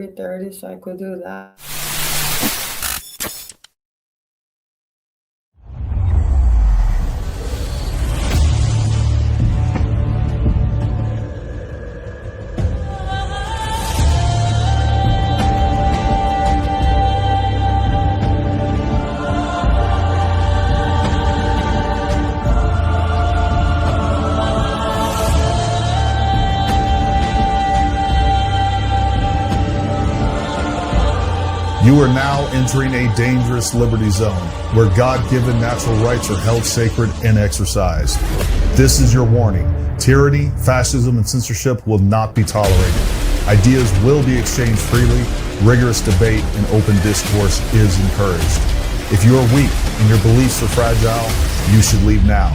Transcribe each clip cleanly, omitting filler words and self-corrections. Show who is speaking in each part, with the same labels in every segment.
Speaker 1: 3:30, so I could do that.
Speaker 2: You are now entering a dangerous liberty zone where God-given natural rights are held sacred and exercised. This is your warning. Tyranny, fascism, and censorship will not be tolerated. Ideas will be exchanged freely. Rigorous debate and open discourse is encouraged. If you are weak and your beliefs are fragile, you should leave now.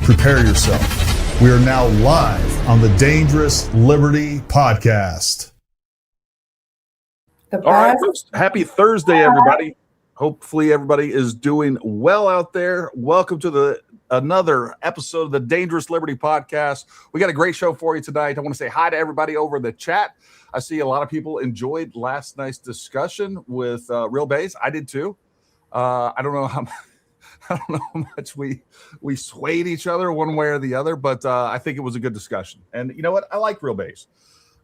Speaker 2: Prepare yourself. We are now live on the Dangerous Liberty Podcast.
Speaker 3: All right, folks. Happy Thursday, everybody. Hopefully everybody is doing well out there. Welcome to another episode of the Dangerous Liberty Podcast. We got a great show for you tonight. I want to say hi to everybody over the chat. I see a lot of people enjoyed last night's discussion with Real Bass. I did too. I don't know how much we swayed each other one way or the other, but I think it was a good discussion. And you know what? I like Real Bass.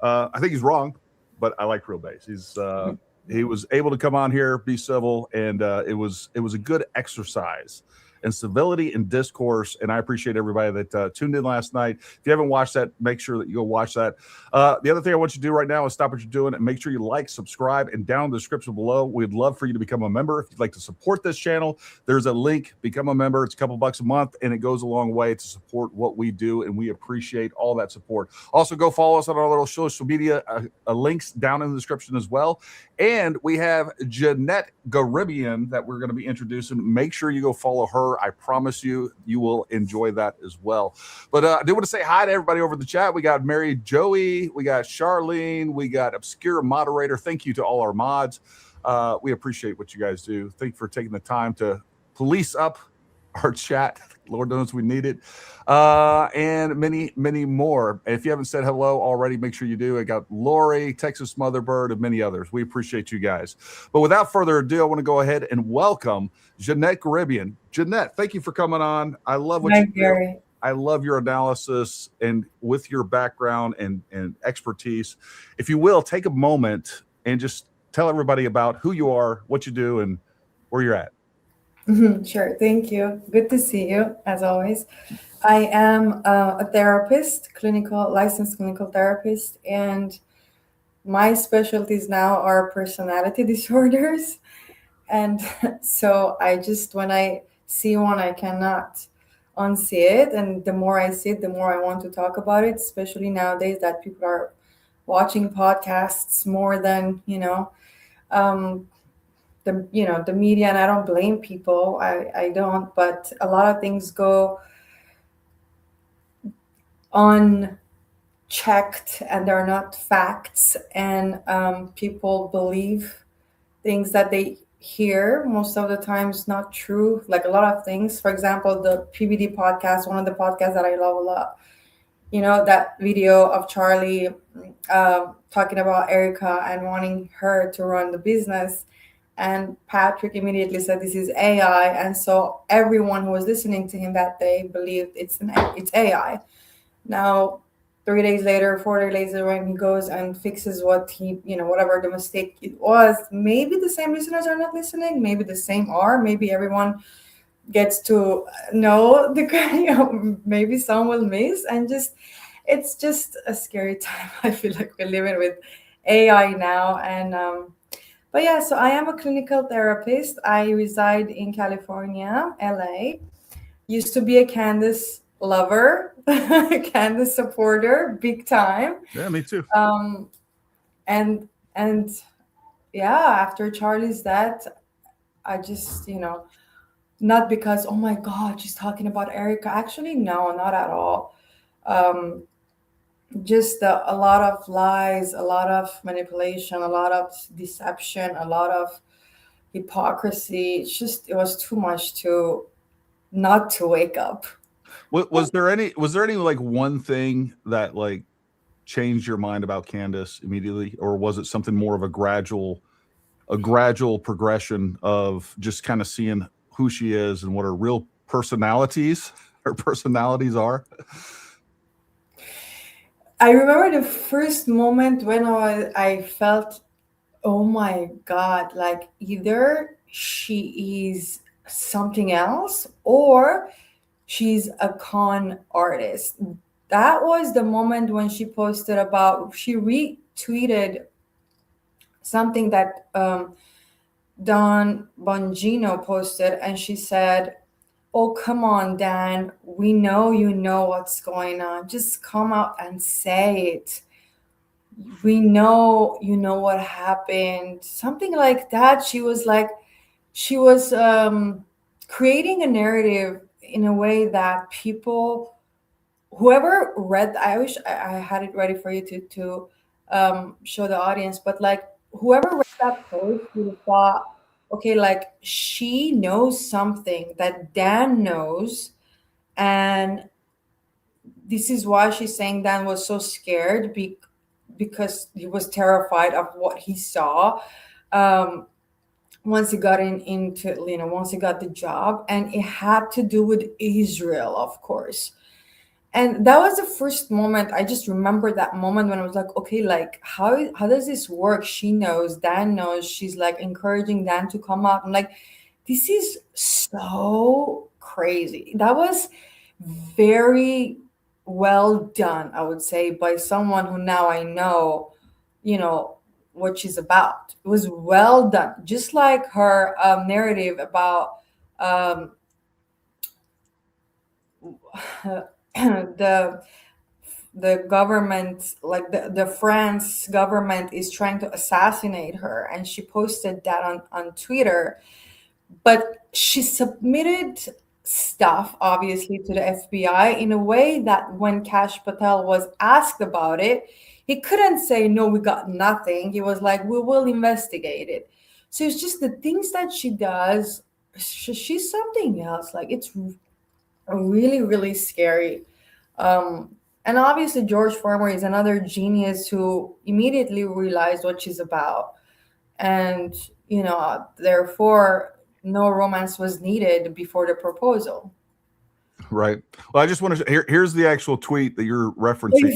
Speaker 3: I think he's wrong, but I like Real Bass. He was able to come on here, be civil, and it was a good exercise in civility and discourse. And I appreciate everybody that tuned in last night. If you haven't watched that, make sure that you go watch that. The other thing I want you to do right now is stop what you're doing and make sure you like, subscribe, and down in the description below, we'd love for you to become a member. If you'd like to support this channel, there's a link. Become a member. It's a couple bucks a month, and it goes a long way to support what we do, and we appreciate all that support. Also, go follow us on our little social media links down in the description as well. And we have Jinet Gharibian that we're going to be introducing. Make sure you go follow her. I promise you will enjoy that as well. But I do want to say hi to everybody over the chat. We got Mary Joey, we got Charlene, we got Obscure Moderator. Thank you to all our mods. We appreciate what you guys do. Thank you for taking the time to police up our chat. Lord knows we need it. And many, many more. If you haven't said hello already, make sure you do. I got Lori, Texas Motherbird, and many others. We appreciate you guys. But without further ado, I want to go ahead and welcome Jinet Gharibian. Jinet, thank you for coming on. I love what you do. I love your analysis and with your background and expertise. If you will, take a moment and just tell everybody about who you are, what you do, and where you're at.
Speaker 1: Sure. Thank you. Good to see you, as always. I am a therapist, licensed clinical therapist, and my specialties now are personality disorders. And so when I see one, I cannot unsee it. And the more I see it, the more I want to talk about it, especially nowadays that people are watching podcasts more than, the media, and I don't blame people. I don't, but a lot of things go unchecked and they're not facts, and people believe things that they hear most of the times not true, like a lot of things. For example, the PBD podcast, one of the podcasts that I love a lot, that video of Charlie talking about Erica and wanting her to run the business. And Patrick immediately said, this is AI. And so everyone who was listening to him that day believed it's AI. Now, 3 days later, 4 days later, when he goes and fixes what whatever the mistake it was, maybe the same listeners are not listening. Maybe the same are. Maybe everyone gets to know maybe some will miss. And it's just a scary time. I feel like we're living with AI now. And, but yeah, so I am a clinical therapist. I reside in California, LA. Used to be a Candace lover, Candace supporter, big time.
Speaker 3: Yeah, me too.
Speaker 1: And yeah, after Charlie's death, I just, not because, oh my God, she's talking about Erica. Actually, no, not at all. Just a lot of lies, a lot of manipulation, a lot of deception, a lot of hypocrisy. It was too much to not to wake up.
Speaker 3: Was there any like one thing that like changed your mind about Candace immediately, or was it something more of a gradual progression of just kind of seeing who she is and what her real personalities are?
Speaker 1: I remember the first moment when I felt, oh my God, like either she is something else or she's a con artist. That was the moment when she retweeted something that Don Bongino posted, and she said, "Oh, come on, Dan. We know you know what's going on. Just come out and say it. We know you know what happened." Something like that. She was creating a narrative in a way that people, whoever read, I wish I had it ready for you to show the audience, but like whoever read that post would have thought, okay, like she knows something that Dan knows, and this is why she's saying Dan was so scared because he was terrified of what he saw once he got once he got the job, and it had to do with Israel, of course. And that was the first moment. I just remember that moment when I was like, okay, like how does this work? She knows, Dan knows. She's like encouraging Dan to come out. I'm like, this is so crazy. That was very well done, I would say, by someone who now I know, what she's about. It was well done. Just like her narrative about the government, like the France government is trying to assassinate her, and she posted that on Twitter. But she submitted stuff obviously to the FBI in a way that when Kash Patel was asked about it, he couldn't say no, we got nothing. He was like, we will investigate it. So it's just the things that she does. She's something else. Like it's really, really scary. And obviously George Farmer is another genius who immediately realized what she's about. And, therefore, no romance was needed before the proposal.
Speaker 3: Right. Well, I just want to, here's the actual tweet that you're referencing.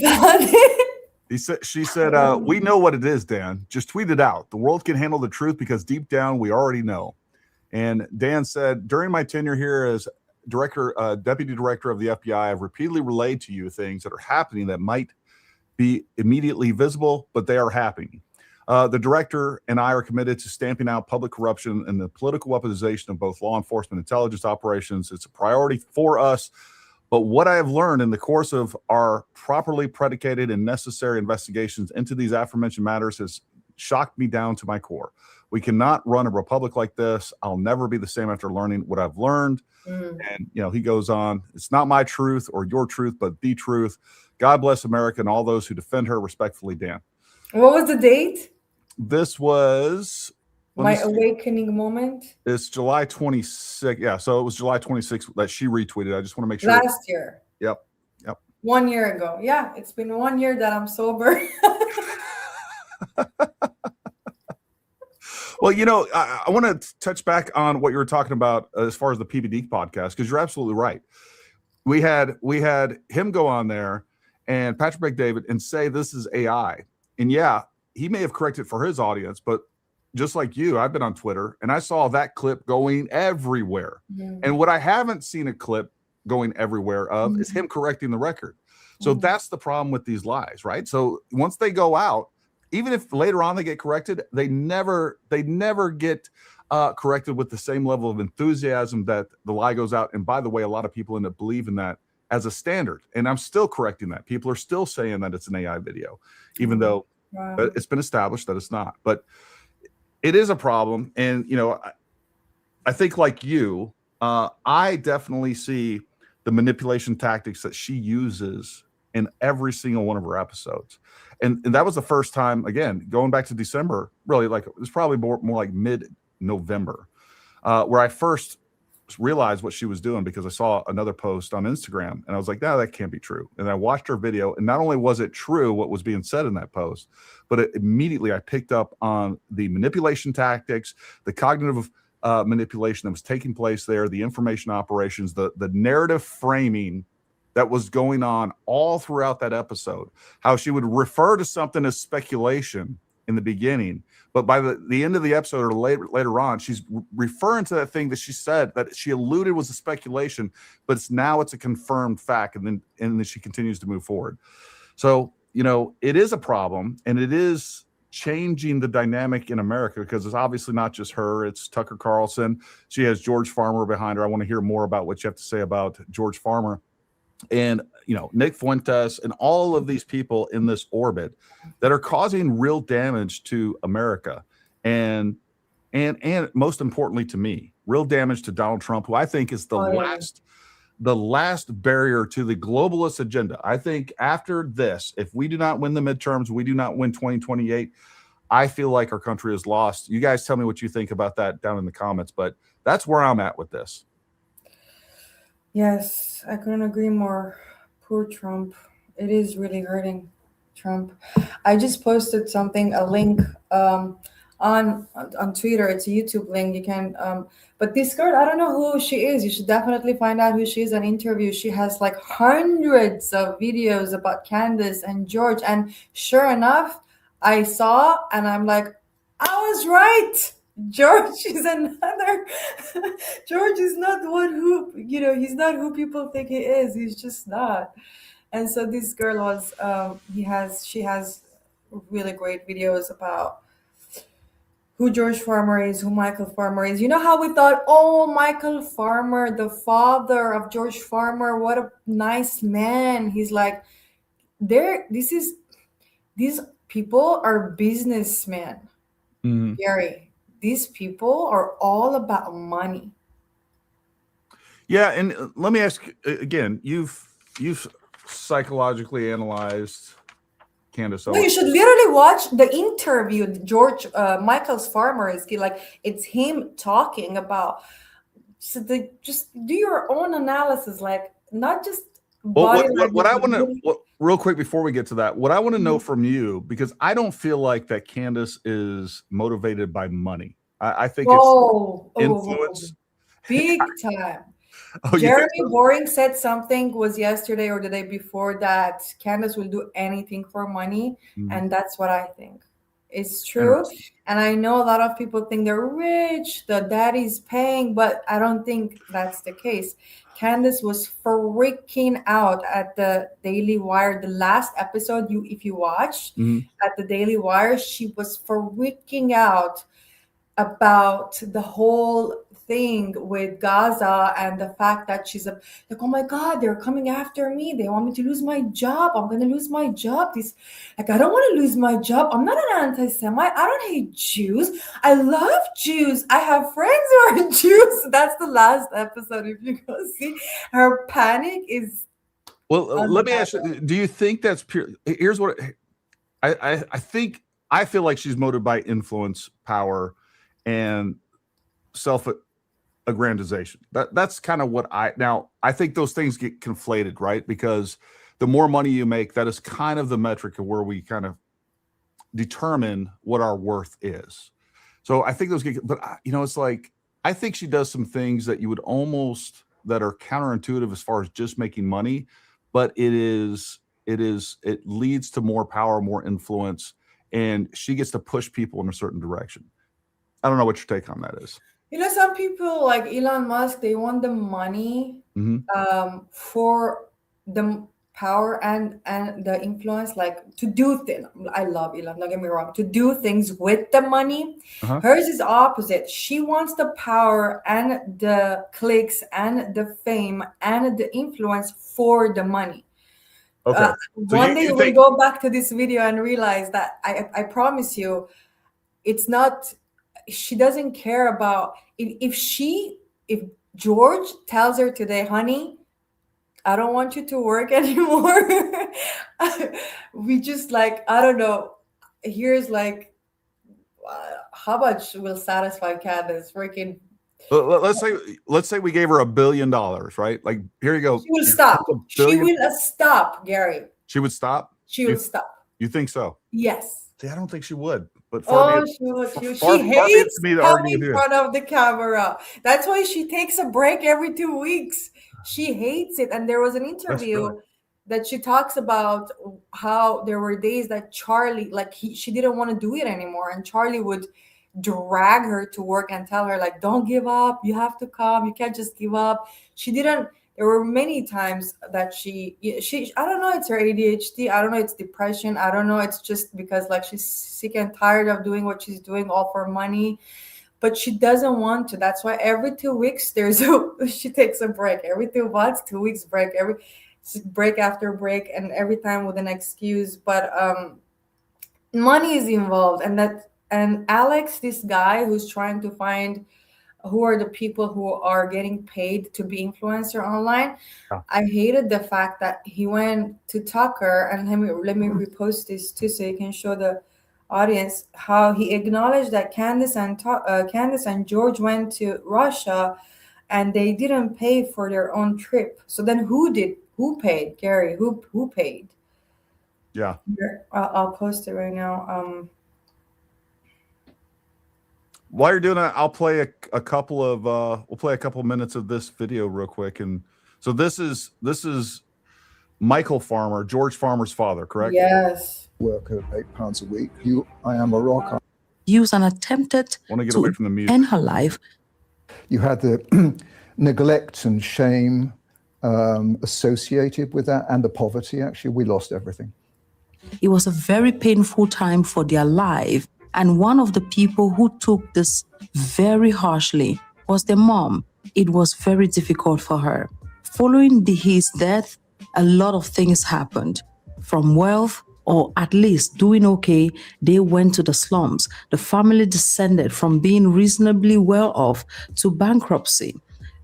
Speaker 3: She said, we know what it is, Dan. Just tweet it out. The world can handle the truth because deep down we already know. And Dan said, during my tenure here as deputy director of the FBI, I've repeatedly relayed to you things that are happening that might be immediately visible, but they are happening. The director and I are committed to stamping out public corruption and the political weaponization of both law enforcement and intelligence operations. It's a priority for us. But what I have learned in the course of our properly predicated and necessary investigations into these aforementioned matters has shocked me down to my core. We cannot run a republic like this. I'll never be the same after learning what I've learned. And, he goes on, it's not my truth or your truth, but the truth. God bless America and all those who defend her. Respectfully, Dan.
Speaker 1: What was the date?
Speaker 3: This was
Speaker 1: my awakening moment.
Speaker 3: It's July 26th. Yeah, so it was July 26th that she retweeted. I just want to make sure.
Speaker 1: Last year.
Speaker 3: Yep.
Speaker 1: 1 year ago. Yeah, it's been 1 year that I'm sober.
Speaker 3: Well, I want to touch back on what you were talking about as far as the PBD podcast, because you're absolutely right. We had him go on there and Patrick McDavid and say this is AI. And yeah, he may have corrected for his audience, but just like you, I've been on Twitter and I saw that clip going everywhere. And what I haven't seen a clip going everywhere of is him correcting the record. So that's the problem with these lies, right? So once they go out, even if later on they get corrected, they never get corrected with the same level of enthusiasm that the lie goes out. And by the way, a lot of people end up believing that as a standard. And I'm still correcting that. People are still saying that it's an AI video, even though it's been established that it's not. But it is a problem. And, I think like you, I definitely see the manipulation tactics that she uses in every single one of her episodes. And that was the first time, again, going back to December, really, like it was probably more like mid-November, where I first realized what she was doing because I saw another post on Instagram and I was like, no, that can't be true. And I watched her video, and not only was it true what was being said in that post, but immediately I picked up on the manipulation tactics, the cognitive manipulation that was taking place there, the information operations, the narrative framing that was going on all throughout that episode, how she would refer to something as speculation in the beginning, but by the end of the episode or later on, she's referring to that thing that she said that she alluded was a speculation, but it's a confirmed fact, and then she continues to move forward. So, it is a problem, and it is changing the dynamic in America, because it's obviously not just her, it's Tucker Carlson. She has George Farmer behind her. I want to hear more about what you have to say about George Farmer. And, Nick Fuentes and all of these people in this orbit that are causing real damage to America. And most importantly to me, real damage to Donald Trump, who I think is the last barrier to the globalist agenda. I think after this, if we do not win the midterms, we do not win 2028, I feel like our country is lost. You guys tell me what you think about that down in the comments, but that's where I'm at with this.
Speaker 1: Yes, I couldn't agree more. Poor Trump. It is really hurting Trump. I just posted a link on Twitter. It's a YouTube link. You can, but this girl, I don't know who she is. You should definitely find out who she is and interview. She has like hundreds of videos about Candace and George. And sure enough, I saw and I'm like, I was right. George is another. George is not the one who, he's not who people think he is. He's just not. And so this girl was, she has really great videos about who George Farmer is, who Michael Farmer is. You know how we thought, oh, Michael Farmer, the father of George Farmer, what a nice man. He's like, these people are businessmen, Gary. These people are all about money.
Speaker 3: Yeah, and let me ask again. You've psychologically analyzed Candace.
Speaker 1: No, you should literally watch the interview. George Michael's Farmer is like, it's him talking about. So just do your own analysis, like not just.
Speaker 3: What I want to real quick before we get to that, what I want to know from you, because I don't feel like that Candace is motivated by money. I think it's influence.
Speaker 1: Big time. Jeremy Boring said something was yesterday or the day before that Candace will do anything for money, and that's what I think. It's true, and I know a lot of people think they're rich, the daddy's paying, but I don't think that's the case. Candace was freaking out at the Daily Wire. The last episode, if you watched at the Daily Wire, she was freaking out about the whole thing with Gaza and the fact that she's like, oh my God, they're coming after me. They want me to lose my job. I'm going to lose my job. I don't want to lose my job. I'm not an anti-Semite. I don't hate Jews. I love Jews. I have friends who are Jews. That's the last episode. If you go see, her panic is.
Speaker 3: Well, let me ask you, do you think that's pure? Here's what I think. I feel like she's motivated by influence, power, and self-aggrandization. That's kind of what I think those things get conflated, right? Because the more money you make, that is kind of the metric of where we kind of determine what our worth is. So I think those but it's like, I think she does some things that you would almost, that are counterintuitive as far as just making money, but it leads to more power, more influence, and she gets to push people in a certain direction. I don't know what your take on that is.
Speaker 1: Some people like Elon Musk, they want the money for the power and the influence, like to do things. I love Elon, don't get me wrong, to do things with the money. Hers is opposite. She wants the power and the clicks and the fame and the influence for the money.
Speaker 3: Okay.
Speaker 1: One day we'll go back to this video and realize that I promise you, it's not. She doesn't care about if George tells her today, honey, I don't want you to work anymore. We just like, I don't know. Here's like, how much will satisfy Candace? Freaking
Speaker 3: Let's say we gave her $1 billion, right? Like, here you go.
Speaker 1: She will stop. She will stop, Gary.
Speaker 3: She would stop?
Speaker 1: She will stop.
Speaker 3: You think so?
Speaker 1: Yes.
Speaker 3: See, I don't think she would. But
Speaker 1: she hates coming in front of the camera. That's why she takes a break every 2 weeks. She hates it. And there was an interview that she talks about how there were days that Charlie, like she didn't want to do it anymore. And Charlie would drag her to work and tell her, like, don't give up. You have to come. You can't just give up. She didn't. There were many times that she I don't know, it's her ADHD. I don't know, it's depression. I don't know, it's just because like she's sick and tired of doing what she's doing all for money, but she doesn't want to. That's why every 2 weeks she takes a break. Every 2 months, 2 weeks break, every break after break, and every time with an excuse. But money is involved, and Alex, this guy who's trying to find who are the people who are getting paid to be influencer online. Oh. I hated the fact that he went to Tucker, and let me repost this too so you can show the audience how he acknowledged that Candace and George went to Russia and they didn't pay for their own trip. So then who paid, Gary? Who paid?
Speaker 3: Yeah.
Speaker 1: Here, I'll post it right now.
Speaker 3: While you're doing that, I'll play a couple of we'll play a couple minutes of this video real quick. And so this is Michael Farmer, George Farmer's father, correct?
Speaker 1: Yes.
Speaker 4: Work at £8 a week. I am a rock.
Speaker 5: Use and attempted to end her life.
Speaker 4: You had the neglect and shame associated with that, and the poverty. Actually, we lost everything.
Speaker 5: It was a very painful time for their life. And one of the people who took this very harshly was their mom. It was very difficult for her. Following his death, a lot of things happened. From wealth, or at least doing okay, they went to the slums. The family descended from being reasonably well off to bankruptcy.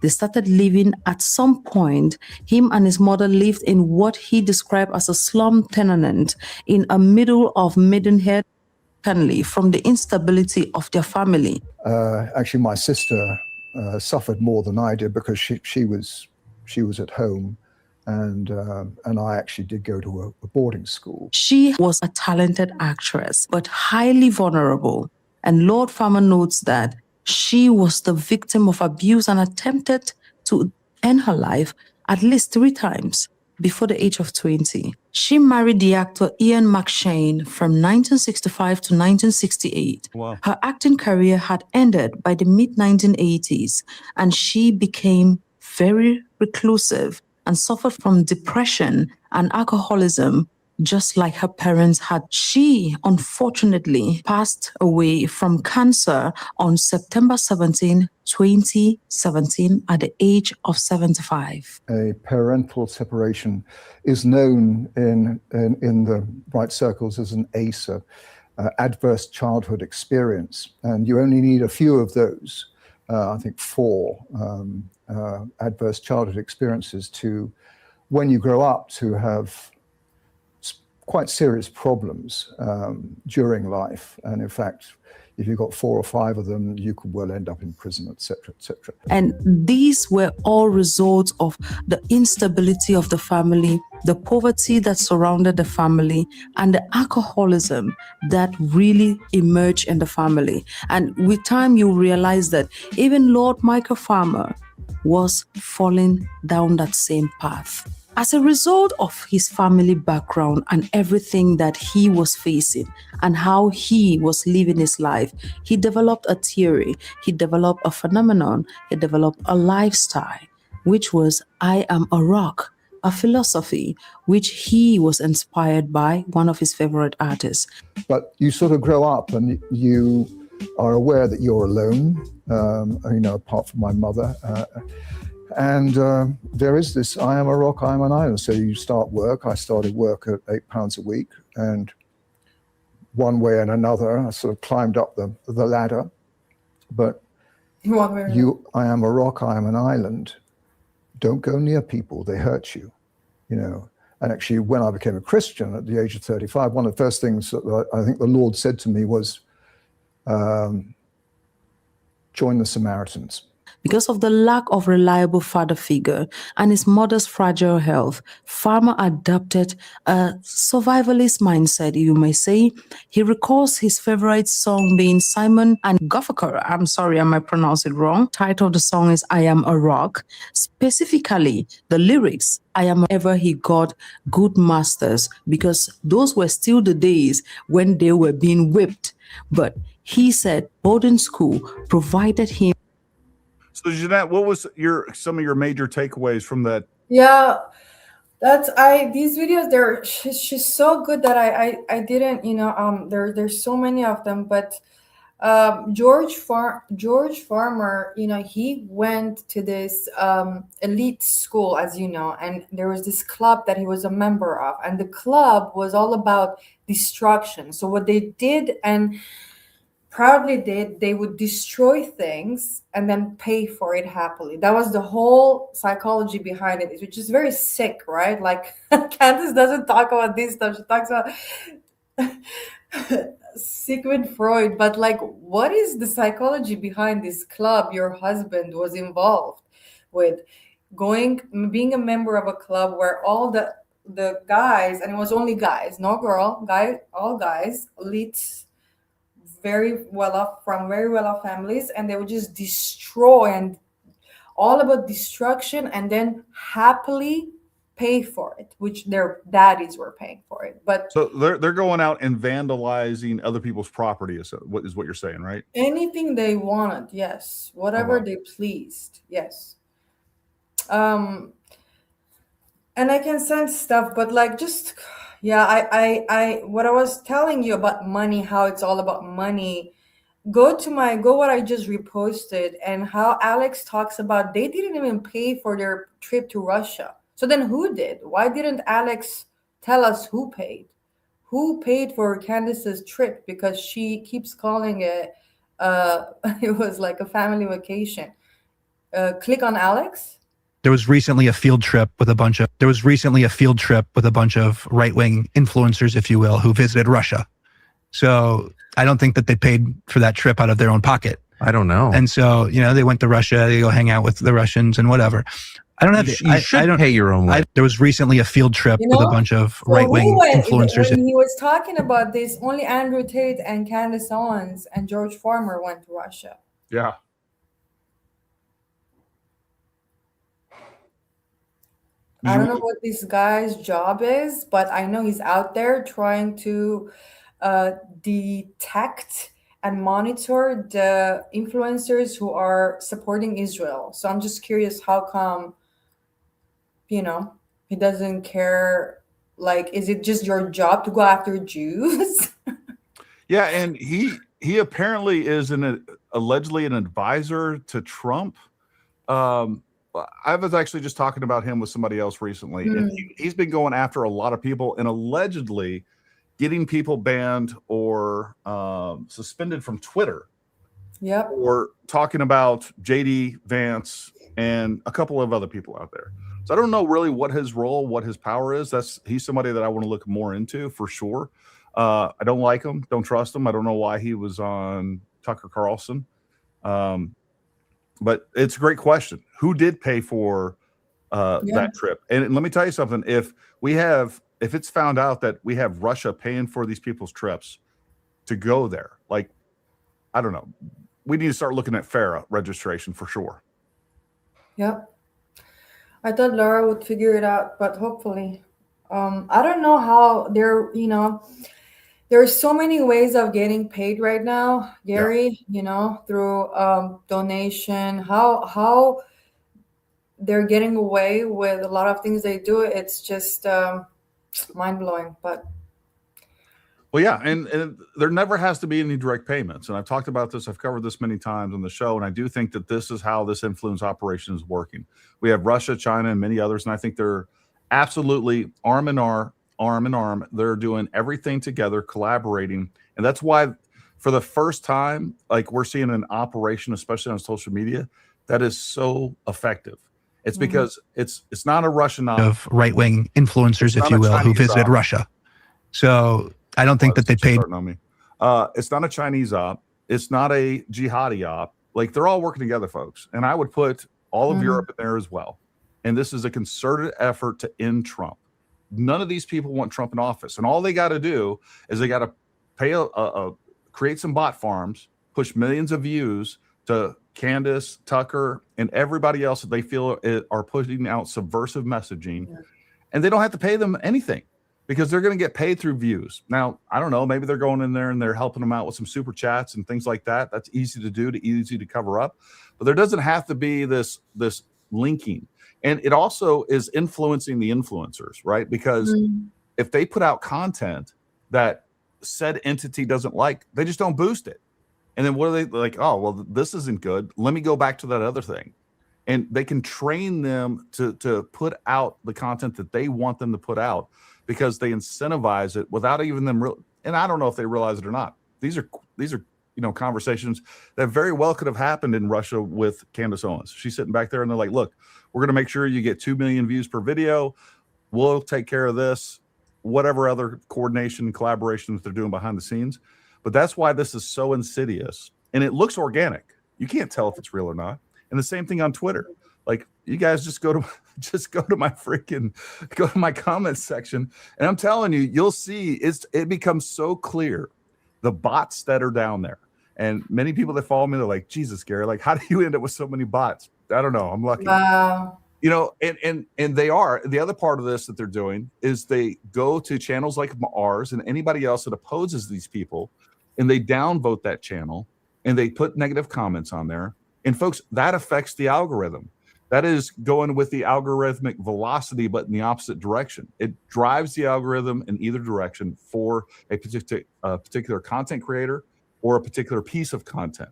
Speaker 5: They started living, at some point, him and his mother lived in what he described as a slum tenement in a middle of Maidenhead, from the instability of their family.
Speaker 4: Actually, my sister suffered more than I did because she was at home, and I actually did go to a boarding school.
Speaker 5: She was a talented actress, but highly vulnerable. And Lord Farmer notes that she was the victim of abuse and attempted to end her life at least 3 times before the age of 20. She married the actor Ian McShane from 1965 to 1968. Wow. Her acting career had ended by the mid-1980s, and she became very reclusive and suffered from depression and alcoholism, just like her parents had. She, unfortunately, passed away from cancer on September 17, 2017, at the age of 75.
Speaker 4: A parental separation is known in the right circles as an ACE, adverse childhood experience. And you only need a few of those, I think 4 adverse childhood experiences to, when you grow up, to have quite serious problems during life. And in fact, if you've got 4 or 5 of them, you could well end up in prison, etc., etc.
Speaker 5: And these were all results of the instability of the family, the poverty that surrounded the family, and the alcoholism that really emerged in the family. And with time, you realize that even Lord Michael Farmer was falling down that same path. As a result of his family background and everything that he was facing and how he was living his life, he developed a theory, he developed a phenomenon, he developed a lifestyle, which was I am a rock, a philosophy, which he was inspired by one of his favorite artists.
Speaker 4: But you sort of grow up and you are aware that you're alone, apart from my mother. And there is this, I am a rock, I am an island. So you start work. I started work at £8 a week. And one way and another, I sort of climbed up the ladder. But I am a rock, I am an island. Don't go near people, they hurt you, And actually, when I became a Christian at the age of 35, one of the first things that I think the Lord said to me was, join the Samaritans.
Speaker 5: Because of the lack of reliable father figure and his mother's fragile health, Farmer adopted a survivalist mindset, you may say. He recalls his favorite song being Simon and Garfunkel. I'm sorry, I might pronounce it wrong. Title of the song is I Am a Rock. Specifically, the lyrics, I am ever he got good masters, because those were still the days when they were being whipped. But he said boarding school provided him.
Speaker 3: So, Jinet, what was some of your major takeaways from that?
Speaker 1: Yeah, these videos, she's so good that I didn't, there's so many of them, but George Farmer, he went to this elite school, as you know, and there was this club that he was a member of, and the club was all about destruction. So what they did, and proudly did, they would destroy things and then pay for it happily. That was the whole psychology behind it, which is very sick, right? Like Candace doesn't talk about this stuff. She talks about Sigmund Freud, but like, what is the psychology behind this club your husband was involved with? Being a member of a club where all the guys, and it was only guys, no girl, all guys, elites, very well off families, and they would just destroy, and all about destruction, and then happily pay for it, which their daddies were paying for it. But
Speaker 3: so they're going out and vandalizing other people's property is what you're saying, right?
Speaker 1: Anything they wanted, yes. Whatever they pleased, yes. And I can sense stuff, but like, just I what I was telling you about money, how it's all about money. Go what I just reposted, and how Alex talks about they didn't even pay for their trip to Russia. So then who did? Why didn't Alex tell us who paid? Who paid for Candace's trip? Because she keeps calling it it was like a family vacation. Click on Alex.
Speaker 6: There was recently a field trip with a bunch of right-wing influencers, if you will, who visited Russia. So I don't think that they paid for that trip out of their own pocket.
Speaker 7: I don't know.
Speaker 6: And so, they went to Russia, they go hang out with the Russians and whatever. I don't have.
Speaker 7: You should pay your own way.
Speaker 6: There was recently a field trip with a bunch of right-wing influencers.
Speaker 1: When he was talking about this, only Andrew Tate and Candace Owens and George Farmer went to Russia.
Speaker 3: Yeah.
Speaker 1: I don't know what this guy's job is, but I know he's out there trying to detect and monitor the influencers who are supporting Israel. So I'm just curious, how come, he doesn't care? Like, is it just your job to go after Jews?
Speaker 3: Yeah, and he apparently is allegedly an advisor to Trump. I was actually just talking about him with somebody else recently, and he's been going after a lot of people and allegedly getting people banned or suspended from Twitter.
Speaker 1: Yep.
Speaker 3: Or talking about JD Vance and a couple of other people out there. So I don't know really what his role, what his power is. He's somebody that I want to look more into for sure. I don't like him, don't trust him. I don't know why he was on Tucker Carlson. But it's a great question. Who did pay for that trip? And let me tell you something. If it's found out that we have Russia paying for these people's trips to go there, like, I don't know, we need to start looking at FARA registration for sure.
Speaker 1: Yep. I thought Laura would figure it out, but hopefully. I don't know how there's so many ways of getting paid right now, Gary, through donation, how they're getting away with a lot of things they do. It's just mind-blowing. But
Speaker 3: well, yeah, and there never has to be any direct payments. And I've talked about this, I've covered this many times on the show, and I do think that this is how this influence operation is working. We have Russia, China, and many others, and I think they're absolutely arm in arm. They're doing everything together, collaborating. And that's why for the first time, like, we're seeing an operation, especially on social media, that is so effective. It's because it's not a Russian
Speaker 6: of right-wing influencers, if you will, who visited Russia. So I don't think that they paid.
Speaker 3: It's not a Chinese op. It's not a jihadi op. Like they're all working together, folks. And I would put all of
Speaker 1: Mhm.
Speaker 3: Europe in there as well. And this is a concerted effort to end Trump. None of these people want Trump in office. And all they got to do is they got to pay create some bot farms, push millions of views to Candace, Tucker, and everybody else that they feel are putting out subversive messaging. Yeah. And they don't have to pay them anything because they're going to get paid through views. Now, I don't know, maybe they're going in there and they're helping them out with some super chats and things like that. That's easy to do, easy to cover up. But there doesn't have to be this linking. And it also is influencing the influencers, right? Because if they put out content that said entity doesn't like, they just don't boost it. And then what are they like? Oh, well, this isn't good. Let me go back to that other thing. And they can train them to put out the content that they want them to put out because they incentivize it without even them. And I don't know if they realize it or not. These are conversations that very well could have happened in Russia with Candace Owens. She's sitting back there and they're like, look, we're going to make sure you get 2 million views per video. We'll take care of this, whatever other coordination and collaboration that they're doing behind the scenes. But that's why this is so insidious. And it looks organic. You can't tell if it's real or not. And the same thing on Twitter. Like you guys just go to my comments section. And I'm telling you, you'll see it becomes so clear the bots that are down there. And many people that follow me, they're like, Jesus, Gary, like, how do you end up with so many bots? I don't know. I'm lucky.
Speaker 1: Wow.
Speaker 3: And they are. The other part of this that they're doing is they go to channels like ours and anybody else that opposes these people, and they downvote that channel and they put negative comments on there. And folks, that affects the algorithm. That is going with the algorithmic velocity, but in the opposite direction. It drives the algorithm in either direction for a particular content creator or a particular piece of content.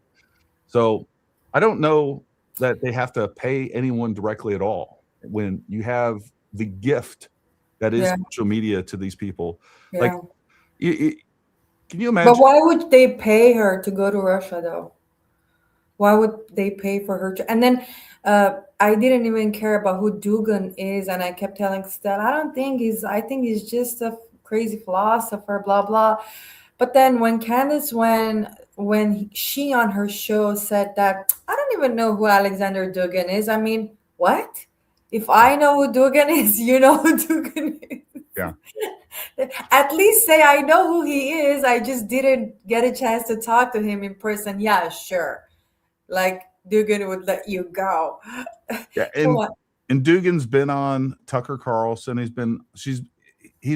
Speaker 3: So I don't know that they have to pay anyone directly at all when you have the gift that is social media to these people. Yeah. Like, can you imagine?
Speaker 1: But why would they pay her to go to Russia, though? Why would they pay for her to? And then I didn't even care about who Dugin is, and I kept telling Stella, I think he's just a crazy philosopher, blah blah. But then when Candace, when she on her show said that, I don't even know who Alexander Dugin is. I mean, what? If I know who Dugin is, you know who Dugin is.
Speaker 3: Yeah.
Speaker 1: At least say I know who he is. I just didn't get a chance to talk to him in person. Yeah, sure. Like Dugin would let you go.
Speaker 3: Yeah, and Dugin's been on Tucker Carlson. He's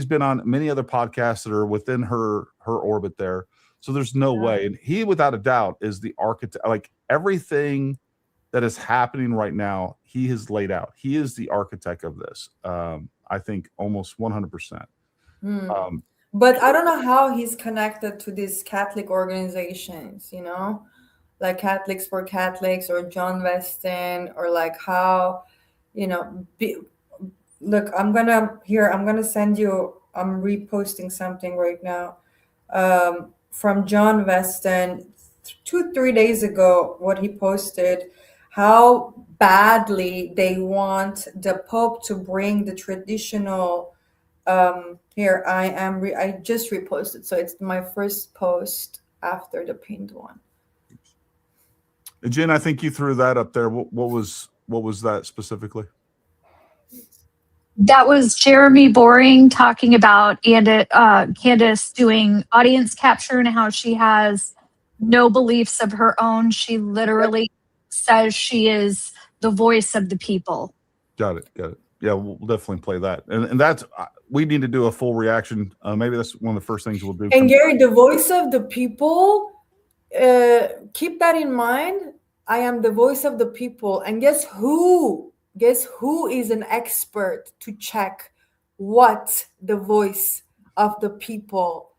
Speaker 3: been on many other podcasts that are within her orbit there. So there's no way. And he, without a doubt, is the architect. Like everything that is happening right now, he has laid out. He is the architect of this. I think almost 100%.
Speaker 1: But I don't know how he's connected to these Catholic organizations, like Catholics for Catholics or John Weston, or like how, look, I'm gonna send you, I'm reposting something right now from John Weston 2-3 days ago, what he posted, how badly they want the Pope to bring the traditional, here I just reposted, so it's my first post after the pinned one.
Speaker 3: Jen, I think you threw that up there. What was that specifically?
Speaker 7: That was Jeremy Boring talking about Candace doing audience capture and how she has no beliefs of her own. She literally says she is the voice of the people.
Speaker 3: Got it. Yeah, we'll definitely play that. And that's, we need to do a full reaction. Maybe that's one of the first things we'll do.
Speaker 1: And Gary, the voice of the people, keep that in mind. I am the voice of the people. And guess who is an expert to check what the voice of the people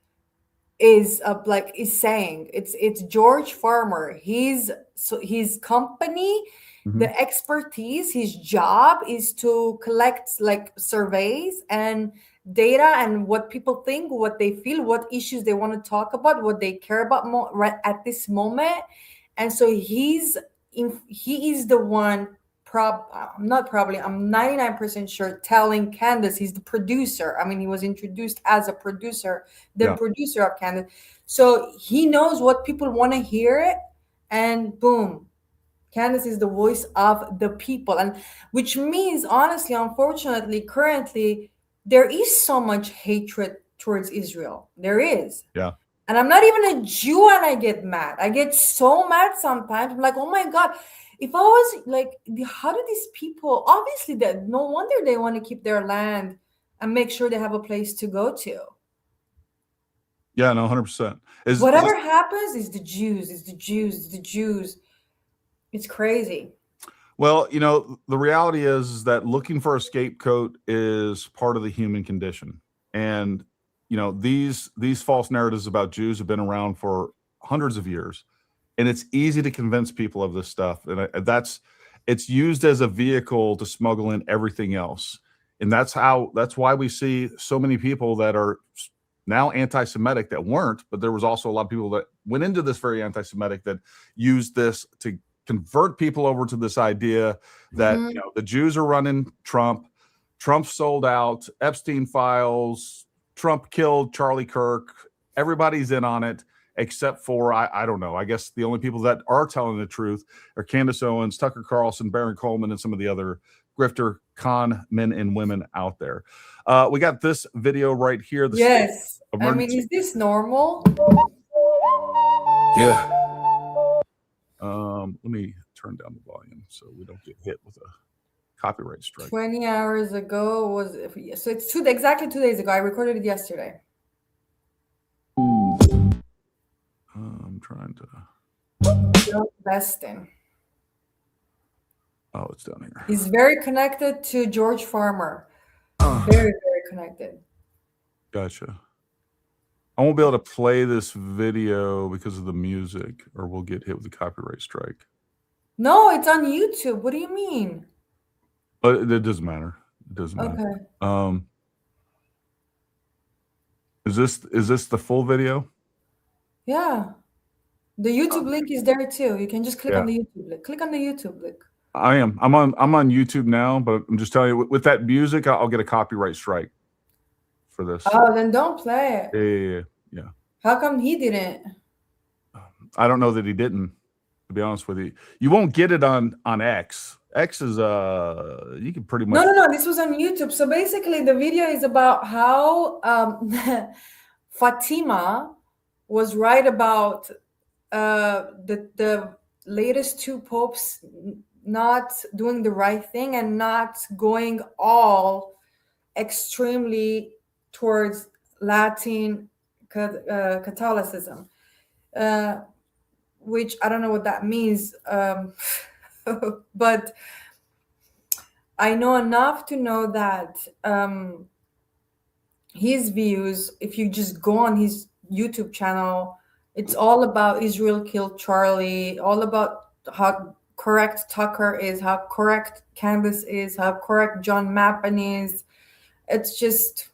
Speaker 1: is saying? It's George Farmer. His company, the expertise, his job is to collect like surveys and data and what people think, what they feel, what issues they want to talk about, what they care about more right at this moment. And so he is the one, I'm 99% sure, telling Candace, he's the producer. I mean, he was introduced as a producer, producer of Candace. So he knows what people want to hear, and boom, Candace is the voice of the people, and which means, honestly, unfortunately, currently, there is so much hatred towards Israel. There is.
Speaker 3: Yeah.
Speaker 1: And I'm not even a Jew and I get mad. I get so mad sometimes. I'm like, oh my God, if I was like, how do these people, obviously, that no wonder they want to keep their land and make sure they have a place to go to.
Speaker 3: Yeah, no, 100%.
Speaker 1: Whatever happens is the Jews, is the Jews, is the Jews. It's crazy.
Speaker 3: Well, you know, the reality is that looking for a scapegoat is part of the human condition. And, you know, these false narratives about Jews have been around for hundreds of years. And it's easy to convince people of this stuff. And it's used as a vehicle to smuggle in everything else. And that's why we see so many people that are now anti-Semitic that weren't, but there was also a lot of people that went into this very anti-Semitic that used this to convert people over to this idea that you know, the Jews are running Trump sold out, Epstein files, Trump killed Charlie Kirk, everybody's in on it except for I don't know, I guess the only people that are telling the truth are Candace Owens, Tucker Carlson, Baron Coleman, and some of the other grifter con men and women out there. We got this video right here.
Speaker 1: Yes. I mean, is this normal?
Speaker 3: Yeah. Let me turn down the volume so we don't get hit with a copyright strike.
Speaker 1: 20 hours ago was, so it's exactly 2 days ago. I recorded it yesterday.
Speaker 3: I'm trying to.
Speaker 1: Investing.
Speaker 3: Oh, it's down here.
Speaker 1: He's very connected to George Farmer. Very, very connected.
Speaker 3: Gotcha. I won't be able to play this video because of the music, or we'll get hit with a copyright strike.
Speaker 1: No, it's on YouTube. What do you mean?
Speaker 3: But it doesn't matter. It doesn't matter.
Speaker 1: Okay.
Speaker 3: Is this the full video?
Speaker 1: Yeah. The YouTube link is there too. You can just click on the YouTube link. Click on the YouTube link.
Speaker 3: I am. I'm on YouTube now, but I'm just telling you, with that music, I'll get a copyright strike for this.
Speaker 1: Oh, then don't play it.
Speaker 3: Yeah.
Speaker 1: How come he didn't?
Speaker 3: I don't know that he didn't, to be honest with you. You won't get it on X. X is you can pretty much.
Speaker 1: No. This was on YouTube. So basically, the video is about how Fatima was right about the latest two popes not doing the right thing and not going all extremely towards Latin Catholicism, which I don't know what that means, but I know enough to know that his views, if you just go on his YouTube channel, it's all about Israel killed Charlie, all about how correct Tucker is, how correct Candace is, how correct John Mappin is. It's just.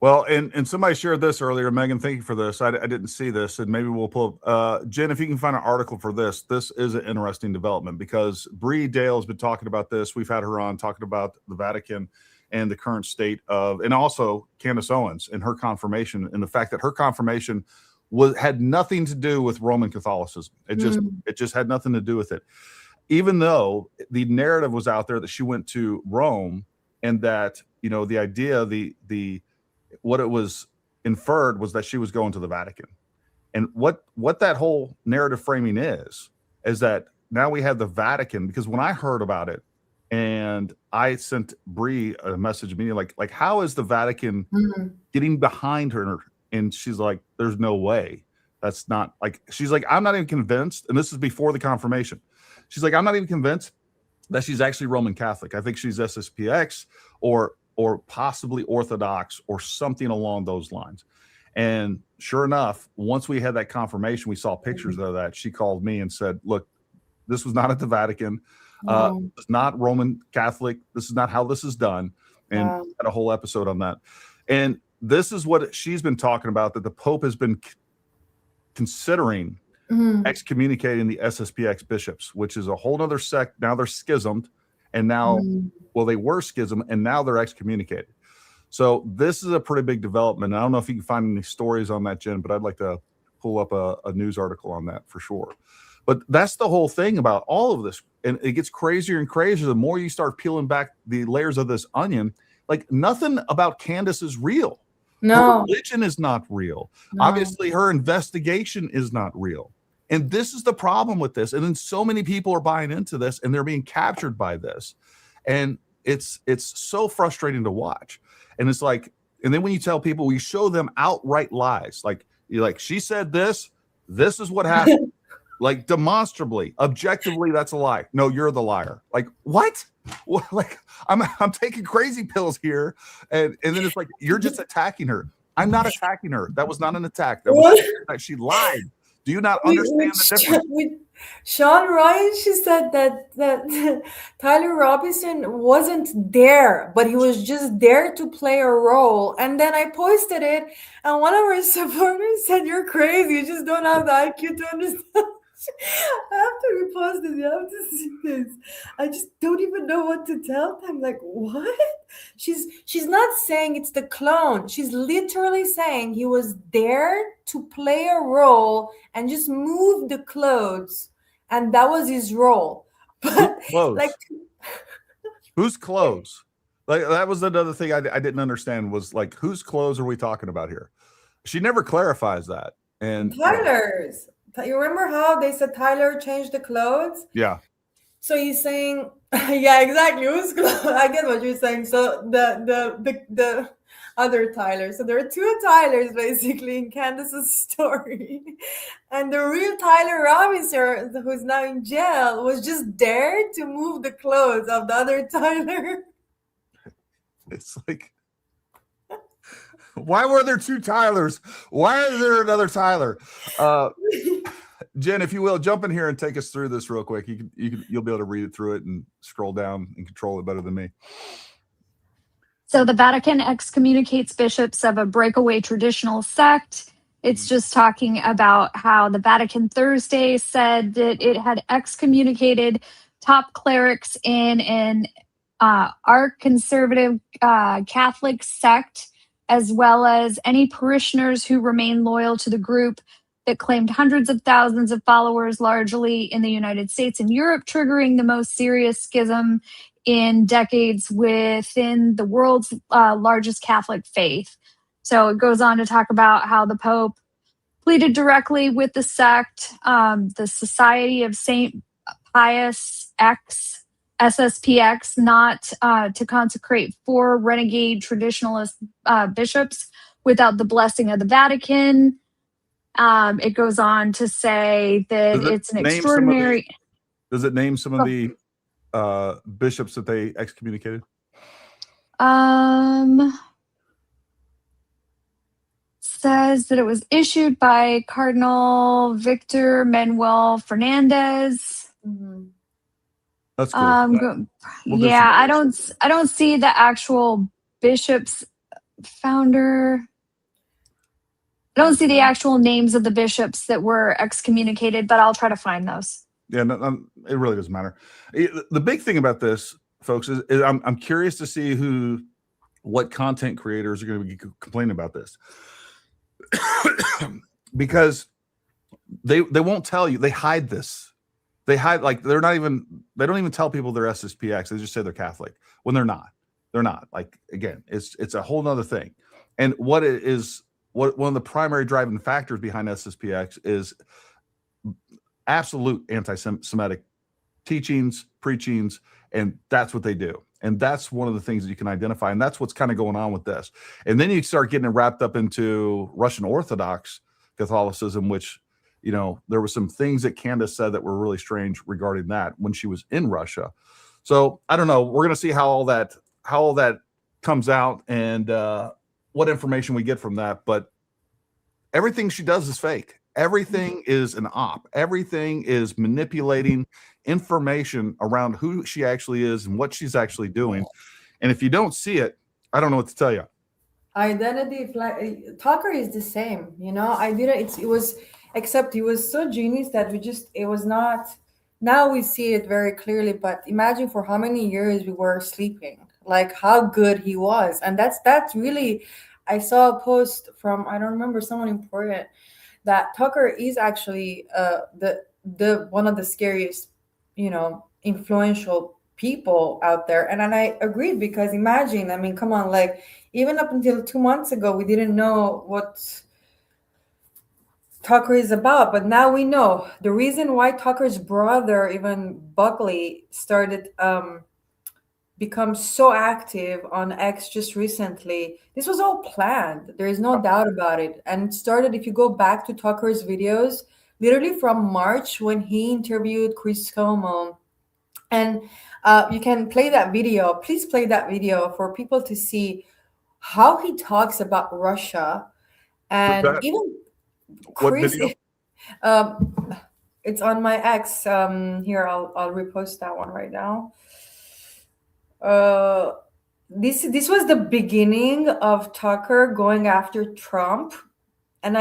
Speaker 3: Well, and somebody shared this earlier. Megan, thank you for this. I didn't see this, and maybe we'll pull up. Jen, if you can find an article for this. This is an interesting development because Bree Dale has been talking about this. We've had her on talking about the Vatican and the current state of, and also Candace Owens and her confirmation, and the fact that her confirmation had nothing to do with Roman Catholicism. It just had nothing to do with it. Even though the narrative was out there that she went to Rome, and that, you know, the idea, what it was inferred was that she was going to the Vatican. And what that whole narrative framing is that now we have the Vatican, because when I heard about it, and I sent Bree a message immediately, like how is the Vatican getting behind her? And she's like, there's no way. That's not, like, she's like, I'm not even convinced. And this is before the confirmation. She's like, I'm not even convinced that she's actually Roman Catholic. I think she's SSPX or possibly Orthodox or something along those lines. And sure enough, once we had that confirmation, we saw pictures of that. She called me and said, look, this was not at the Vatican. It's not Roman Catholic. This is not how this is done. And had a whole episode on that. And this is what she's been talking about, that the Pope has been considering excommunicating the SSPX bishops, which is a whole other sect. Now they're schismed, and now, well, they were schismed, and now they're excommunicated. So this is a pretty big development. I don't know if you can find any stories on that, Jen, but I'd like to pull up a news article on that for sure. But that's the whole thing about all of this. And it gets crazier and crazier the more you start peeling back the layers of this onion. Like, nothing about Candace is real. Her
Speaker 1: No,
Speaker 3: religion is not real.
Speaker 1: no.
Speaker 3: Obviously, her investigation is not real. And this is the problem with this. And then so many people are buying into this, and they're being captured by this. And it's so frustrating to watch. And it's like, and then when you tell people, we show them outright lies. Like, you're like, she said this is what happened. Like, demonstrably, objectively, that's a lie. No, you're the liar. Like, what? Like, I'm taking crazy pills here, and then it's like, you're just attacking her. I'm not attacking her. That was not an attack. That was that she lied. Do you not understand the difference?
Speaker 1: With Sean Ryan, she said that Tyler Robinson wasn't there, but he was just there to play a role. And then I posted it, and one of our supporters said, "You're crazy. You just don't have the IQ to understand." I have to repost this. You have to see this. I just don't even know what to tell them. Like, what? She's not saying it's the clone. She's literally saying he was there to play a role and just move the clothes, and that was his role. But
Speaker 3: Clothes.
Speaker 1: like,
Speaker 3: Whose clothes? Like, that was another thing I didn't understand, was like, whose clothes are we talking about here? She never clarifies that. And
Speaker 1: Tyler's. You remember how they said Tyler changed the clothes?
Speaker 3: yeah.
Speaker 1: So he's saying, yeah, exactly. Who's clothes? I get what you're saying. So the other Tyler. So there are two Tylers basically in Candace's story, and the real Tyler Robinson, who's now in jail, was just there to move the clothes of the other Tyler.
Speaker 3: It's like, why were there two Tylers? Why is there another Tyler? Jen, if you will, jump in here and take us through this real quick. You'll be able to read it through it and scroll down and control it better than me.
Speaker 7: So the Vatican excommunicates bishops of a breakaway traditional sect. It's just talking about how the Vatican Thursday said that it had excommunicated top clerics in an arch-conservative Catholic sect, as well as any parishioners who remain loyal to the group that claimed hundreds of thousands of followers, largely in the United States and Europe, triggering the most serious schism in decades within the world's largest Catholic faith. So it goes on to talk about how the Pope pleaded directly with the sect, the Society of St. Pius X, SSPX, not to consecrate 4 renegade traditionalist bishops without the blessing of the Vatican. It goes on to say that it's an extraordinary.
Speaker 3: Does it name some of the bishops that they excommunicated?
Speaker 7: Says that it was issued by Cardinal Victor Manuel Fernandez.
Speaker 1: Mm-hmm.
Speaker 3: That's cool.
Speaker 7: Yeah, I don't see the actual bishop's founder. I don't see the actual names of the bishops that were excommunicated, but I'll try to find those.
Speaker 3: Yeah, no, it really doesn't matter. The big thing about this, folks, is I'm curious to see what content creators are going to be complaining about this. Because they won't tell you. They hide this. They hide, like, they don't even tell people they're SSPX. They just say they're Catholic when they're not. They're not. Like, again, it's a whole nother thing. And what one of the primary driving factors behind SSPX is absolute anti-Semitic teachings, preachings, and that's what they do. And that's one of the things that you can identify, and that's what's kind of going on with this. And then you start getting wrapped up into Russian Orthodox Catholicism, which, you know, there were some things that Candace said that were really strange regarding that when she was in Russia. So I don't know. We're going to see how all that comes out and what information we get from that. But everything she does is fake. Everything is an op. Everything is manipulating information around who she actually is and what she's actually doing. And if you don't see it, I don't know what to tell you.
Speaker 1: Identity, Tucker is the same. You know, except he was so genius that it was not. Now we see it very clearly. But imagine for how many years we were sleeping, like how good he was. And that's really, I saw a post from, I don't remember, someone important, that Tucker is actually the one of the scariest, influential people out there. And I agreed, because imagine, I mean, come on, like even up until 2 months ago, we didn't know what Tucker is about, but now we know. The reason why Tucker's brother, even Buckley, started become so active on X just recently, this was all planned. There is no doubt about it. And it started, if you go back to Tucker's videos, literally from March, when he interviewed Chris Cuomo. And you can play that video. Please play that video for people to see how he talks about Russia. And even Chris, it's on my X. Here, I'll repost that one right now. This was the beginning of Tucker going after Trump, and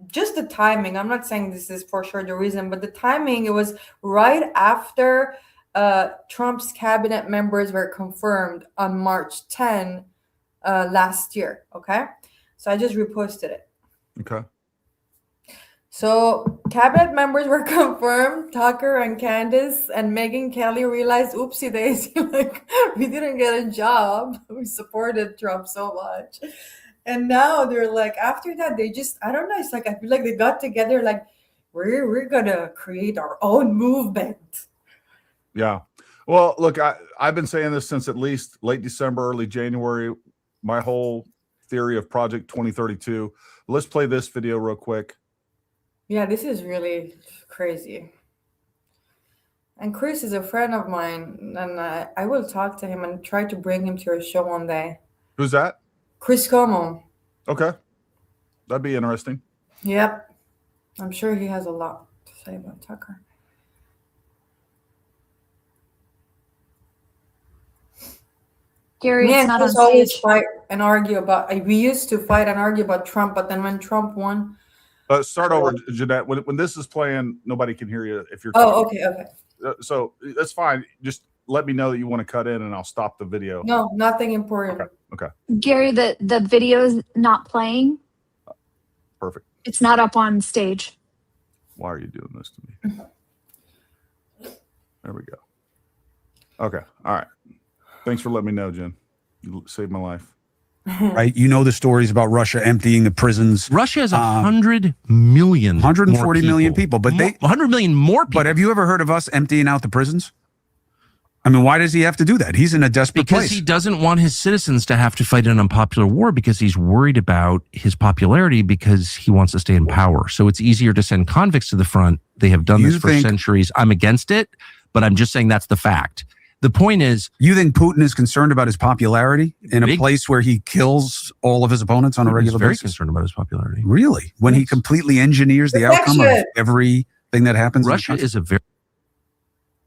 Speaker 1: just the timing. I'm not saying this is for sure the reason, but the timing, it was right after Trump's cabinet members were confirmed on March 10 last year. Okay, so I just reposted it.
Speaker 3: Okay.
Speaker 1: So cabinet members were confirmed. Tucker and Candace and Megyn Kelly realized, oopsie daisy, like we didn't get a job. We supported Trump so much. And now they're like, after that, they just, I don't know. It's like, I feel like they got together, like we're going to create our own movement.
Speaker 3: Yeah. Well, look, I've been saying this since at least late December, early January, my whole theory of Project 2032. Let's play this video real quick.
Speaker 1: Yeah, this is really crazy. And Chris is a friend of mine, and I will talk to him and try to bring him to your show one day.
Speaker 3: Who's that?
Speaker 1: Chris Cuomo.
Speaker 3: Okay. That'd be interesting.
Speaker 1: Yep. I'm sure he has a lot to say about Tucker.
Speaker 7: Gary, it's not on
Speaker 1: Chris always
Speaker 7: stage.
Speaker 1: fight and argue about. We used to fight and argue about Trump, but then when Trump won.
Speaker 3: Start over, Jinet. When this is playing, nobody can hear you if you're
Speaker 1: talking.
Speaker 3: Oh, okay. So that's fine. Just let me know that you want to cut in, and I'll stop the video.
Speaker 1: No, nothing important.
Speaker 3: Okay.
Speaker 7: Gary, the video's not playing.
Speaker 3: Perfect.
Speaker 7: It's not up on stage.
Speaker 3: Why are you doing this to me? There we go. Okay. All right. Thanks for letting me know, Jen. You saved my life.
Speaker 8: Right, you know the stories about Russia emptying the prisons.
Speaker 9: Russia has 100 million,
Speaker 8: 140 million people, but
Speaker 9: 100 million more people.
Speaker 8: But have you ever heard of us emptying out the prisons? I mean, why does he have to do that? He's in a desperate
Speaker 9: because
Speaker 8: place.
Speaker 9: He doesn't want his citizens to have to fight an unpopular war, because he's worried about his popularity, because he wants to stay in power. So it's easier to send convicts to the front. They have done this for centuries. I'm against it, but I'm just saying that's the fact. The point is,
Speaker 8: you think Putin is concerned about his popularity in a place where he kills all of his opponents on a regular basis?
Speaker 9: He's very concerned about his popularity.
Speaker 8: Really? When he completely engineers the outcome of everything that happens?
Speaker 9: Russia is a very...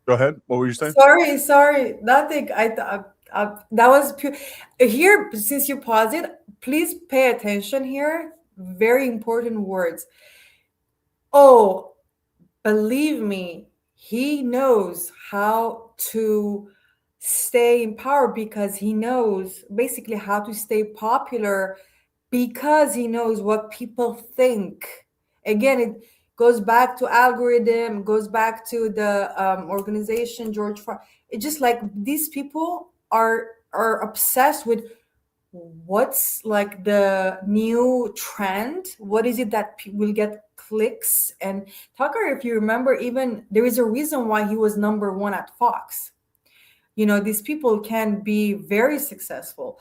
Speaker 3: Go ahead. What were you saying?
Speaker 1: Sorry. Nothing. That was pure. Here, since you paused it, please pay attention here. Very important words. Oh, believe me, he knows how to stay in power, because he knows basically how to stay popular, because he knows what people think. Again, it goes back to algorithm, goes back to the organization, George Farr. It's just like these people are obsessed with what's like the new trend. What is it that will get clicks? And Tucker, if you remember, even there is a reason why he was #1 at Fox. These people can be very successful,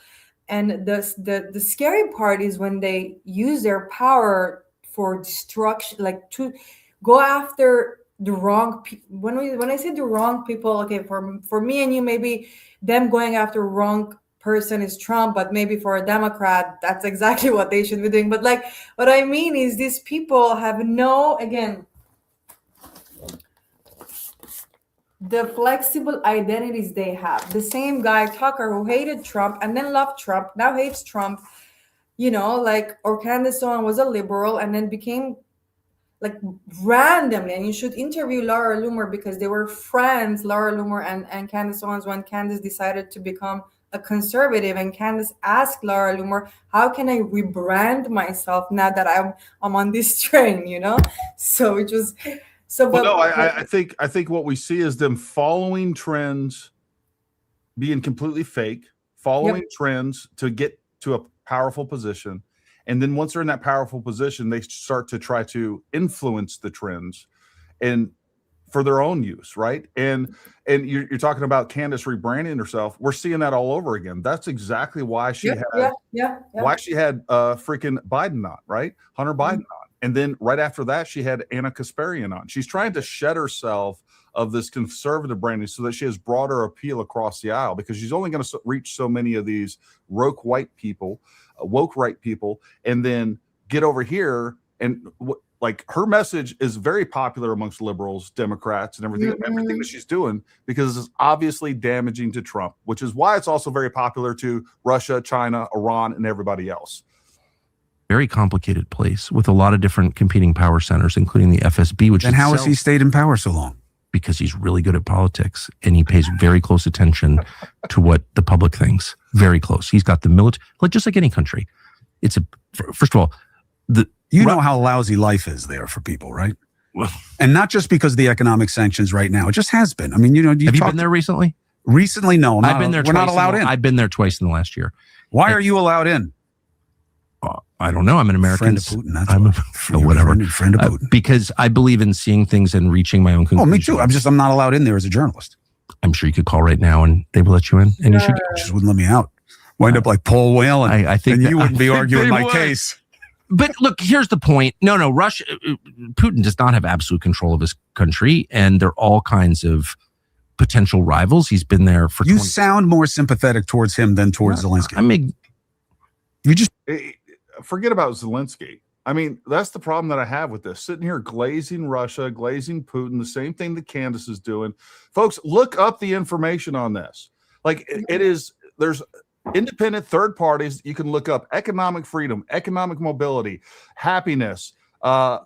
Speaker 1: and the scary part is when they use their power for destruction, like to go after the wrong people. When I say the wrong people, okay, for me and you, maybe them going after wrong person is Trump, but maybe for a Democrat, that's exactly what they should be doing. But like, what I mean is these people have the flexible identities they have. The same guy, Tucker, who hated Trump and then loved Trump, now hates Trump, or Candace Owens was a liberal and then became like randomly, and you should interview Laura Loomer, because they were friends, Laura Loomer and Candace Owens, when Candace decided to become a conservative, and Candace asked Laura Loomer, how can I rebrand myself now that I'm on this train, So it was So,
Speaker 3: well, no, I think what we see is them following trends, being completely fake, following trends to get to a powerful position. And then once they're in that powerful position, they start to try to influence the trends and for their own use, right? And you're talking about Candace rebranding herself. We're seeing that all over again. That's exactly why she had freaking Biden on, right? Hunter Biden on. And then right after that, she had Anna Kasparian on. She's trying to shed herself of this conservative branding so that she has broader appeal across the aisle, because she's only going to reach so many of these woke right people, and then get over here. And like, her message is very popular amongst liberals, Democrats, and everything that she's doing, because it's obviously damaging to Trump, which is why it's also very popular to Russia, China, Iran, and everybody else.
Speaker 9: Very complicated place with a lot of different competing power centers, including the FSB. Which
Speaker 8: and how has he stayed in power so long?
Speaker 9: Because he's really good at politics and he pays very close attention to what the public thinks. Very close. He's got the military, like just like any country. It's first of all,
Speaker 8: you know how lousy life is there for people, right? And not just because of the economic sanctions right now. It just has been. I mean, have you been
Speaker 9: there recently?
Speaker 8: Recently, no.
Speaker 9: I've been there.
Speaker 8: We're not allowed in.
Speaker 9: I've been there twice in the last year.
Speaker 8: Why are you allowed in?
Speaker 9: I don't know. I'm an American.
Speaker 8: Friend of Putin.
Speaker 9: Whatever.
Speaker 8: Friend of Putin.
Speaker 9: Because I believe in seeing things and reaching my own conclusions.
Speaker 8: Oh, me too. I'm not allowed in there as a journalist.
Speaker 9: I'm sure you could call right now and they will let you in. And you should
Speaker 8: just wouldn't let me out. Wind up like Paul Whalen.
Speaker 9: I think
Speaker 8: you wouldn't be arguing my case.
Speaker 9: But look, here's the point. No, Russia, Putin does not have absolute control of his country, and there are all kinds of potential rivals. He's been there for.
Speaker 8: You sound more sympathetic towards him than towards Zelensky.
Speaker 9: I mean,
Speaker 8: you just
Speaker 3: forget about Zelensky. I mean, that's the problem that I have with this. Sitting here glazing Russia, glazing Putin, the same thing that Candace is doing. Folks, look up the information on this. Like, there's independent third parties. You can look up economic freedom, economic mobility, happiness,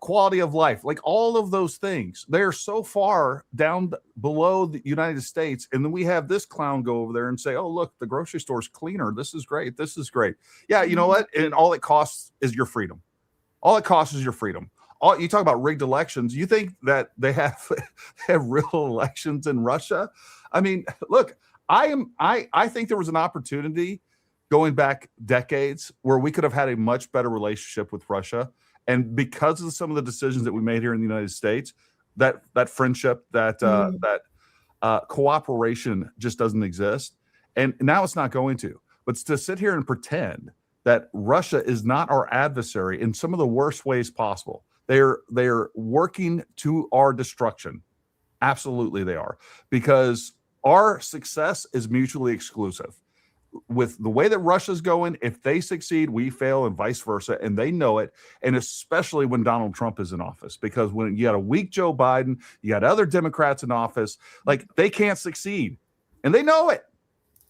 Speaker 3: quality of life, like all of those things. They're so far down below the United States. And then we have this clown go over there and say, oh, look, the grocery store's cleaner. This is great. This is great. Yeah, you know what? And all it costs is your freedom. All it costs is your freedom. You talk about rigged elections. You think that they have real elections in Russia? I mean, look, I think there was an opportunity going back decades where we could have had a much better relationship with Russia. And because of some of the decisions that we made here in the United States, that friendship, that cooperation just doesn't exist. And now it's not going to. But to sit here and pretend that Russia is not our adversary in some of the worst ways possible. They're working to our destruction. Absolutely they are. Because our success is mutually exclusive. With the way that Russia's going, if they succeed, we fail, and vice versa, and they know it. And especially when Donald Trump is in office, because when you got a weak Joe Biden, you got other Democrats in office, like, they can't succeed, and they know it.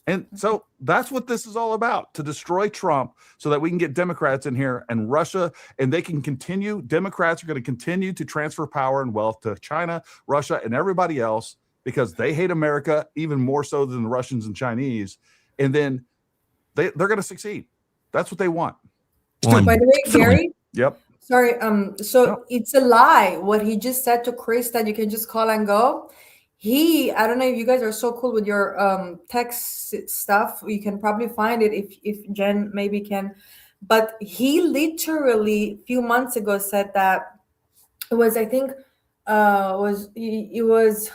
Speaker 3: And so that's what this is all about, to destroy Trump so that we can get Democrats in here and Russia, and they can continue. Democrats are going to continue to transfer power and wealth to China, Russia, and everybody else, because they hate America even more so than the Russians and Chinese. And then they're going to succeed. That's what they want.
Speaker 1: Well, by the way, Gary.
Speaker 3: Yep.
Speaker 1: Sorry. It's a lie. What he just said to Chris, that you can just call and go. I don't know if you guys are so cool with your text stuff. You can probably find it if Jen maybe can. But he literally a few months ago said that it was, I think, it was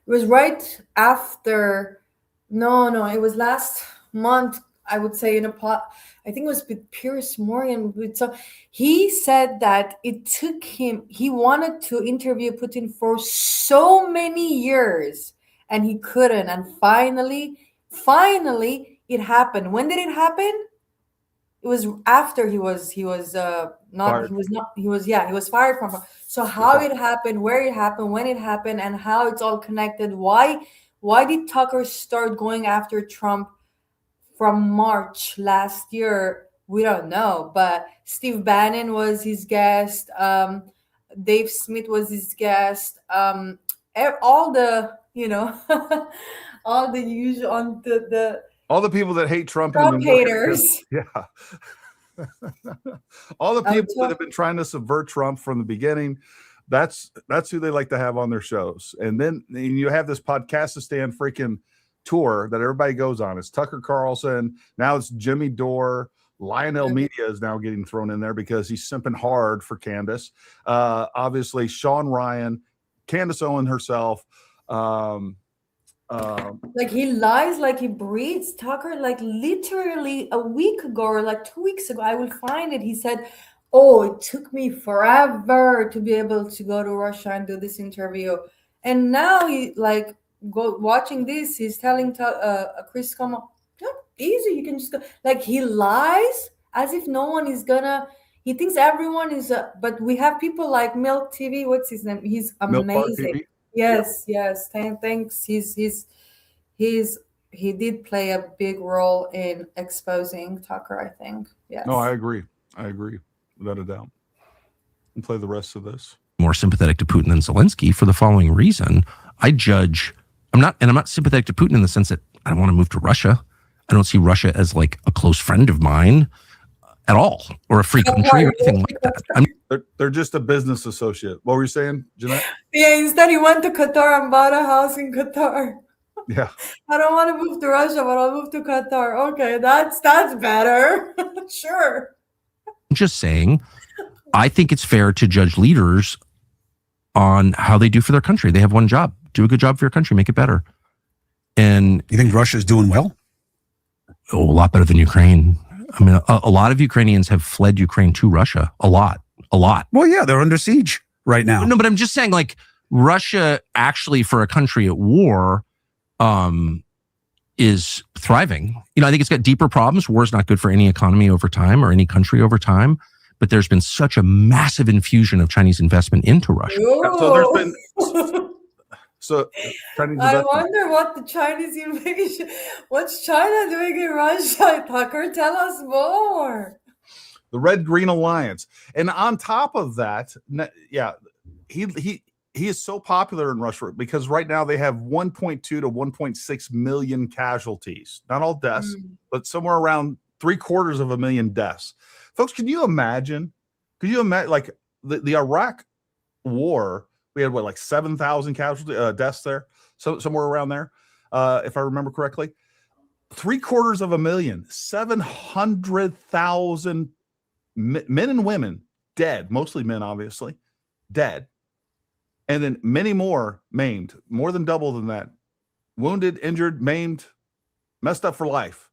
Speaker 1: right after. No, it was last month, I would say, in a pot. I think it was with Piers Morgan. So he said that it took him, he wanted to interview Putin for so many years and he couldn't. And finally it happened. When did it happen? It was after he was fired from. So how it happened, where it happened, when it happened, and how it's all connected. Why did Tucker start going after Trump from March last year? We don't know, but Steve Bannon was his guest. Dave Smith was his guest. All the, all the usual on
Speaker 3: all the people that hate Trump
Speaker 1: haters.
Speaker 3: Yeah. All the people that have been trying to subvert Trump from the beginning. That's who they like to have on their shows. And then you have this Podcastistan freaking tour that everybody goes on. It's Tucker Carlson. Now it's Jimmy Dore. Lionel Media is now getting thrown in there because he's simping hard for Candace. Obviously, Sean Ryan, Candace Owens herself.
Speaker 1: Like he lies like he breathes. Tucker, like literally a week ago or like 2 weeks ago, I will find it. He said, "Oh, it took me forever to be able to go to Russia and do this interview." And now he like watching this, he's telling Chris Como, "Yeah, easy, you can just go." Like he lies as if no one is gonna. He thinks everyone is. But we have people like Milk TV. What's his name? He's amazing. Yes. Thanks. He did play a big role in exposing Tucker, I think. Yes.
Speaker 3: No, I agree, without a doubt. And play the rest of this.
Speaker 9: More sympathetic to Putin than Zelensky for the following reason. I'm not sympathetic to Putin in the sense that I don't want to move to Russia. I don't see Russia as like a close friend of mine at all, or a free country or anything like that.
Speaker 3: They're just a business associate. What were you saying, Jinet?
Speaker 1: Yeah, instead he went to Qatar and bought a house in Qatar.
Speaker 3: Yeah.
Speaker 1: I don't want to move to Russia, but I'll move to Qatar. Okay, that's better. Sure.
Speaker 9: I'm just saying, I think it's fair to judge leaders on how they do for their country. They have one job. Do a good job for your country, make it better. And
Speaker 8: you think Russia's doing well?
Speaker 9: Oh, a lot better than Ukraine. I mean, a lot of Ukrainians have fled Ukraine to Russia. A lot.
Speaker 8: Well, yeah, they're under siege right now.
Speaker 9: No, but I'm just saying, like, Russia actually, for a country at war, is thriving. You know, I think it's got deeper problems. War is not good for any economy over time or any country over time. But there's been such a massive infusion of Chinese investment into Russia.
Speaker 3: So there's been.
Speaker 1: I wonder what the Chinese invasion. What's China doing in Russia? Tucker, tell us more.
Speaker 3: The Red-Green Alliance, and on top of that, yeah, he is so popular in Russia because right now they have 1.2 to 1.6 million casualties. Not all deaths, but somewhere around 750,000 deaths. Folks, can you imagine? Could you imagine like the Iraq War? We had like 7,000 casualty deaths there, so somewhere around there, if I remember correctly. 750,000, 700,000 men and women dead, mostly men, obviously, dead, and then many more maimed, more than double than that, wounded, injured, maimed, messed up for life,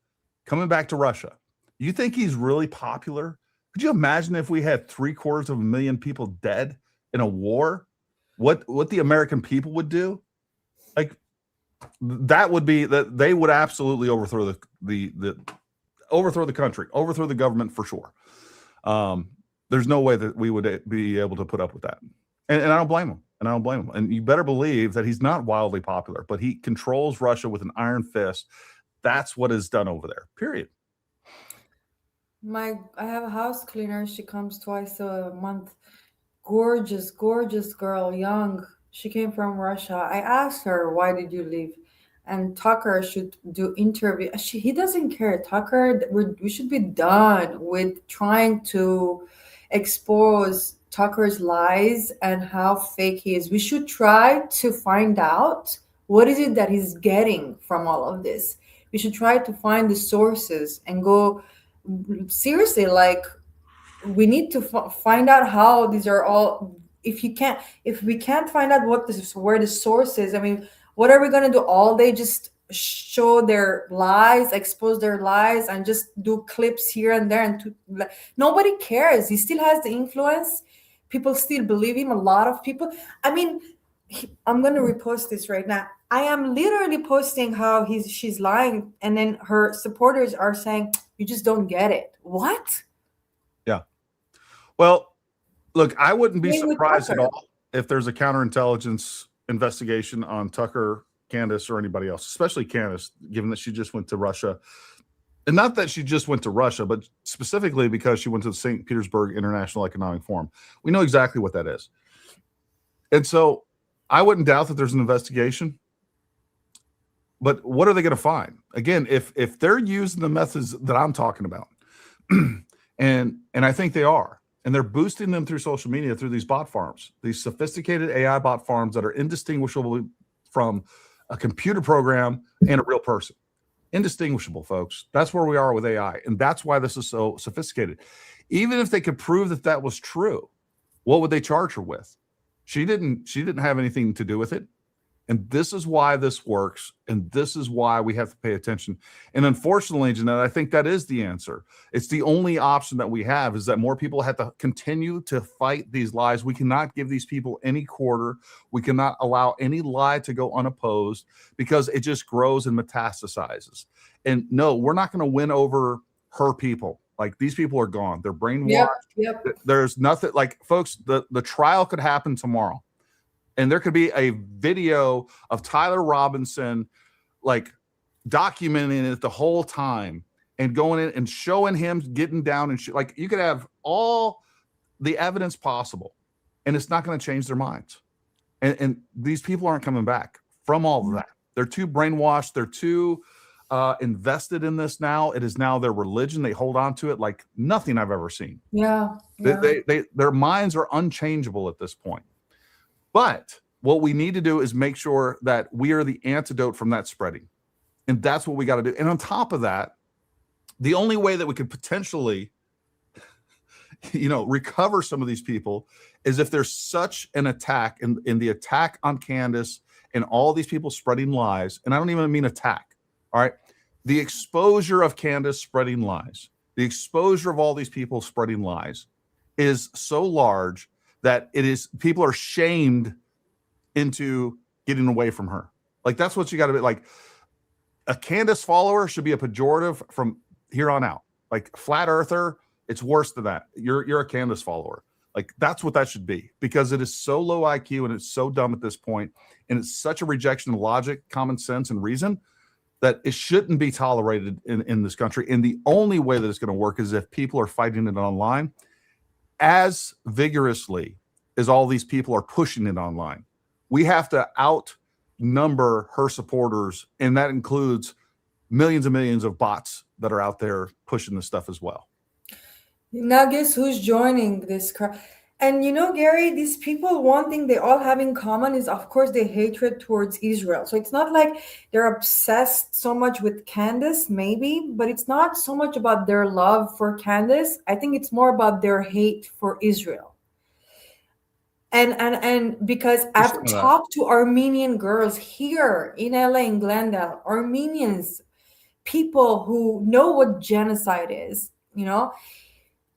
Speaker 3: coming back to Russia. You think he's really popular? Could you imagine if we had 750,000 people dead in a war? What the American people would do? Like that would be that they would absolutely overthrow overthrow the country, overthrow the government for sure. There's no way that we would be able to put up with that. And I don't blame him. And you better believe that he's not wildly popular, but he controls Russia with an iron fist. That's what is done over there. Period.
Speaker 1: I have a house cleaner. She comes twice a month. Gorgeous girl, young. She came from Russia. I asked her, "Why did you leave?" And Tucker should do interview. He doesn't care. Tucker, we should be done with trying to expose Tucker's lies and how fake he is. We should try to find out what is it that he's getting from all of this. We should try to find the sources and go seriously, like, we need to find out how these are all. If we can't find out where the source is, I mean, what are we going to do all day? Just show their lies, expose their lies, and just do clips here and there. And nobody cares. He still has the influence. People still believe him. A lot of people. I mean, I'm going to repost this right now. I am literally posting how she's lying, and then her supporters are saying, "You just don't get it." What?
Speaker 3: Well, look, I wouldn't be surprised at all if there's a counterintelligence investigation on Tucker, Candace, or anybody else, especially Candace, given that she just went to Russia. And not that she just went to Russia, but specifically because she went to the St. Petersburg International Economic Forum. We know exactly what that is. And so I wouldn't doubt that there's an investigation. But what are they going to find? Again, if they're using the methods that I'm talking about, and I think they are, and they're boosting them through social media, through these bot farms, these sophisticated AI bot farms that are indistinguishable from a computer program and a real person. Indistinguishable, folks. That's where we are with AI, and that's why this is so sophisticated. Even if they could prove that that was true, what would they charge her with? She didn't have anything to do with it. And this is why this works. And this is why we have to pay attention. And unfortunately, Jinet, I think that is the answer. It's the only option that we have, is that more people have to continue to fight these lies. We cannot give these people any quarter. We cannot allow any lie to go unopposed, because it just grows and metastasizes. And no, we're not going to win over her people. Like, these people are gone. They're brainwashed.
Speaker 1: Yep.
Speaker 3: There's nothing, like, folks, the trial could happen tomorrow. And there could be a video of Tyler Robinson, like, documenting it the whole time and going in and showing him getting down and like, you could have all the evidence possible, and it's not going to change their minds. And these people aren't coming back from all of that. They're too brainwashed. They're too invested in this now. It is now their religion. They hold on to it like nothing I've ever seen.
Speaker 1: Yeah.
Speaker 3: Their minds are unchangeable at this point. But what we need to do is make sure that we are the antidote from that spreading. And that's what we got to do. And on top of that, the only way that we could potentially, recover some of these people is if there's such an attack, in the attack on Candace and all these people spreading lies. And I don't even mean attack. All right. The exposure of Candace spreading lies, the exposure of all these people spreading lies is so large that people are shamed into getting away from her. Like, that's what you got to be. Like, a Candace follower should be a pejorative from here on out. Like, flat earther, it's worse than that. You're a Candace follower. Like, that's what that should be, because it is so low IQ and it's so dumb at this point, and it's such a rejection of logic, common sense, and reason, that it shouldn't be tolerated in this country. And the only way that it's going to work is if people are fighting it online as vigorously as all these people are pushing it online. We have to outnumber her supporters, and that includes millions and millions of bots that are out there pushing this stuff as well.
Speaker 1: Now, guess who's joining this crowd? And Gary, these people, one thing they all have in common is, of course, the hatred towards Israel. So it's not like they're obsessed so much with Candace, maybe, but it's not so much about their love for Candace. I think it's more about their hate for Israel. And because I've talked to Armenian girls here in LA, in Glendale, Armenians, people who know what genocide is,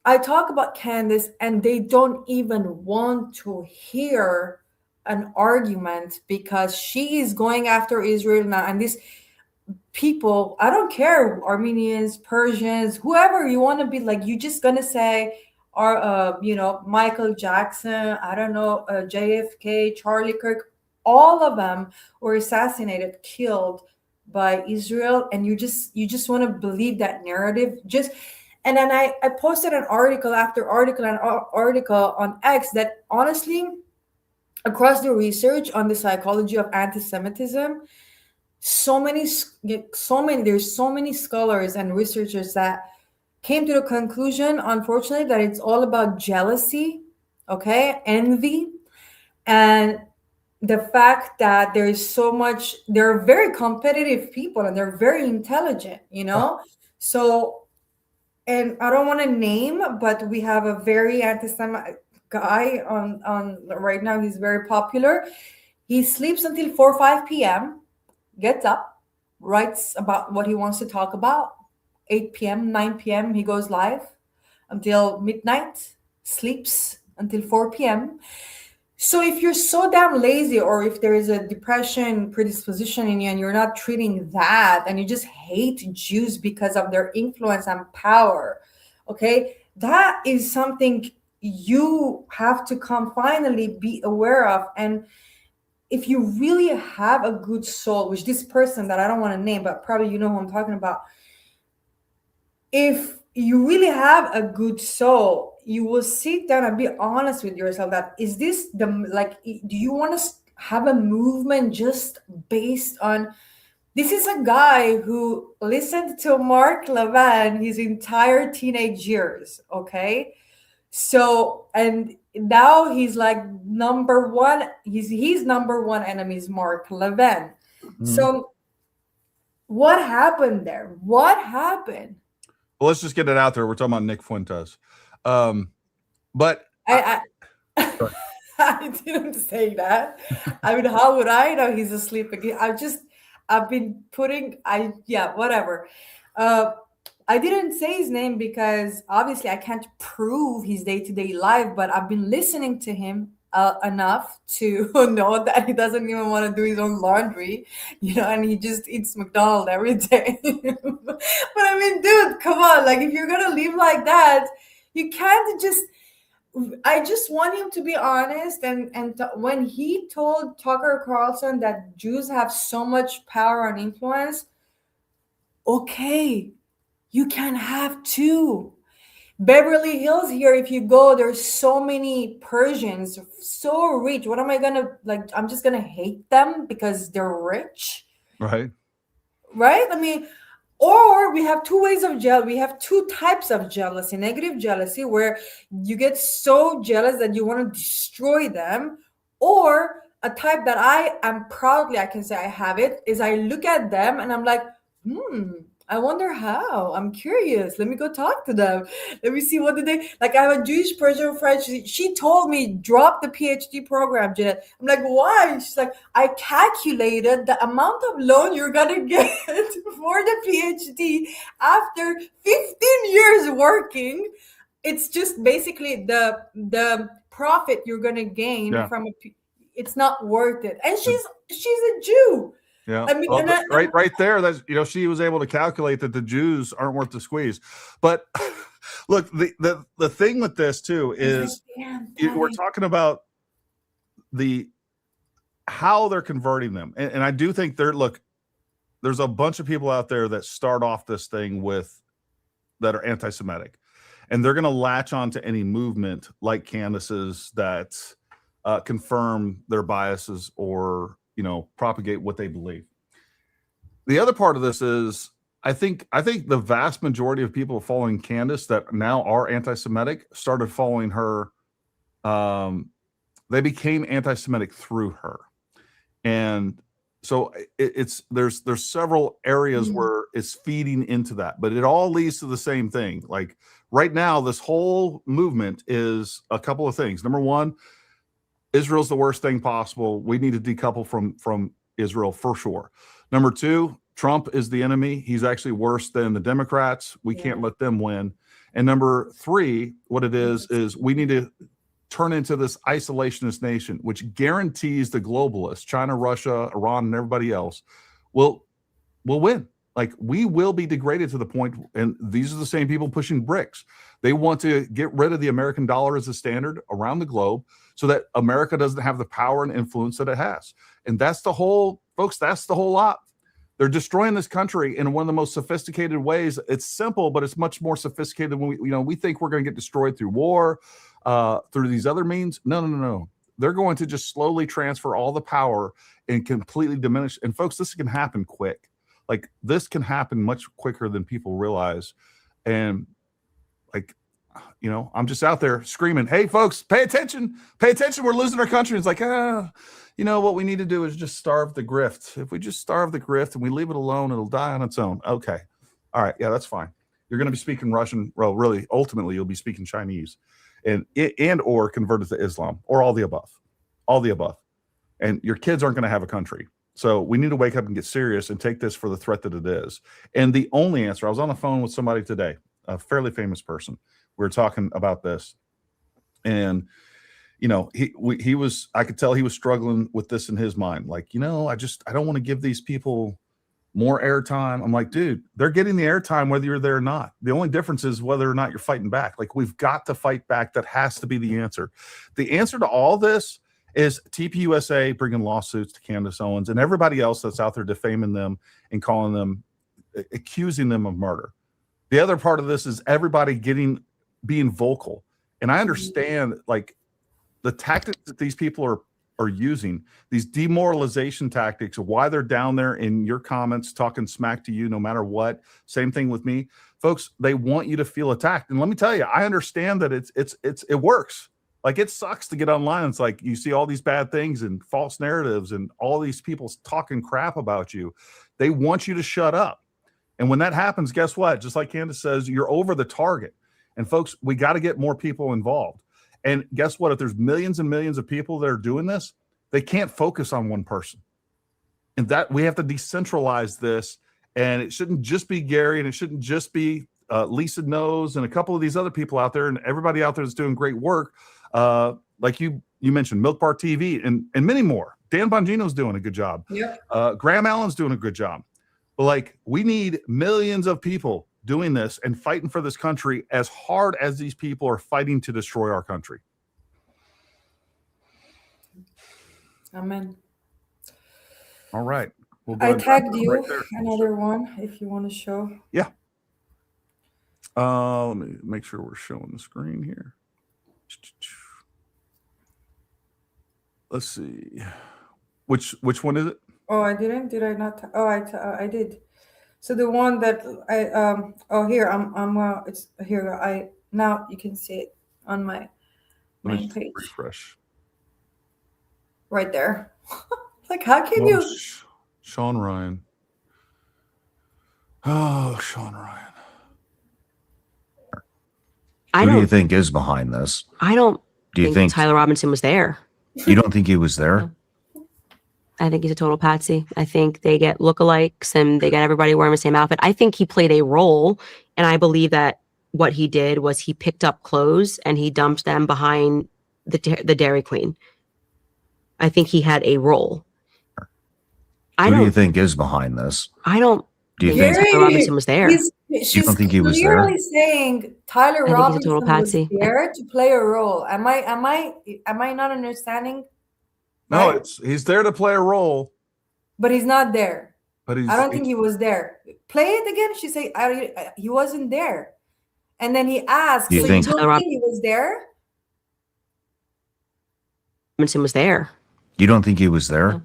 Speaker 1: I talk about Candace, and they don't even want to hear an argument, because she is going after Israel now. And these people, I don't care, Armenians, Persians, whoever you want to be, like, you're just going to say, Michael Jackson, I don't know, JFK, Charlie Kirk, all of them were assassinated, killed by Israel. And you just want to believe that narrative. And then I posted an article after article and article on X that, honestly, across the research on the psychology of anti-Semitism, there's so many scholars and researchers that came to the conclusion, unfortunately, that it's all about jealousy, envy, and the fact that they're very competitive people, and they're very intelligent, So, and I don't want to name, but we have a very anti-Semitic guy on right now. He's very popular. He sleeps until 4 or 5 p.m., gets up, writes about what he wants to talk about. 8 p.m., 9 p.m., he goes live until midnight, sleeps until 4 p.m. So if you're so damn lazy, or if there is a depression predisposition in you and you're not treating that, and you just hate Jews because of their influence and power, that is something you have to finally be aware of. And if you really have a good soul, which this person that I don't want to name, but probably you know who I'm talking about, if you really have a good soul, you will sit down and be honest with yourself that, is this do you want to have a movement just based on, this is a guy who listened to Mark Levin his entire teenage years, So, and now he's like number one. He's number one enemy is Mark Levin. So what happened there? What happened?
Speaker 3: Well, let's just get it out there. We're talking about Nick Fuentes. But
Speaker 1: I didn't say that. I mean, how would I know he's asleep again? I've been putting, whatever. I didn't say his name because obviously I can't prove his day-to-day life, but I've been listening to him enough to know that he doesn't even want to do his own laundry, and he just eats McDonald's every day. But I mean, dude, come on. Like, if you're going to live like that, you can't I just want him to be honest. And when he told Tucker Carlson that Jews have so much power and influence, okay, you can have too. Beverly Hills here, if you go, there's so many Persians, so rich. What am I gonna like? I'm just gonna hate them because they're rich,
Speaker 3: right?
Speaker 1: I mean, or we have two ways of jealousy. We have two types of jealousy: negative jealousy, where you get so jealous that you want to destroy them, or a type that I can say I have it, is I look at them and I'm like, I wonder how. I'm curious. Let me go talk to them. Let me see what did they like. I have a Jewish Persian friend. She told me drop the PhD program, Jinet. I'm like, why? She's like, I calculated the amount of loan you're gonna get for the PhD after 15 years working. It's just basically the profit you're gonna gain from it's not worth it. And she's a Jew.
Speaker 3: Yeah,
Speaker 1: I mean,
Speaker 3: right there. That's she was able to calculate that the Jews aren't worth the squeeze. But look, the thing with this too is we're talking about how they're converting them, and I do think there's a bunch of people out there that start off this thing that are anti-Semitic, and they're going to latch on to any movement like Candace's that confirm their biases or propagate what they believe. The other part of this is I think the vast majority of people following Candace that now are anti-Semitic started following her. They became anti-Semitic through her, and so there's several areas where it's feeding into that, but it all leads to the same thing. Like right now, this whole movement is a couple of things. Number one, Israel's the worst thing possible. We need to decouple from Israel for sure. Number two, Trump is the enemy. He's actually worse than the Democrats. We can't let them win. And number three, what it is we need to turn into this isolationist nation, which guarantees the globalists, China, Russia, Iran, and everybody else will win. Like, we will be degraded to the point, and these are the same people pushing BRICS. They want to get rid of the American dollar as a standard around the globe so that America doesn't have the power and influence that it has. And that's the whole, folks, that's the whole lot. They're destroying this country in one of the most sophisticated ways. It's simple, but it's much more sophisticated when we think we're going to get destroyed through war, through these other means. No. They're going to just slowly transfer all the power and completely diminish. And folks, this can happen quick. Like, this can happen much quicker than people realize. And I'm just out there screaming, hey, folks, pay attention. We're losing our country. It's like, what we need to do is just starve the grift. If we just starve the grift and we leave it alone, it'll die on its own. Okay. All right. Yeah, that's fine. You're going to be speaking Russian. Well, really, ultimately, you'll be speaking Chinese and or converted to Islam, or all the above. And your kids aren't going to have a country. So we need to wake up and get serious and take this for the threat that it is. And the only answer, I was on the phone with somebody today, a fairly famous person. We were talking about this, and he was, I could tell he was struggling with this in his mind. Like, I don't want to give these people more airtime. I'm like, dude, they're getting the airtime whether you're there or not. The only difference is whether or not you're fighting back. Like, we've got to fight back. That has to be the answer. The answer to all this is TPUSA bringing lawsuits to Candace Owens and everybody else that's out there defaming them and calling them, accusing them of murder. The other part of this is everybody being vocal. And I understand, like, the tactics that these people are are using, these demoralization tactics, why they're down there in your comments talking smack to you no matter what. Same thing with me. Folks, they want you to feel attacked. And let me tell you, I understand that it works. Like, it sucks to get online. It's like you see all these bad things and false narratives and all these people talking crap about you. They want you to shut up. And when that happens, guess what? Just like Candace says, you're over the target. And folks, we got to get more people involved. And guess what? If there's millions and millions of people that are doing this, they can't focus on one person. And that we have to decentralize this. And it shouldn't just be Gary, and it shouldn't just be Lisa Knows and a couple of these other people out there, and everybody out there that's doing great work. Like you mentioned, Milk Bar TV and many more. Dan Bongino's doing a good job. Yep. Graham Allen's doing a good job. But like, we need millions of people doing this and fighting for this country as hard as these people are fighting to destroy our country.
Speaker 1: Amen.
Speaker 3: All right. We'll
Speaker 1: I tagged you right another one if you want to show.
Speaker 3: Yeah. Let me make sure we're showing the screen here. Let's see. Which one is it?
Speaker 1: Oh, I didn't. Did I not? I did. So the one that here it's here. Now you can see it on my main page.
Speaker 3: Refresh.
Speaker 1: Right there. Like, how can you?
Speaker 3: Sean Ryan. Oh, Sean Ryan.
Speaker 10: Who do you think is behind this?
Speaker 11: I don't.
Speaker 10: Do you think
Speaker 11: Tyler Robinson was there?
Speaker 10: You don't think he was there?
Speaker 11: I think he's a total patsy. I think they get lookalikes and they get everybody wearing the same outfit. I think he played a role, and I believe that what he did was he picked up clothes and he dumped them behind the Dairy Queen. I think he had a role.
Speaker 10: Who do you think is behind this?
Speaker 11: I don't.
Speaker 10: Do you think
Speaker 11: Tyler Robinson was there?
Speaker 10: You don't think he was there?
Speaker 1: Clearly saying Tyler Robinson
Speaker 11: total patsy.
Speaker 1: was there to play a role. Am I not understanding?
Speaker 3: No,
Speaker 1: right?
Speaker 3: He's there to play a role,
Speaker 1: but he's not there.
Speaker 3: But
Speaker 1: I don't think he was there. Play it again. She said he wasn't there, and then he asked,
Speaker 10: you think
Speaker 1: he was there?
Speaker 11: Robinson was there.
Speaker 10: You don't think he was there?
Speaker 11: No.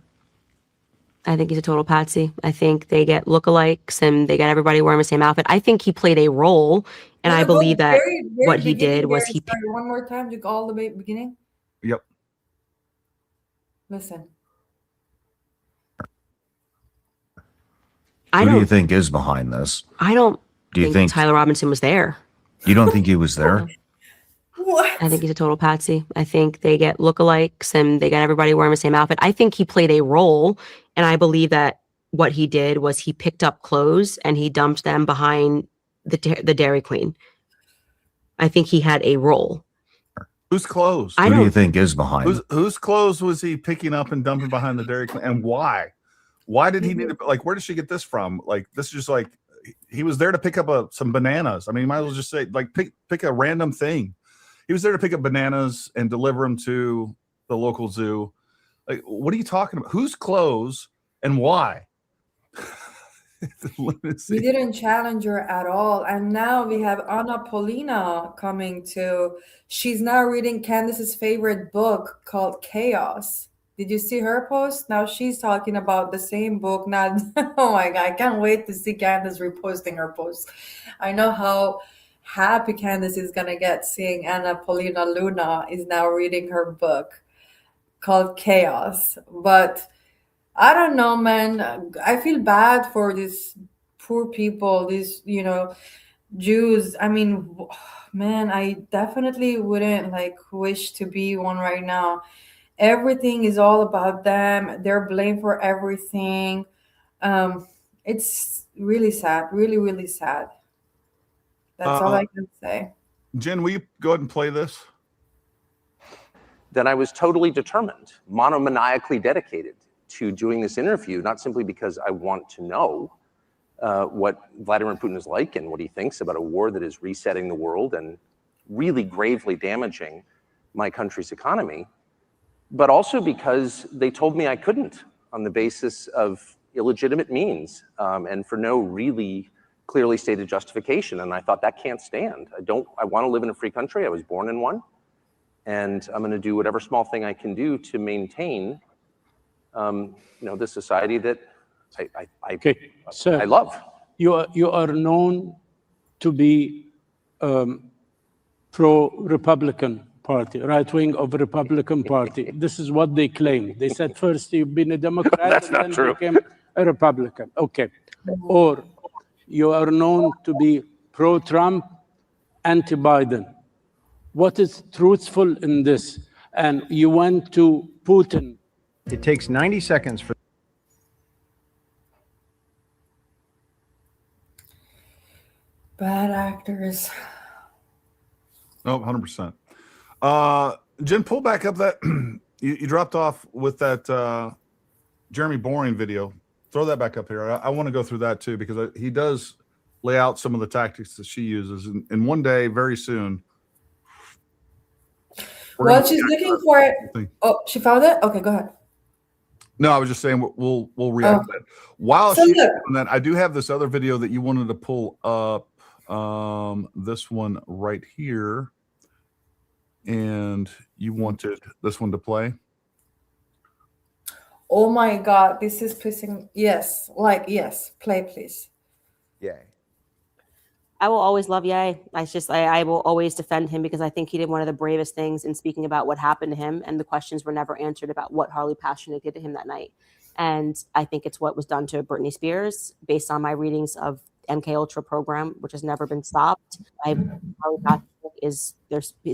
Speaker 11: I think he's a total patsy. I think they get lookalikes and they get everybody wearing the same outfit. I think he played a role, and I believe that what he did was he.
Speaker 1: Sorry, one more time, to all the way beginning.
Speaker 3: Yep.
Speaker 1: Listen.
Speaker 10: Who do you think is behind this?
Speaker 11: I don't.
Speaker 10: Do you think
Speaker 11: Tyler Robinson was there?
Speaker 10: You don't think he was there?
Speaker 1: What?
Speaker 11: I think he's a total patsy. I think they get lookalikes and they get everybody wearing the same outfit. I think he played a role, and I believe that what he did was he picked up clothes and he dumped them behind the Dairy Queen. I think he had a role.
Speaker 3: Whose clothes?
Speaker 10: Who do you think is behind?
Speaker 3: Whose clothes was he picking up and dumping behind the Dairy Queen, and why? Why did he need to? Like, where did she get this from? Like, this is just like he was there to pick up some bananas. I mean, you might as well just say like pick a random thing. He was there to pick up bananas and deliver them to the local zoo. Like, what are you talking about? Whose clothes and why?
Speaker 1: You didn't challenge her at all. And now we have Anna Paulina coming to. She's now reading Candace's favorite book called Chaos. Did you see her post? Now she's talking about the same book. Now, oh my God, I can't wait to see Candace reposting her post. I know how happy Candace is going to get seeing Anna Paulina Luna is now reading her book called Chaos. But I don't know, man. I feel bad for these poor people, these, Jews. I mean, man, I definitely wouldn't wish to be one right now. Everything is all about them. They're blamed for everything. It's really sad, really, really sad. That's all I can say.
Speaker 3: Jen, will you go ahead and play this?
Speaker 12: That I was totally determined, monomaniacally dedicated to doing this interview, not simply because I want to know what Vladimir Putin is like and what he thinks about a war that is resetting the world and really gravely damaging my country's economy, but also because they told me I couldn't on the basis of illegitimate means and for no really clearly stated justification. And I thought that can't stand. I want to live in a free country. I was born in one. and I'm going to do whatever small thing I can do to maintain, the society that I love.
Speaker 13: You are known to be pro-Republican Party, right wing of Republican Party. This is what they claim. They said first you've been a Democrat
Speaker 12: That's
Speaker 13: and
Speaker 12: not
Speaker 13: then
Speaker 12: true.
Speaker 13: became a Republican. Okay. Or you are known to be pro-Trump, anti-Biden. What is truthful in this? And you went to Putin.
Speaker 14: It takes 90 seconds for
Speaker 1: bad actors.
Speaker 3: Oh, 100%. Jen, pull back up that you dropped off with that Jeremy Boring video. Throw that back up here. I want to go through that too, because he does lay out some of the tactics that she uses. And one day, very soon.
Speaker 1: Well, she's looking for it. Oh, she found it? Okay, go ahead.
Speaker 3: No, I was just saying we'll react to that. While she's doing that, I do have this other video that you wanted to pull up. This one right here. And you wanted this one to play?
Speaker 1: Oh my God, this is pissing. Yes, play, please.
Speaker 10: Yay.
Speaker 11: I will always love Ye. I will always defend him because I think he did one of the bravest things in speaking about what happened to him, and the questions were never answered about what Harley Pasternak did to him that night. And I think it's what was done to Britney Spears based on my readings of MK Ultra program, which has never been stopped. Harley Pasternak it's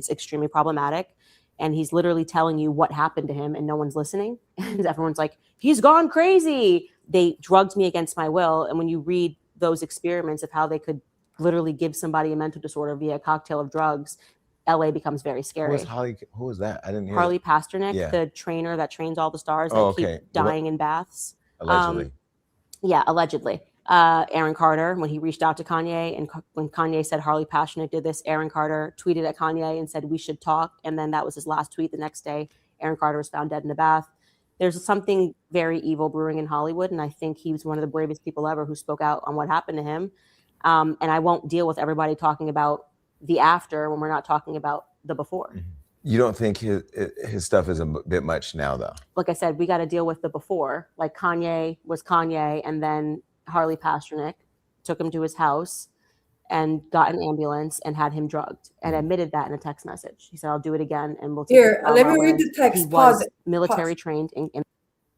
Speaker 11: extremely problematic, and he's literally telling you what happened to him, and no one's listening. And everyone's like, he's gone crazy. They drugged me against my will. And when you read those experiments of how they could literally give somebody a mental disorder via a cocktail of drugs, LA becomes very scary.
Speaker 10: Who was that? I didn't hear.
Speaker 11: Harley Pasternak, the trainer that trains all the stars that keep dying in baths.
Speaker 10: Allegedly.
Speaker 11: Allegedly. Aaron Carter, when he reached out to Kanye, and when Kanye said Harley Pasternak did this, Aaron Carter tweeted at Kanye and said, we should talk. And then that was his last tweet. The next day, Aaron Carter was found dead in a bath. There's something very evil brewing in Hollywood. And I think he was one of the bravest people ever who spoke out on what happened to him. And I won't deal with everybody talking about the after when we're not talking about the before.
Speaker 10: You don't think his stuff is a bit much now, though?
Speaker 11: Like I said, we got to deal with the before. Like Kanye was Kanye, and then Harley Pasternak took him to his house and got an ambulance and had him drugged and admitted that in a text message. He said, I'll do it again. And we'll take
Speaker 1: Here, let me read the text.
Speaker 11: He
Speaker 1: Pause
Speaker 11: was
Speaker 1: it.
Speaker 11: military trained.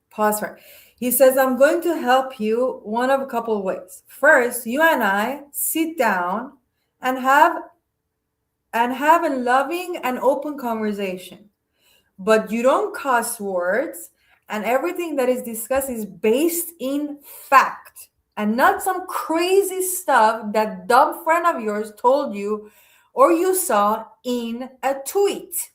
Speaker 1: Pause for it. He says, I'm going to help you one of a couple of ways. First, you and I sit down and have a loving and open conversation. But you don't cuss words, and everything that is discussed is based in fact and not some crazy stuff that dumb friend of yours told you or you saw in a tweet.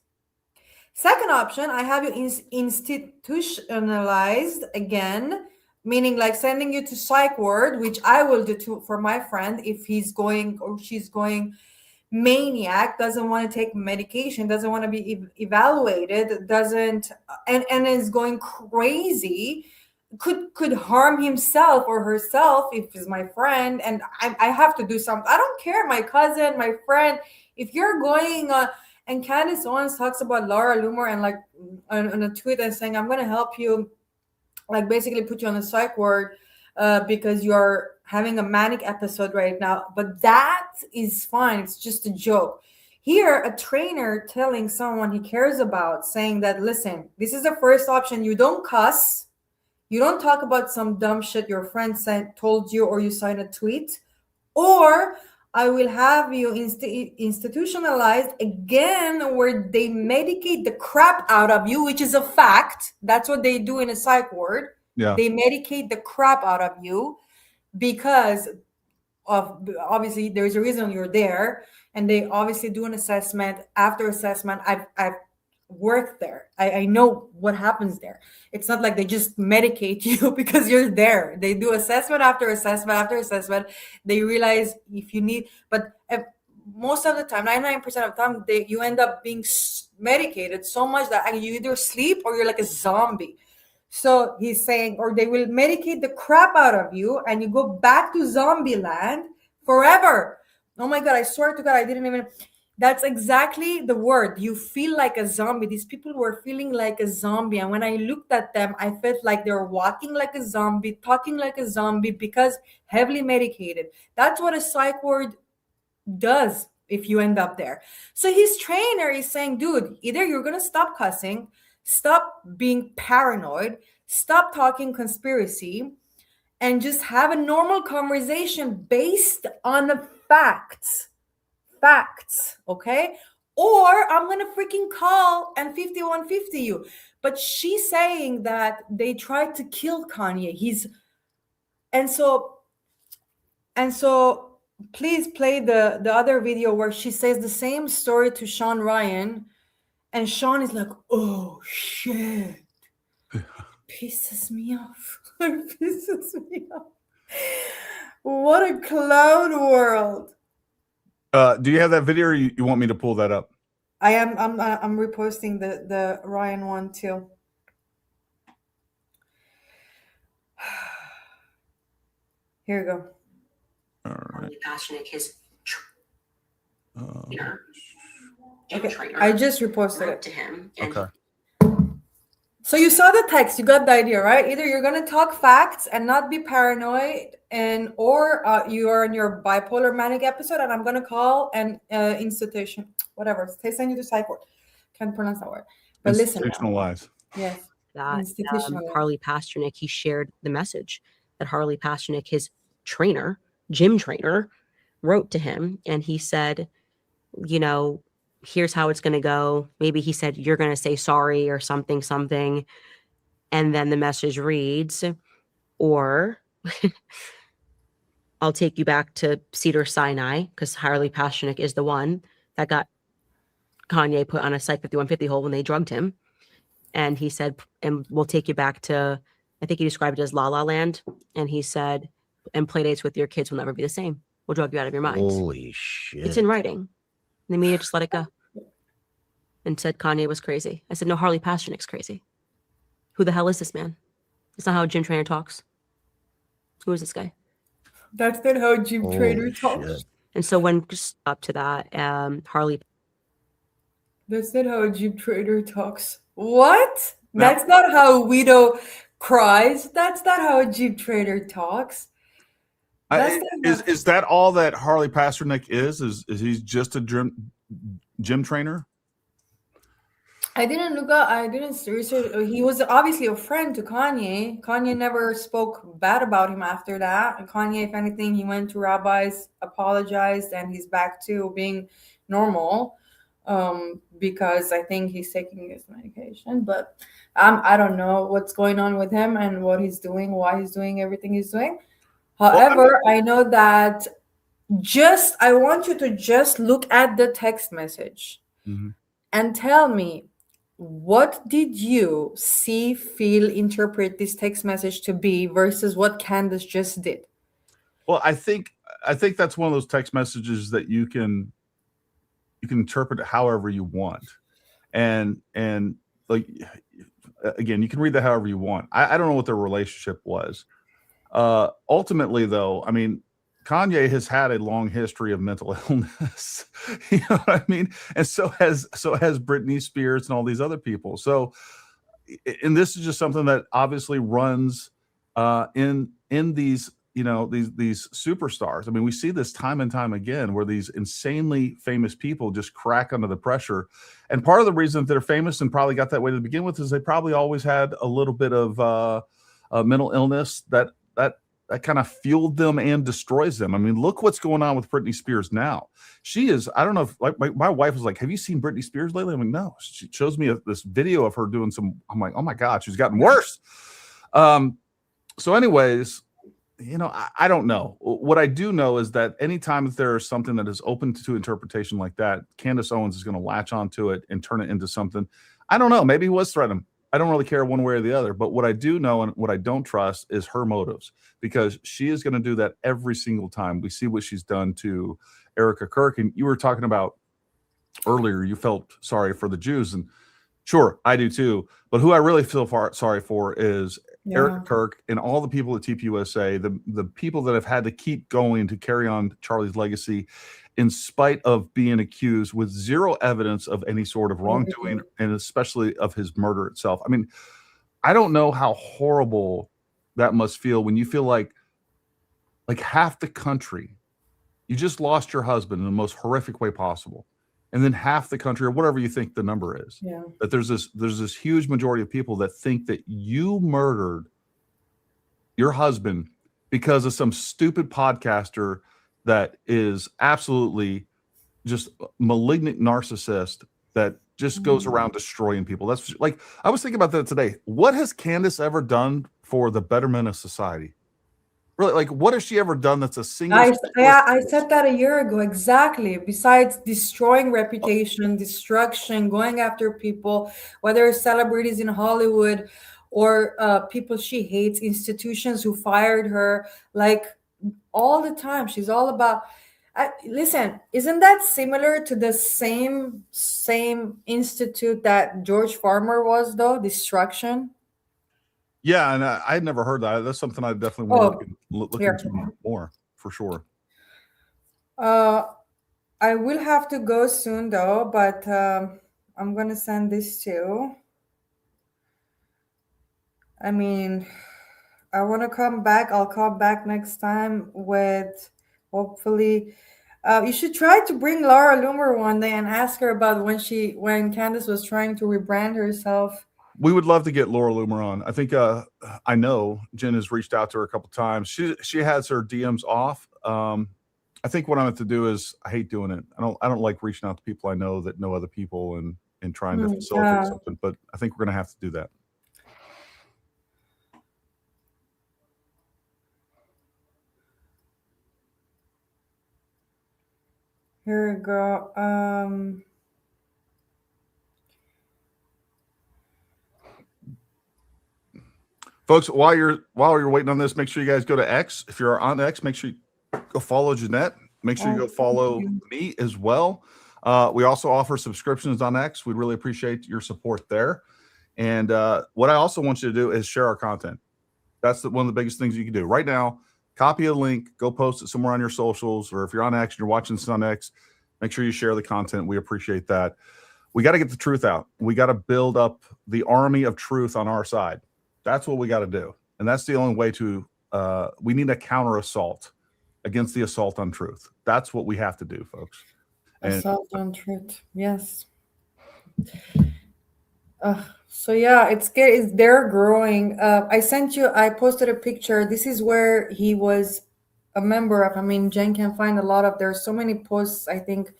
Speaker 1: Second option, I have you institutionalized again, meaning like sending you to psych ward, which I will do too for my friend if he's going or she's going maniac, doesn't want to take medication, doesn't want to be evaluated, doesn't and is going crazy, could harm himself or herself if he's my friend, and I have to do something. I don't care, my cousin, my friend, if you're going and Candace Owens talks about Laura Loomer and like on a tweet and saying, I'm going to help you, like basically put you on the psych ward because you're having a manic episode right now. But that is fine. It's just a joke. Here, a trainer telling someone he cares about, saying that, listen, this is the first option. You don't cuss. You don't talk about some dumb shit your friend told you or you signed a tweet. Or I will have you institutionalized again, where they medicate the crap out of you, which is a fact. That's what they do in a psych ward.
Speaker 3: Yeah.
Speaker 1: They medicate the crap out of you because of, obviously, there's a reason you're there. And they obviously do an assessment. After assessment, I've worked there. I know what happens there. It's not like they just medicate you because you're there. They do assessment after assessment after assessment. They realize if you need, but most of the time, 99% of the time, you end up being medicated so much that you either sleep or you're like a zombie. So he's saying, or they will medicate the crap out of you and you go back to zombie land forever. Oh my God, I swear to God, I didn't even. That's exactly the word. You feel like a zombie. These people were feeling like a zombie. And when I looked at them, I felt like they were walking like a zombie, talking like a zombie, because heavily medicated. That's what a psych ward does if you end up there. So his trainer is saying, dude, either you're going to stop cussing, stop being paranoid, stop talking conspiracy, and just have a normal conversation based on facts. Okay? Or I'm gonna freaking call and 5150 you. But she's saying that they tried to kill Kanye. And so please play the other video where she says the same story to Sean Ryan, and Sean is like, oh shit. Pisses me off. Pisses me off. What a clown world.
Speaker 3: Do you have that video, or you want me to pull that up?
Speaker 1: I'm reposting the Ryan one too. Here we go.
Speaker 3: All right.
Speaker 1: Okay. I just reposted it
Speaker 11: to him.
Speaker 3: Okay.
Speaker 1: So you saw the text, you got the idea, right? Either you're going to talk facts and not be paranoid, or you are in your bipolar manic episode, and I'm going to call an institution, whatever. They send you to psych ward. Can't pronounce that word. But listen.
Speaker 3: Institutionalized.
Speaker 1: Yes.
Speaker 11: That Harley Pasternak, he shared the message that Harley Pasternak, his trainer, gym trainer, wrote to him, and he said, you know, here's how it's going to go. Maybe he said, you're going to say sorry or something. And then the message reads, or I'll take you back to Cedar Sinai, because Harley Pasternak is the one that got Kanye put on a Psych 5150 hold when they drugged him. And he said, and we'll take you back to, I think he described it as La La Land. And he said, and play dates with your kids will never be the same. We'll drug you out of your mind.
Speaker 10: Holy shit.
Speaker 11: It's in writing. And the media just let it go and said Kanye was crazy. I said, no, Harley Pasternak's crazy. Who the hell is this man? That's not how a gym trainer talks. Who is this guy?
Speaker 1: That's not how a gym trainer talks.
Speaker 10: Shit.
Speaker 11: And so when up to that, Harley.
Speaker 1: That's not how a gym trainer talks. What? No. That's not how a widow cries. That's not how a gym trainer talks.
Speaker 3: Is that all that Harley Pasternak is he just a gym trainer?
Speaker 1: I didn't look up. I didn't research. He was obviously a friend to Kanye. Kanye never spoke bad about him after that. And Kanye, if anything, he went to rabbis, apologized, and he's back to being normal. Because I think he's taking his medication. But I don't know what's going on with him and what he's doing, why he's doing everything he's doing. However, I know that I want you to just look at the text message and tell me, what did you see, feel, interpret this text message to be versus what Candace just did?
Speaker 3: Well, I think that's one of those text messages that you can interpret it however you want. And like, again, you can read that however you want. I don't know what their relationship was. Ultimately, though, I mean, Kanye has had a long history of mental illness. You know what I mean? And so has Britney Spears and all these other people. So, and this is just something that obviously runs in these, you know, these superstars. I mean, we see this time and time again where these insanely famous people just crack under the pressure. And part of the reason that they're famous and probably got that way to begin with is they probably always had a little bit of mental illness that kind of fueled them and destroys them. I mean, look what's going on with Britney Spears now. She is, I don't know if, like, my wife was like, have you seen Britney Spears lately? I'm like, no. She shows me this video of her doing some, I'm like, oh my God, she's gotten worse. So anyways, you know, I don't know. What I do know is that anytime that there is something that is open to interpretation like that, Candace Owens is going to latch onto it and turn it into something. I don't know. Maybe he was threatened. I don't really care one way or the other. But what I do know and what I don't trust is her motives, because she is going to do that every single time. We see what she's done to Erica Kirk. And you were talking about earlier, you felt sorry for the Jews. And sure, I do too. But who I really feel sorry for is Erica Kirk and all the people at TPUSA, the people that have had to keep going to carry on Charlie's legacy. in spite of being accused with zero evidence of any sort of wrongdoing, and especially of his murder itself. I mean, I don't know how horrible that must feel when you feel like half the country, you just lost your husband in the most horrific way possible. And then half the country, or whatever you think the number is, that there's this huge majority of people that think that you murdered your husband because of some stupid podcaster that is absolutely just malignant narcissist that just goes around destroying people. That's like, I was thinking about that today. What has Candace ever done for the betterment of society? Really, like, what has she ever done that's a single?
Speaker 1: I said that a year ago, exactly. Besides destroying reputation, destruction, going after people, whether it's celebrities in Hollywood or people she hates, institutions who fired her, like all the time. She's all about. Listen, isn't that similar to the same institute that George Farmer was, though? Destruction.
Speaker 3: Yeah, and I had never heard that. That's something I definitely want to look into more, for sure.
Speaker 1: I will have to go soon, though, but I'm going to send this too. I mean, I want to come back. I'll come back next time with, hopefully, you should try to bring Laura Loomer one day and ask her about when Candace was trying to rebrand herself.
Speaker 3: We would love to get Laura Loomer on. I think I know Jen has reached out to her a couple times. She has her DMs off. I think what I'm going to do is, I hate doing it. I don't like reaching out to people I know that know other people and trying to facilitate something. But I think we're going to have to do that.
Speaker 1: Here we go.
Speaker 3: Folks, while you're waiting on this, make sure you guys go to X. If you're on X, make sure you go follow Jinet. Make sure you go follow me as well. We also offer subscriptions on X. We'd really appreciate your support there. And what I also want you to do is share our content. That's one of the biggest things you can do right now. Copy a link, go post it somewhere on your socials, or if you're on X and you're watching this on X, make sure you share the content. We appreciate that. We got to get the truth out. We got to build up the army of truth on our side. That's what we got to do. And that's the only way to, we need a counter assault against the assault on truth. That's what we have to do, folks.
Speaker 1: Assault on truth. Yes. So yeah, it's scary. They're growing. I posted a picture. This is where he was a member of. I mean, Jen can find a lot of, there's so many posts. I think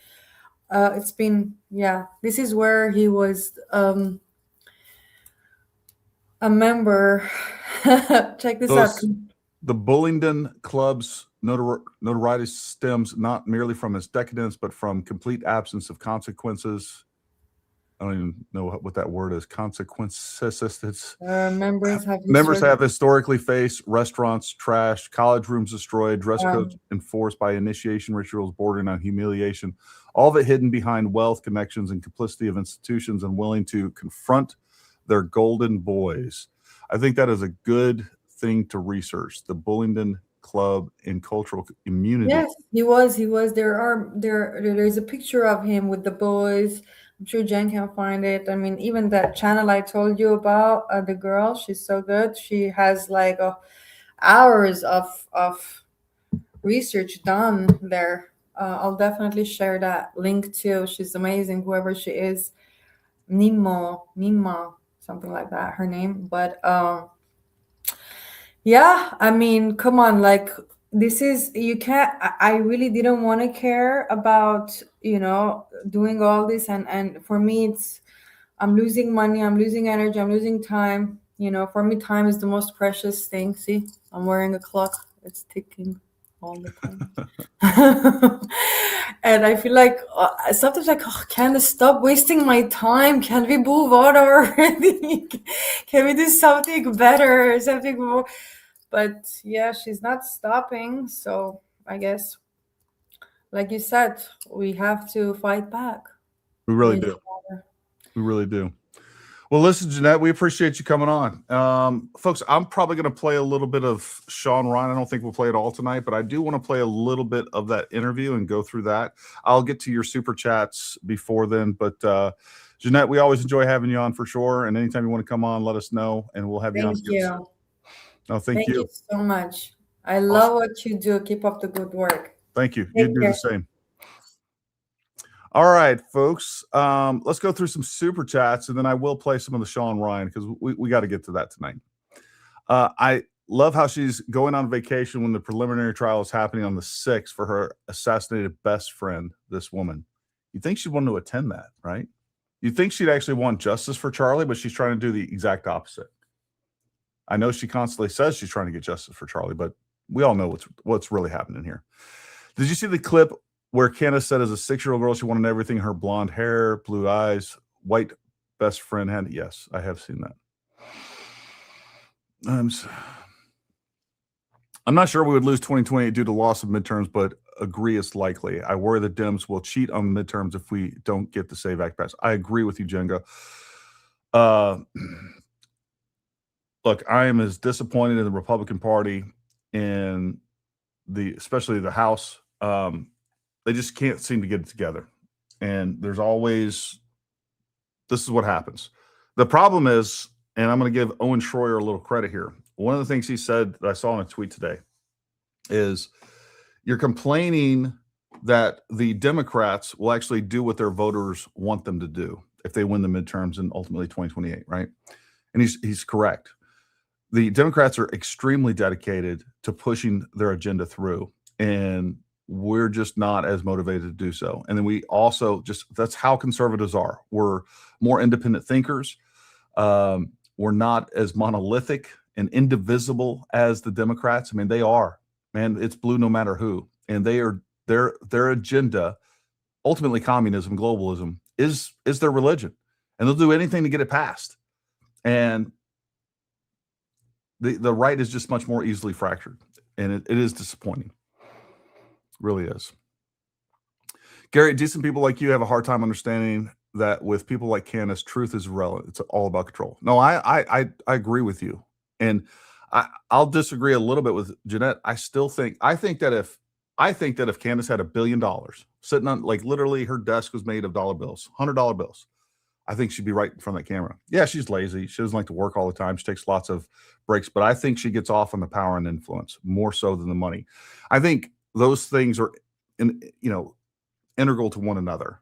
Speaker 1: it's been, this is where he was a member. Check this out.
Speaker 3: The Bullingdon Club's notoriety stems not merely from its decadence, but from complete absence of consequences. I don't even know what that word is. Consequences.
Speaker 1: Members
Speaker 3: have historically faced restaurants trashed, college rooms destroyed, dress codes enforced by initiation rituals bordering on humiliation. All of it hidden behind wealth, connections, and complicity of institutions unwilling to confront their golden boys. I think that is a good thing to research. The Bullingdon Club in cultural immunity.
Speaker 1: Yes, he was. There's a picture of him with the boys. I'm sure Jen can find it. I mean, even that channel I told you about, the girl, she's so good. She has like hours of research done there. I'll definitely share that link too. She's amazing, whoever she is. Nima, something like that, her name. But yeah, I mean, come on, like, this is, you can't, I really didn't want to care about, doing all this. And for me, it's, I'm losing money, I'm losing energy, I'm losing time. For me, time is the most precious thing. See, I'm wearing a clock. It's ticking all the time. And I feel like sometimes like, Candace, stop wasting my time. Can we move on already? Can we do something better, something more? But yeah, she's not stopping. So I guess, like you said, we have to fight back.
Speaker 3: We really do. We really do. Well, listen, Jinet, we appreciate you coming on. Folks, I'm probably going to play a little bit of Sean Ryan. I don't think we'll play it all tonight, but I do want to play a little bit of that interview and go through that. I'll get to your super chats before then, but Jinet, we always enjoy having you on for sure. And anytime you want to come on, let us know, and we'll have you on.
Speaker 1: Thank you.
Speaker 3: No, thank you
Speaker 1: so much. I love what you do. Keep up the good work.
Speaker 3: Thank you. You do the same. All right, folks. Let's go through some super chats, and then I will play some of the Sean Ryan because we got to get to that tonight. I love how she's going on vacation when the preliminary trial is happening on the 6th for her assassinated best friend, this woman. You'd think she'd want to attend that, right? You'd think she'd actually want justice for Charlie, but she's trying to do the exact opposite. I know she constantly says she's trying to get justice for Charlie, but we all know what's really happening here. Did you see the clip where Candace said as a 6-year-old girl she wanted everything, her blonde hair, blue eyes, white best friend had? Yes, I have seen that. I'm not sure we would lose 2028 due to loss of midterms, but agree it's likely. I worry the Dems will cheat on the midterms if we don't get the SAVE Act passed. I agree with you, Jenga. Look, I am as disappointed in the Republican Party and especially the House. They just can't seem to get it together. And there's always, this is what happens. The problem is, and I'm going to give Owen Schroyer a little credit here. One of the things he said that I saw in a tweet today is you're complaining that the Democrats will actually do what their voters want them to do if they win the midterms in ultimately 2028, right? And he's correct. The Democrats are extremely dedicated to pushing their agenda through, and we're just not as motivated to do so. And then we also that's how conservatives are. We're more independent thinkers. We're not as monolithic and indivisible as the Democrats. I mean, they are, man, it's blue no matter who. And they are their agenda, ultimately communism, globalism, is their religion. And they'll do anything to get it passed. And the right is just much more easily fractured. And it is disappointing. Really is. Gary, decent people like you have a hard time understanding that with people like Candace, truth is irrelevant. It's all about control. No, I agree with you. And I'll disagree a little bit with Jinet. I think that if Candace had $1 billion sitting on, like, literally her desk was made of dollar bills, $100 bills, I think she'd be right in front of that camera. Yeah, she's lazy. She doesn't like to work all the time. She takes lots of breaks, but I think she gets off on the power and influence more so than the money. I think those things are, integral to one another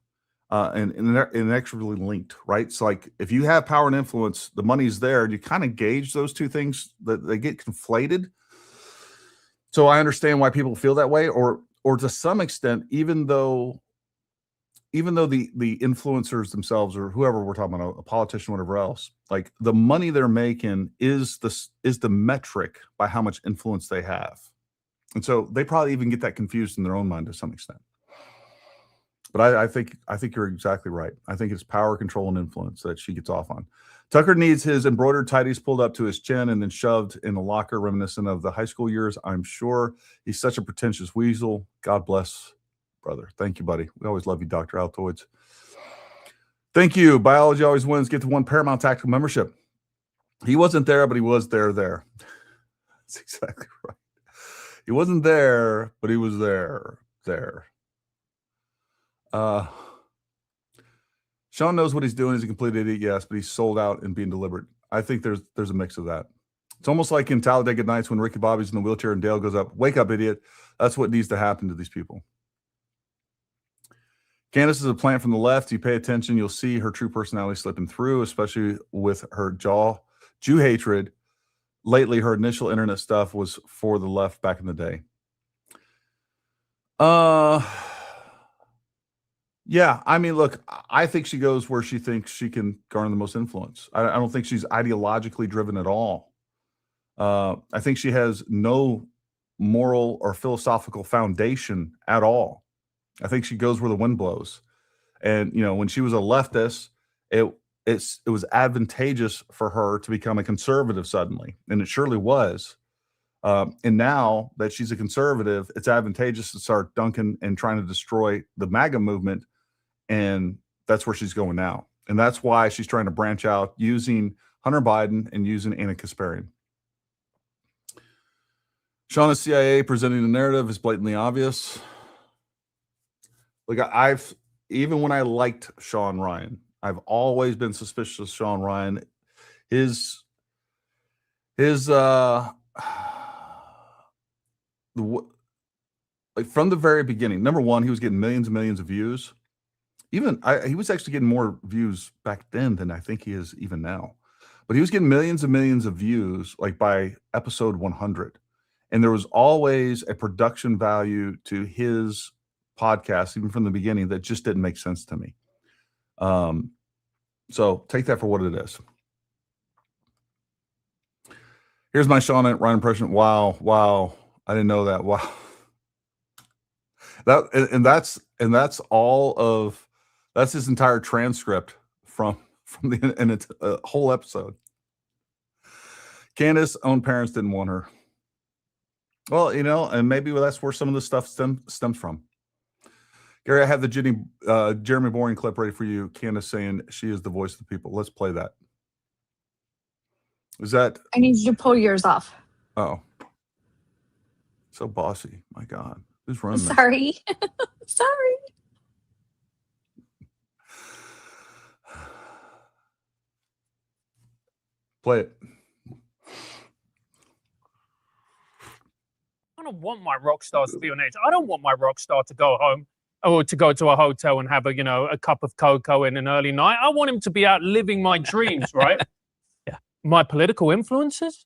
Speaker 3: and inexorably linked, right? So, like, if you have power and influence, the money's there. You kind of gauge those two things that they get conflated. So I understand why people feel that way, or to some extent, even though the influencers themselves or whoever we're talking about, a politician, whatever else, like, the money they're making is the metric by how much influence they have. And so they probably even get that confused in their own mind to some extent. But I think you're exactly right. I think it's power, control, and influence that she gets off on. Tucker needs his embroidered tighties pulled up to his chin and then shoved in the locker, reminiscent of the high school years, I'm sure. He's such a pretentious weasel. God bless, brother. Thank you, buddy. We always love you, Dr. Altoids. Thank you. Biology always wins. Get the one Paramount Tactical membership. He wasn't there, but he was there. That's exactly right. He wasn't there, but he was there. Sean knows what he's doing. He's a complete idiot, yes, but he's sold out and being deliberate. I think there's a mix of that. It's almost like in Talladega Nights when Ricky Bobby's in the wheelchair and Dale goes up, wake up, idiot. That's what needs to happen to these people. Candace is a plant from the left. You pay attention, you'll see her true personality slipping through, especially with her Jew hatred. Lately, her initial internet stuff was for the left back in the day. Yeah, I mean, look, I think she goes where she thinks she can garner the most influence. I don't think she's ideologically driven at all. I think she has no moral or philosophical foundation at all. I think she goes where the wind blows. And, when she was a leftist, it was advantageous for her to become a conservative suddenly. And it surely was. And now that she's a conservative, it's advantageous to start dunking and trying to destroy the MAGA movement. And that's where she's going now. And that's why she's trying to branch out using Hunter Biden and using Anna Kasparian. Sean is CIA presenting the narrative is blatantly obvious. Look, even when I liked Sean Ryan, I've always been suspicious of Sean Ryan. His like from the very beginning, number one, he was getting millions and millions of views. He was actually getting more views back then than I think he is even now. But he was getting millions and millions of views like by episode 100. And there was always a production value to his podcast, even from the beginning, that just didn't make sense to me. So take that for what it is. Here's my Sean Ryan impression. Wow. I didn't know that. Wow. That's all of, that's his entire transcript from the whole episode. Candace's own parents didn't want her. Well, and maybe that's where some of the stuff stems from. Gary, I have the Jeremy Boring clip ready for you. Candace saying she is the voice of the people. Let's play that. Is that?
Speaker 7: I need you to pull yours off.
Speaker 3: Oh. So bossy. My God. Who's running this?
Speaker 7: Sorry. Sorry.
Speaker 3: Play it.
Speaker 15: I don't want my rock stars to be on edge. I don't want my rock star to go home or to go to a hotel and have a cup of cocoa in an early night. I want him to be out living my dreams, right?
Speaker 9: Yeah.
Speaker 15: My political influencers?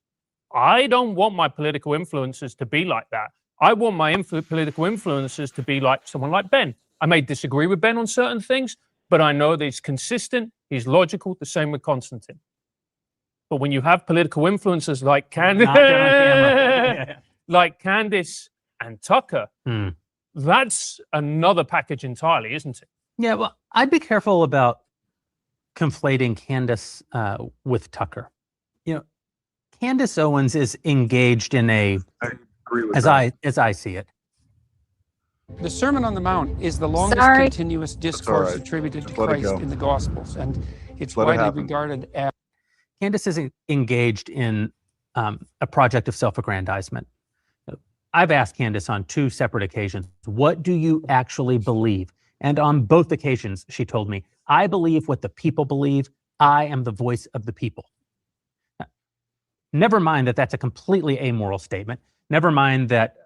Speaker 15: I don't want my political influencers to be like that. I want my political influencers to be like someone like Ben. I may disagree with Ben on certain things, but I know that he's consistent, he's logical, the same with Constantine. But when you have political influencers like Candace, like Candace and Tucker, that's another package entirely, isn't it?
Speaker 16: Yeah, well, I'd be careful about conflating Candace with Tucker. Candace Owens is engaged in a, as I see it.
Speaker 17: The Sermon on the Mount is the longest continuous discourse attributed to Christ in the Gospels, and it's widely regarded as.
Speaker 16: Candace is engaged in a project of self-aggrandizement. I've asked Candace on 2 separate occasions, what do you actually believe? And on both occasions, she told me, I believe what the people believe. I am the voice of the people. Never mind that that's a completely amoral statement. Never mind that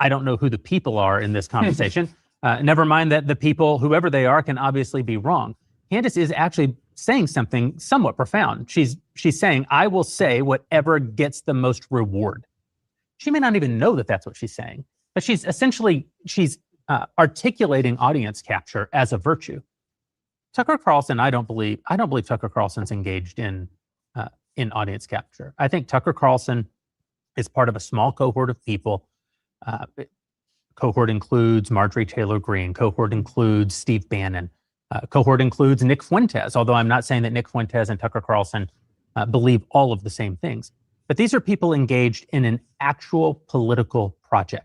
Speaker 16: I don't know who the people are in this conversation. Never mind that the people, whoever they are, can obviously be wrong. Candace is actually saying something somewhat profound. She's saying, I will say whatever gets the most reward. She may not even know that that's what she's saying, but she's articulating audience capture as a virtue. Tucker Carlson, I don't believe Tucker Carlson's engaged in audience capture. I think Tucker Carlson is part of a small cohort of people. Cohort includes Marjorie Taylor Greene. Cohort includes Steve Bannon. Cohort includes Nick Fuentes, although I'm not saying that Nick Fuentes and Tucker Carlson believe all of the same things. But these are people engaged in an actual political project.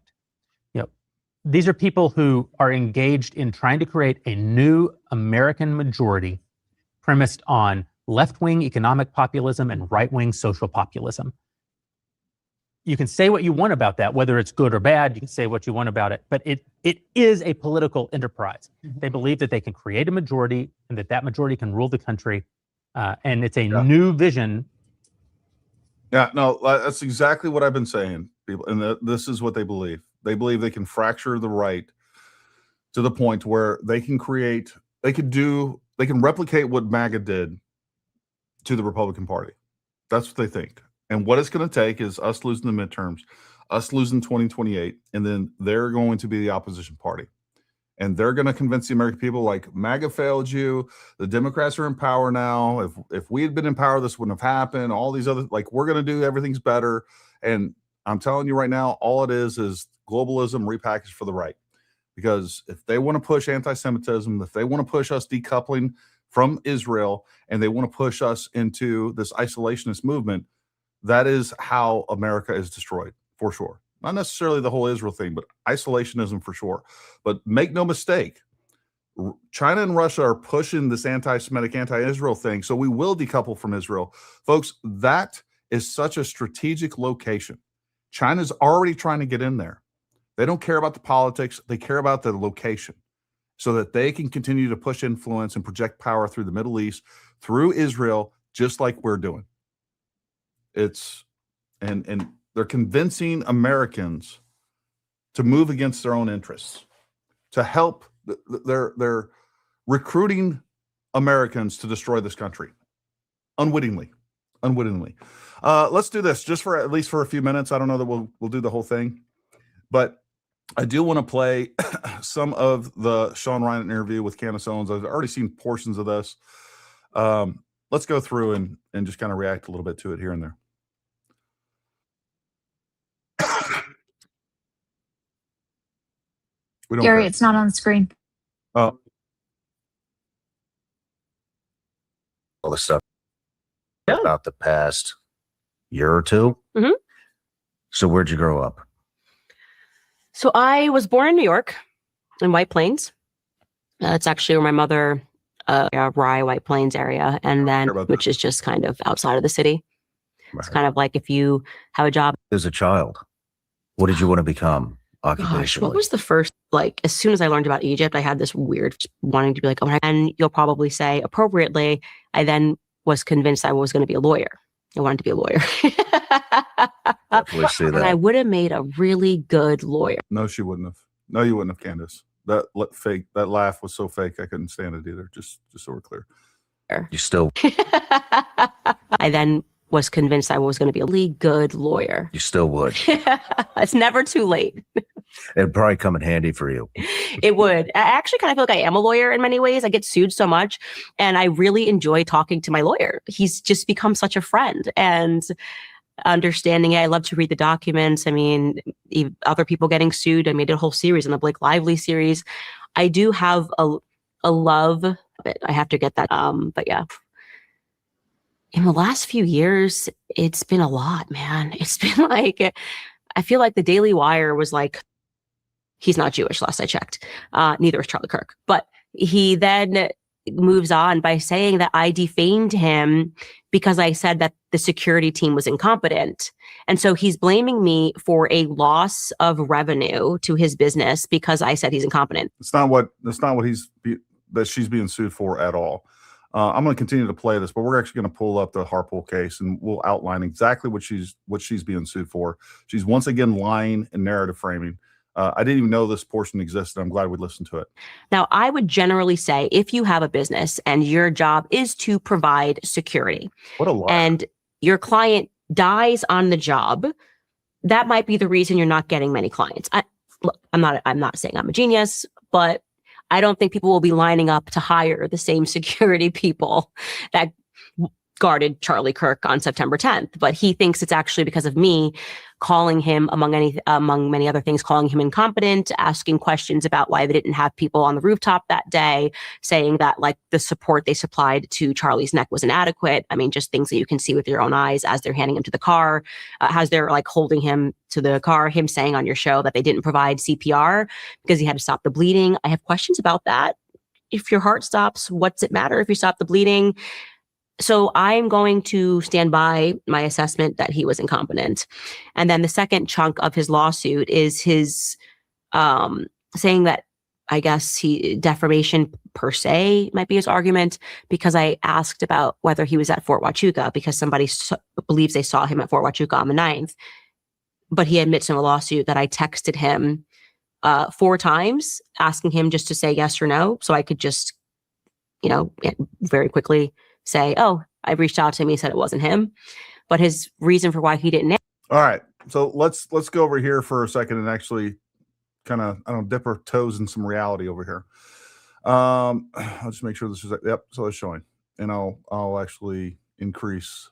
Speaker 16: These are people who are engaged in trying to create a new American majority premised on left-wing economic populism and right-wing social populism. You can say what you want about that, whether it's good or bad. You can say what you want about it, but it is a political enterprise. They believe that they can create a majority and that majority can rule the country, and it's a new vision.
Speaker 3: Yeah, no, that's exactly what I've been saying. People, and this is what they believe. They believe they can fracture the right to the point where they can replicate what MAGA did to the Republican Party. That's what they think. And what it's going to take is us losing the midterms, us losing 2028, and then they're going to be the opposition party. And they're going to convince the American people, like, MAGA failed you. The Democrats are in power now. If we had been in power, this wouldn't have happened. All these other, like, we're going to do everything's better. And I'm telling you right now, all it is globalism repackaged for the right. Because if they want to push anti-Semitism, if they want to push us decoupling from Israel, and they want to push us into this isolationist movement, that is how America is destroyed, for sure. Not necessarily the whole Israel thing, but isolationism for sure. But make no mistake, China and Russia are pushing this anti-Semitic, anti-Israel thing, so we will decouple from Israel. Folks, that is such a strategic location. China's already trying to get in there. They don't care about the politics. They care about the location so that they can continue to push influence and project power through the Middle East, through Israel, just like we're doing. And they're convincing Americans to move against their own interests, to help. They're recruiting Americans to destroy this country unwittingly. Let's do this just for at least for a few minutes. I don't know that we'll do the whole thing, but I do want to play some of the Sean Ryan interview with Candace Owens. I've already seen portions of this. Let's go through and just kind of react a little bit to it here and there.
Speaker 7: Gary, it's not on the screen.
Speaker 3: Oh.
Speaker 10: All this stuff about the past year or two.
Speaker 11: Mm-hmm.
Speaker 10: So where'd you grow up?
Speaker 11: So I was born in New York, in White Plains. That's actually where my mother, Rye, White Plains area, and then which is just kind of outside of the city. Right. It's kind of like if you have a job
Speaker 10: as a child. What did you want to become?
Speaker 11: Gosh, what was the first, like, as soon as I learned about Egypt, I had this weird wanting to be like, oh, and you'll probably say appropriately, I then was convinced I was going to be a lawyer. I wanted to be a lawyer.
Speaker 10: Definitely see that.
Speaker 11: And I would have made a really good lawyer.
Speaker 3: No, she wouldn't have. No, you wouldn't have, Candace. That laugh was so fake, I couldn't stand it either. Just so we're clear.
Speaker 10: You still.
Speaker 11: I then was convinced I was going to be a really good lawyer.
Speaker 10: You still would.
Speaker 11: It's never too late.
Speaker 10: It'd probably come in handy for you.
Speaker 11: It would. I actually kind of feel like I am a lawyer in many ways. I get sued so much, and I really enjoy talking to my lawyer. He's just become such a friend and understanding it. I love to read the documents. I mean, other people getting sued. I made a whole series on the Blake Lively series. I do have a love of it. I have to get that. But yeah. In the last few years, it's been a lot, man. It's been like, I feel like the Daily Wire was like, he's not Jewish, last I checked. Neither is Charlie Kirk. But he then moves on by saying that I defamed him because I said that the security team was incompetent. And so he's blaming me for a loss of revenue to his business because I said he's incompetent.
Speaker 3: That's not what she's being sued for at all. I'm going to continue to play this, but we're actually going to pull up the Harpole case and we'll outline exactly what she's being sued for. She's once again lying and narrative framing. I didn't even know this portion existed. I'm glad we listened to it.
Speaker 11: Now, I would generally say if you have a business and your job is to provide security,
Speaker 3: what a lie.
Speaker 11: And your client dies on the job, that might be the reason you're not getting many clients. I'm not saying I'm a genius, but I don't think people will be lining up to hire the same security people that guarded Charlie Kirk on September 10th. But he thinks it's actually because of me calling him, among many other things, calling him incompetent, asking questions about why they didn't have people on the rooftop that day, saying that like the support they supplied to Charlie's neck was inadequate. I mean, just things that you can see with your own eyes as they're handing him to the car, as they're like holding him to the car, him saying on your show that they didn't provide CPR because he had to stop the bleeding. I have questions about that. If your heart stops, what's it matter if you stop the bleeding? So I'm going to stand by my assessment that he was incompetent. And then the second chunk of his lawsuit is his saying that I guess defamation per se might be his argument, because I asked about whether he was at Fort Huachuca because somebody believes they saw him at Fort Huachuca on the 9th. But he admits in a lawsuit that I texted him 4 times asking him just to say yes or no. So I could just, very quickly say, oh, I reached out to him. He said it wasn't him, but his reason for why he didn't.
Speaker 3: All right. So let's go over here for a second and actually kind of, dip our toes in some reality over here. I'll just make sure this is, yep. So it's showing, and I'll actually increase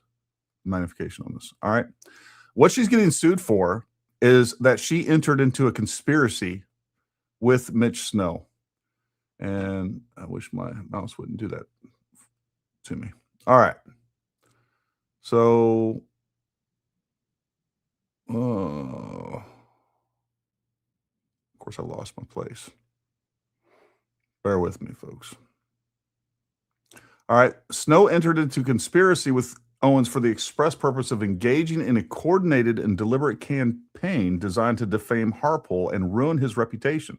Speaker 3: magnification on this. All right. What she's getting sued for is that she entered into a conspiracy with Mitch Snow. And I wish my mouse wouldn't do that to me. All right. So, of course, I lost my place. Bear with me, folks. All right. Snow entered into conspiracy with Owens for the express purpose of engaging in a coordinated and deliberate campaign designed to defame Harpole and ruin his reputation.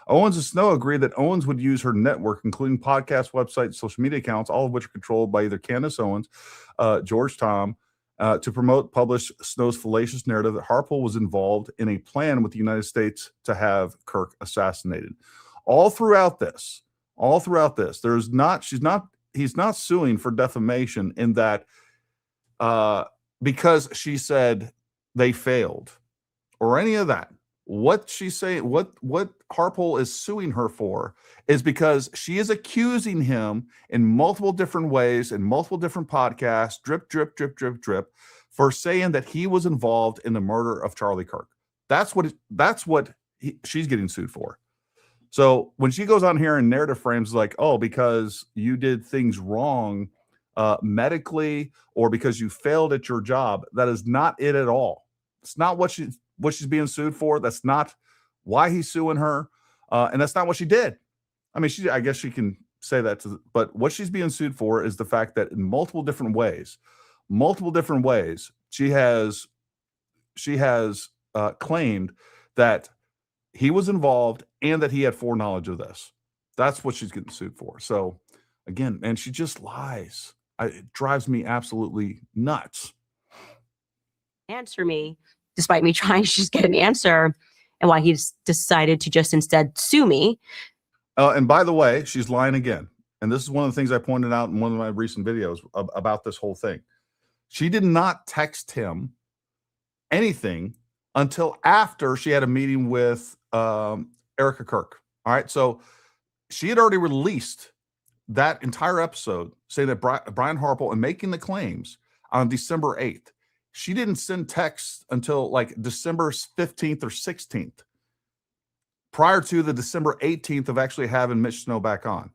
Speaker 3: Owens and Snow agreed that Owens would use her network, including podcasts, websites, social media accounts, all of which are controlled by either Candace Owens, George Tom, to publish Snow's fallacious narrative that Harpole was involved in a plan with the United States to have Kirk assassinated. All throughout this, he's not suing for defamation in that because she said they failed or any of that. What she's saying, what Harpole is suing her for is because she is accusing him in multiple different ways, in multiple different podcasts, drip, for saying that he was involved in the murder of Charlie Kirk. That's what she's getting sued for. So when she goes on here and narrative frames like, oh, because you did things wrong medically or because you failed at your job, that is not it at all. It's not what she's being sued for. That's not why he's suing her. And that's not what she did. I mean, I guess she can say that, but what she's being sued for is the fact that in multiple different ways, she has claimed that he was involved and that he had foreknowledge of this. That's what she's getting sued for. So again, man, she just lies. It drives me absolutely nuts.
Speaker 11: Answer me, despite me trying to just get an answer, and why he's decided to just instead sue me.
Speaker 3: And by the way, she's lying again. And this is one of the things I pointed out in one of my recent videos about this whole thing. She did not text him anything until after she had a meeting with Erica Kirk. All right. So she had already released that entire episode saying that Brian Harpole and making the claims on December 8th. She didn't send texts until like December 15th or 16th, prior to the December 18th of actually having Mitch Snow back on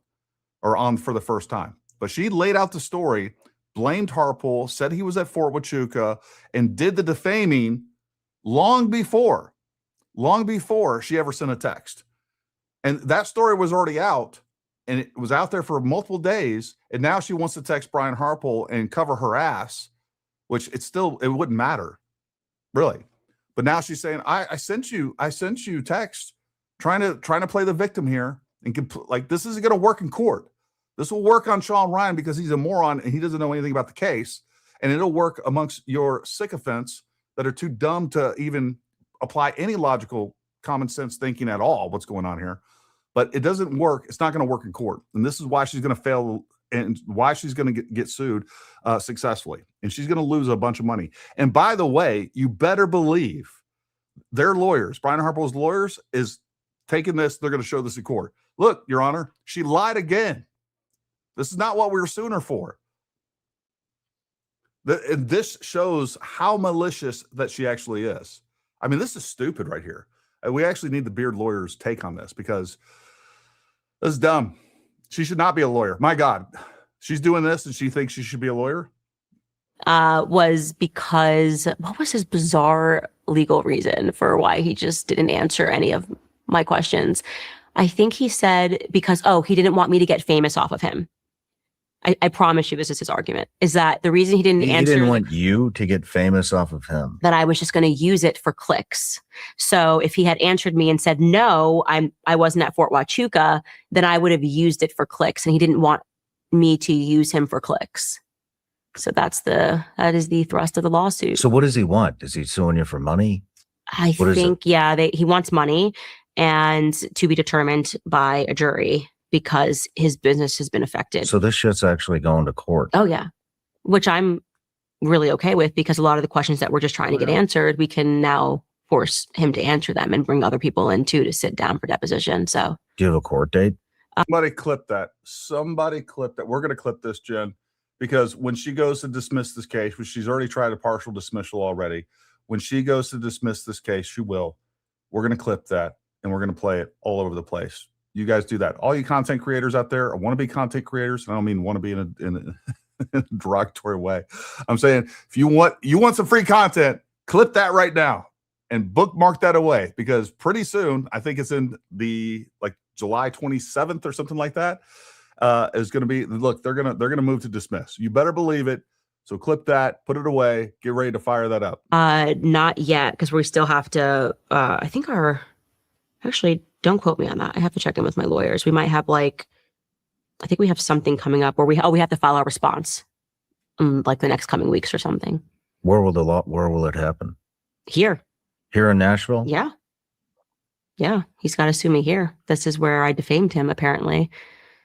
Speaker 3: for the first time. But she laid out the story, blamed Harpole, said he was at Fort Huachuca, and did the defaming long before she ever sent a text. And that story was already out, and it was out there for multiple days. And now she wants to text Brian Harpole and cover her ass, which it wouldn't matter, really. But now she's saying, I sent you text trying to play the victim here, and like, this isn't going to work in court. This will work on Sean Ryan because he's a moron and he doesn't know anything about the case. And it'll work amongst your sycophants that are too dumb to even apply any logical common sense thinking at all what's going on here. But it doesn't work. It's not going to work in court. And this is why she's going to fail and why she's going to get sued successfully. And she's going to lose a bunch of money. And by the way, you better believe their lawyers, Brian Harpole's lawyers, is taking this. They're going to show this in court. Look, Your Honor, she lied again. This is not what we were suing her for. And this shows how malicious that she actually is. I mean, this is stupid right here. We actually need the Beard lawyers' take on this because this is dumb. She should not be a lawyer. My God, she's doing this and she thinks she should be a lawyer?
Speaker 11: Was because, what was his bizarre legal reason for why he just didn't answer any of my questions? I think he said because, he didn't want me to get famous off of him. I promise you this is his argument, is that the reason he didn't answer—
Speaker 10: He didn't want you to get famous off of him.
Speaker 11: That I was just going to use it for clicks. So if he had answered me and said, no, I wasn't at Fort Huachuca, then I would have used it for clicks. And he didn't want me to use him for clicks. So that is the thrust of the lawsuit.
Speaker 10: So what does he want? Is he suing you for money?
Speaker 11: I think, he wants money and to be determined by a jury, because his business has been affected.
Speaker 10: So this shit's actually going to court.
Speaker 11: Oh, yeah. Which I'm really okay with, because a lot of the questions that we're just trying to get answered, we can now force him to answer them and bring other people in too to sit down for deposition. So
Speaker 10: do you have a court date?
Speaker 3: Somebody clip that. We're going to clip this, Jen, because when she goes to dismiss this case, which she's already tried a partial dismissal already, when she goes to dismiss this case, she will. We're going to clip that and we're going to play it all over the place. You guys do that. All you content creators out there, or want to be content creators, and I don't mean want to be in a derogatory way. I'm saying if you want some free content, clip that right now and bookmark that away, because pretty soon, I think it's in the July 27th or something like that, is going to be, look, they're going to move to dismiss. You better believe it. So clip that, put it away, get ready to fire that up.
Speaker 11: Not yet, because we still have to, I think actually, don't quote me on that. I have to check in with my lawyers. We might have I think we have something coming up where we have to file our response like the next coming weeks or something.
Speaker 10: Where will it happen?
Speaker 11: Here
Speaker 10: in Nashville?
Speaker 11: Yeah, he's got to sue me here. This is where I defamed him, apparently.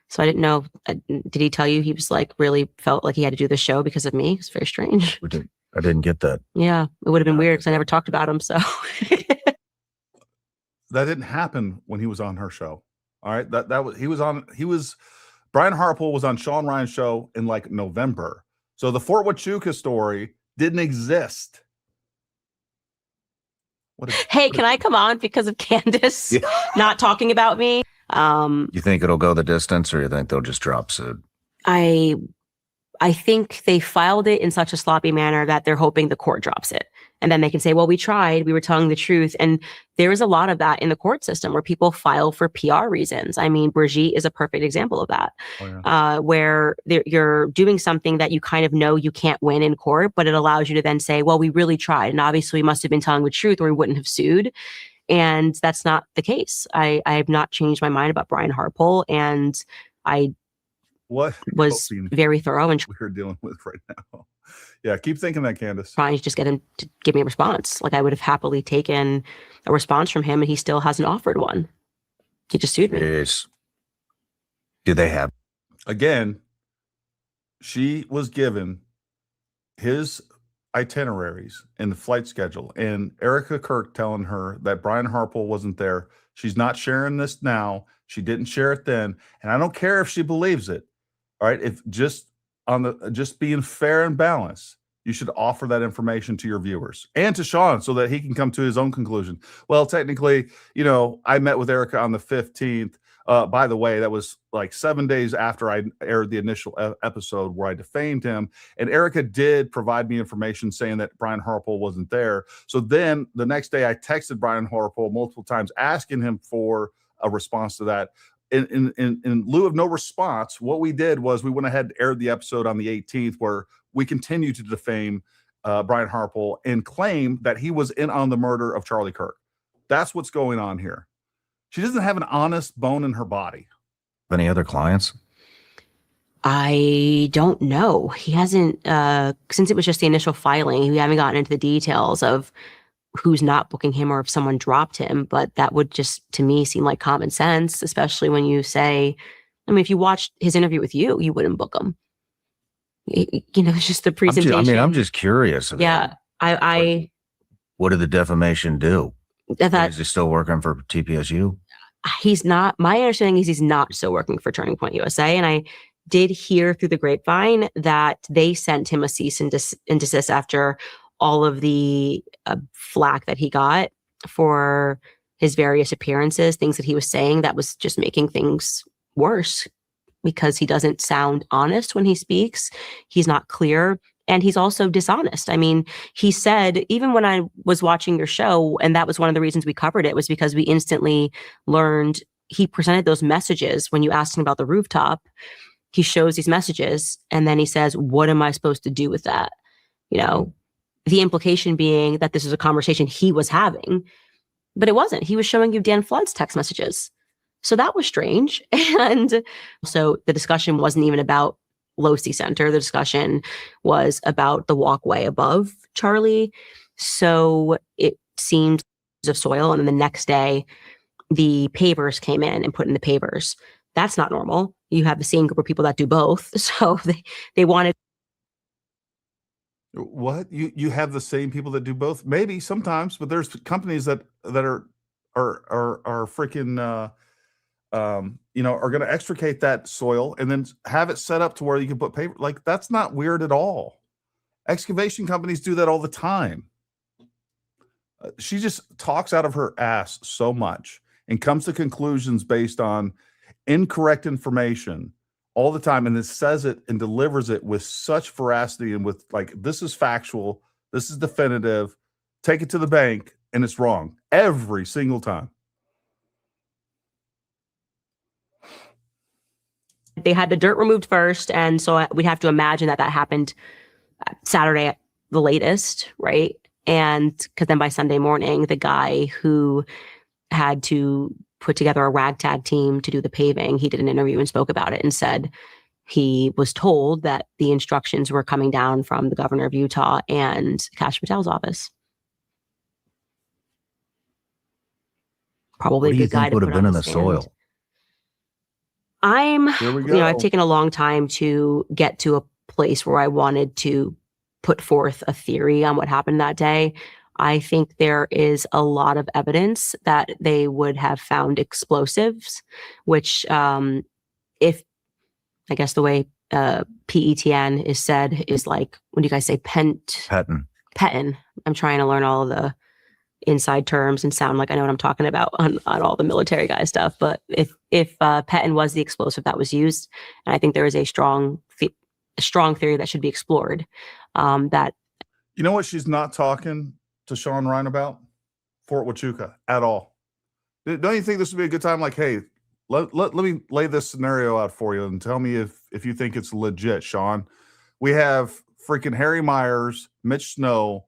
Speaker 11: So I didn't know. Did he tell you he was really felt like he had to do the show because of me? It's very strange.
Speaker 10: I didn't get that.
Speaker 11: Yeah, it would have been weird because I never talked about him. So
Speaker 3: that didn't happen when he was on her show. All right, Brian Harpole was on Sean Ryan's show in November. So the Fort Huachuca story didn't exist.
Speaker 11: Hey, can I come on because of Candace not talking about me?
Speaker 10: You think it'll go the distance, or you think they'll just drop suit?
Speaker 11: I think they filed it in such a sloppy manner that they're hoping the court drops it. And then they can say, well, we tried, we were telling the truth. And there is a lot of that in the court system where people file for PR reasons. I mean, Brigitte is a perfect example of that, where you're doing something that you kind of know you can't win in court, but it allows you to then say, well, we really tried. And obviously we must have been telling the truth or we wouldn't have sued. And that's not the case. I have not changed my mind about Brian Harpole, and I was very thorough and
Speaker 3: we're dealing with right now. Yeah, keep thinking that, Candace.
Speaker 11: Trying to just get him to give me a response. I would have happily taken a response from him, and he still hasn't offered one. He just sued me.
Speaker 10: Do they have?
Speaker 3: Again, she was given his itineraries and the flight schedule, and Erica Kirk telling her that Brian Harpole wasn't there. She's not sharing this now. She didn't share it then, and I don't care if she believes it. All right, if just being fair and balanced, you should offer that information to your viewers and to Sean so that he can come to his own conclusion. Well, technically, I met with Erica on the 15th. By the way, that was 7 days after I aired the initial episode where I defamed him. And Erica did provide me information saying that Brian Harpole wasn't there. So then the next day I texted Brian Harpole multiple times asking him for a response to that. In lieu of no response, what we did was we went ahead and aired the episode on the 18th where we continued to defame Brian Harpole and claim that he was in on the murder of Charlie Kirk. That's what's going on here. She doesn't have an honest bone in her body.
Speaker 10: Any other clients?
Speaker 11: I don't know. He hasn't, since it was just the initial filing, we haven't gotten into the details of who's not booking him or if someone dropped him. But that would just, to me, seem like common sense, especially when you say, if you watched his interview with you, you wouldn't book him. It's just the presentation.
Speaker 10: I'm just curious.
Speaker 11: Yeah.
Speaker 10: What did the defamation do?
Speaker 11: Is
Speaker 10: he still working for TPSU?
Speaker 11: He's not. My understanding is he's not still working for Turning Point USA. And I did hear through the grapevine that they sent him a cease and desist after all of the flack that he got for his various appearances, things that he was saying that was just making things worse because he doesn't sound honest when he speaks. He's not clear. And he's also dishonest. He said, even when I was watching your show, and that was one of the reasons we covered it, was because we instantly learned he presented those messages when you asked him about the rooftop. He shows these messages, and then he says, what am I supposed to do with that? The implication being that this is a conversation he was having, but it wasn't. He was showing you Dan Flood's text messages. So that was strange. And so the discussion wasn't even about Losi Center. The discussion was about the walkway above Charlie. So it seemed of soil. And then the next day, the pavers came in and put in the pavers. That's not normal. You have the same group of people that do both. So they wanted.
Speaker 3: What? You have the same people that do both? Maybe sometimes, but there's companies that are freaking are going to extricate that soil and then have it set up to where you can put paper. That's not weird at all. Excavation companies do that all the time. She just talks out of her ass so much and comes to conclusions based on incorrect information all the time, and then says it and delivers it with such veracity and with this is factual, this is definitive, take it to the bank, and it's wrong every single time.
Speaker 11: they had the dirt removed first, and so we'd have to imagine that happened Saturday at the latest, right? And because then by Sunday morning, the guy who had to put together a ragtag team to do the paving, he did an interview and spoke about it and said he was told that the instructions were coming down from the governor of Utah and Kash Patel's office. Probably
Speaker 10: What do
Speaker 11: a
Speaker 10: you
Speaker 11: good guy
Speaker 10: think
Speaker 11: to
Speaker 10: would
Speaker 11: put
Speaker 10: have been
Speaker 11: on
Speaker 10: in
Speaker 11: the
Speaker 10: the
Speaker 11: stand.
Speaker 10: soil?
Speaker 11: I've taken a long time to get to a place where I wanted to put forth a theory on what happened that day. I think there is a lot of evidence that they would have found explosives, which, if I guess the way PETN is said is like, what do you guys say? Petin. I'm trying to learn all of the inside terms and sound like I know what I'm talking about on all the military guy stuff. But if Petin was the explosive that was used, and I think there is a strong theory that should be explored. That
Speaker 2: you know what she's not talking to Sean Ryan about? Fort Huachuca at all. Don't you think this would be a good time? Like, hey, let me lay this scenario out for you and tell me if you think it's legit, Sean. We have freaking Harry Myers, Mitch Snow,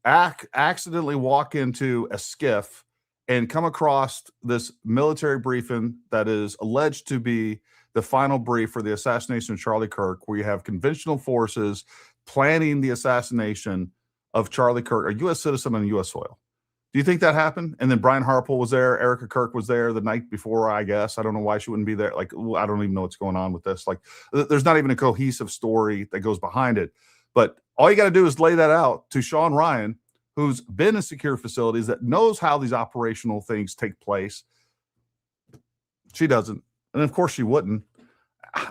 Speaker 2: accidentally walk into a skiff and come across this military briefing that is alleged to be the final brief for the assassination of Charlie Kirk, where you have conventional forces planning the assassination of Charlie Kirk, a U.S. citizen on U.S. soil. Do you think that happened? And then Brian Harpel was there. Erica Kirk was there the night before, I guess. I don't know why she wouldn't be there. Like, I don't even know what's going on with this. Like, there's not even a cohesive story that goes behind it. But all you got to do is lay that out to Sean Ryan, who's been in secure facilities, that knows how these operational things take place. She doesn't. And of course she wouldn't.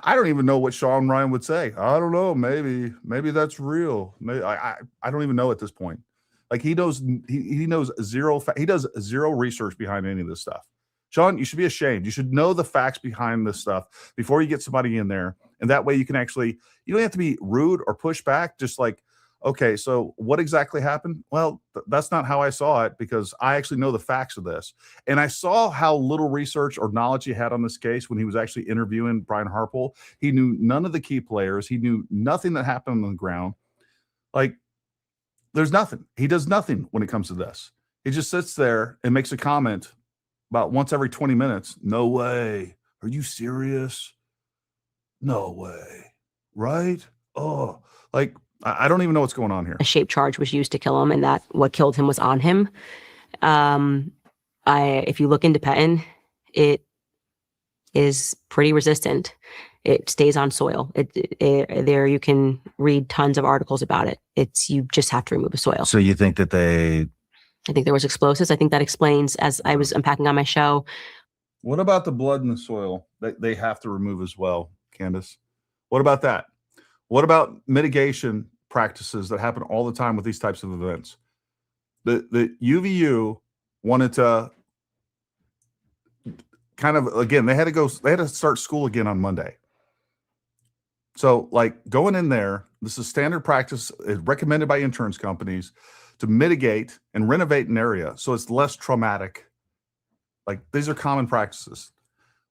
Speaker 2: I don't even know what Sean Ryan would say. I don't know. Maybe that's real. Maybe, I don't even know at this point. Like, he knows zero. He does zero research behind any of this stuff. Sean, you should be ashamed. You should know the facts behind this stuff before you get somebody in there. And that way you can actually, you don't have to be rude or push back. Just like, okay, so what exactly happened? Well, that's not how I saw it, because I actually know the facts of this. And I saw how little research or knowledge he had on this case when he was actually interviewing Brian Harpel. He knew none of the key players. He knew nothing that happened on the ground. Like, there's nothing. He does nothing when it comes to this. He just sits there and makes a comment about once every 20 minutes. No way. Are you serious? No way. Right? Oh, like, I don't even know what's going on here.
Speaker 11: A shaped charge was used to kill him, and that what killed him was on him. If you look into Petin, it is pretty resistant. It stays on soil. There you can read tons of articles about it. You just have to remove the soil.
Speaker 10: So you think that
Speaker 11: I think there was explosives. I think that explains, as I was unpacking on my show.
Speaker 2: What about the blood in the soil that they have to remove as well, Candace? What about that? What about mitigation practices that happen all the time with these types of events? The UVU wanted to kind of, again, they had to start school again on Monday. So, like, going in there, this is standard practice, is recommended by insurance companies to mitigate and renovate an area so it's less traumatic. Like, these are common practices.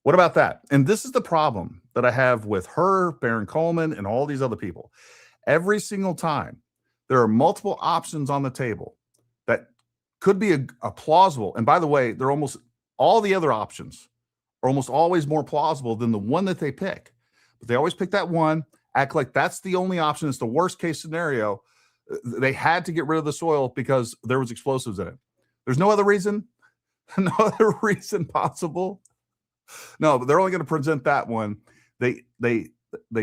Speaker 2: What about that? And this is the problem that I have with her, Baron Coleman, and all these other people. Every single time, there are multiple options on the table that could be a plausible. And by the way, they're almost all the other options are almost always more plausible than the one that they pick. But they always pick that one, act like that's the only option. It's the worst case scenario. They had to get rid of the soil because there was explosives in it. There's no other reason, no other reason possible. No, but they're only going to present that one. They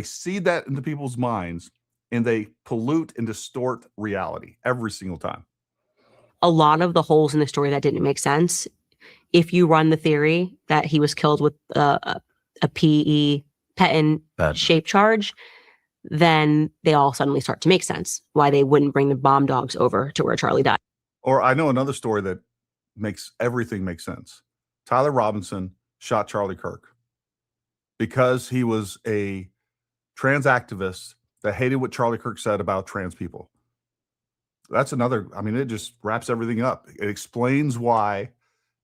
Speaker 2: seed that into people's minds, and they pollute and distort reality every single time.
Speaker 11: A lot of the holes in the story that didn't make sense, if you run the theory that he was killed with a Petin shaped charge, then they all suddenly start to make sense. Why they wouldn't bring the bomb dogs over to where Charlie died.
Speaker 2: Or I know another story that makes everything make sense. Tyler Robinson shot Charlie Kirk because he was a trans activist that hated what Charlie Kirk said about trans people. That's another, I mean, it just wraps everything up. It explains why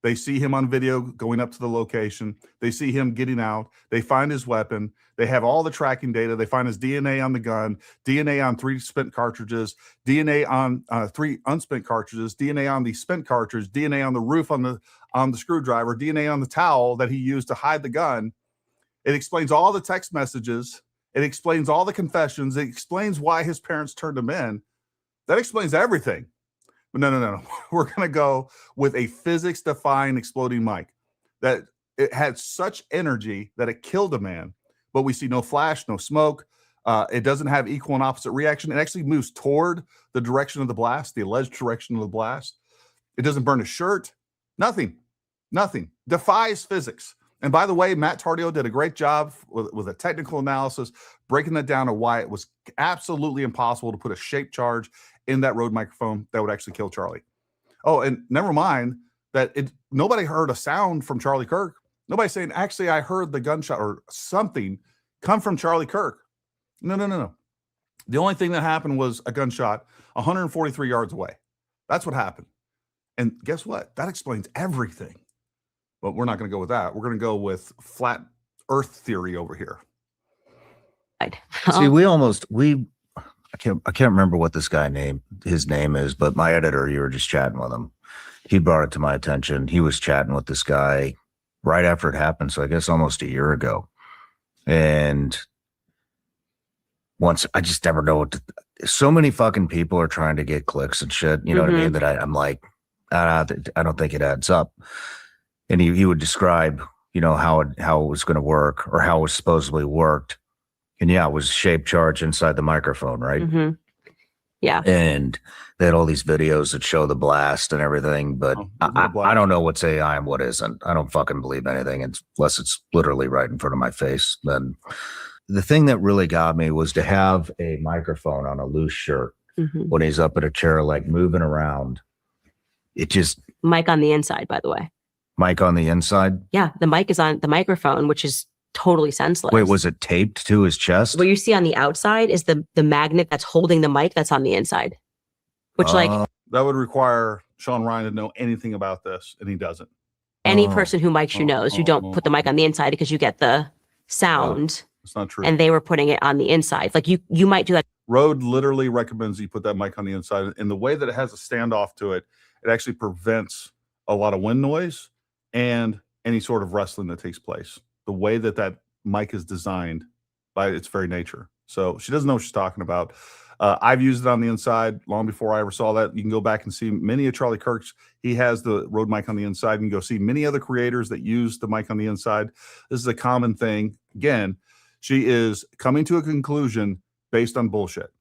Speaker 2: They see him on video going up to the location. They see him getting out. They find his weapon. They have all the tracking data. They find his DNA on the gun, DNA on 3 spent cartridges, DNA on 3 unspent cartridges, DNA on the spent cartridge, DNA on the roof on the screwdriver, DNA on the towel that he used to hide the gun. It explains all the text messages. It explains all the confessions. It explains why his parents turned him in. That explains everything. But no. We're going to go with a physics-defying exploding mic that it had such energy that it killed a man, but we see no flash, no smoke. It doesn't have equal and opposite reaction. It actually moves toward the direction of the blast, the alleged direction of the blast. It doesn't burn a shirt. Nothing. Defies physics. And by the way, Matt Tardio did a great job with a technical analysis, breaking that down to why it was absolutely impossible to put a shaped charge in that Rode microphone that would actually kill Charlie. Oh, and never mind that nobody heard a sound from Charlie Kirk. Nobody's saying, actually, I heard the gunshot or something come from Charlie Kirk. No. The only thing that happened was a gunshot 143 yards away. That's what happened. And guess what? That explains everything. But we're not going to go with that. We're going to go with flat earth theory over here.
Speaker 10: See, I can't remember what this guy his name is, but my editor, you were just chatting with him. He brought it to my attention. He was chatting with this guy right after it happened. So I guess almost a year ago. And once I just never know so many fucking people are trying to get clicks and shit. You know what I mean? That I'm like, I don't think it adds up. And he would describe, how it was going to work or how it supposedly worked. And yeah, it was shaped charge inside the microphone, right?
Speaker 11: Mm-hmm. Yeah.
Speaker 10: And they had all these videos that show the blast and everything, but I don't know what's AI and what isn't. I don't fucking believe anything unless it's literally right in front of my face. Then the thing that really got me was to have a microphone on a loose shirt when he's up in a chair, like moving around. It just...
Speaker 11: Mic on the inside, by the way.
Speaker 10: Mic on the inside?
Speaker 11: Yeah, the mic is on the microphone, which is totally senseless.
Speaker 10: Wait, was it taped to his chest?
Speaker 11: What you see on the outside is the magnet that's holding the mic that's on the inside. Which that
Speaker 2: would require Sean Ryan to know anything about this, and he doesn't.
Speaker 11: Any person who mics you knows you don't put the mic on the inside because you get the sound.
Speaker 2: It's not true.
Speaker 11: And they were putting it on the inside. Like you might do that.
Speaker 2: Rode literally recommends you put that mic on the inside. And the way that it has a standoff to it, it actually prevents a lot of wind noise and any sort of wrestling that takes place. The way that mic is designed by its very nature. So she doesn't know what she's talking about. I've used it on the inside long before I ever saw that. You can go back and see many of Charlie Kirk's. He has the Rode mic on the inside. You can go see many other creators that use the mic on the inside. This is a common thing. Again, she is coming to a conclusion based on bullshit.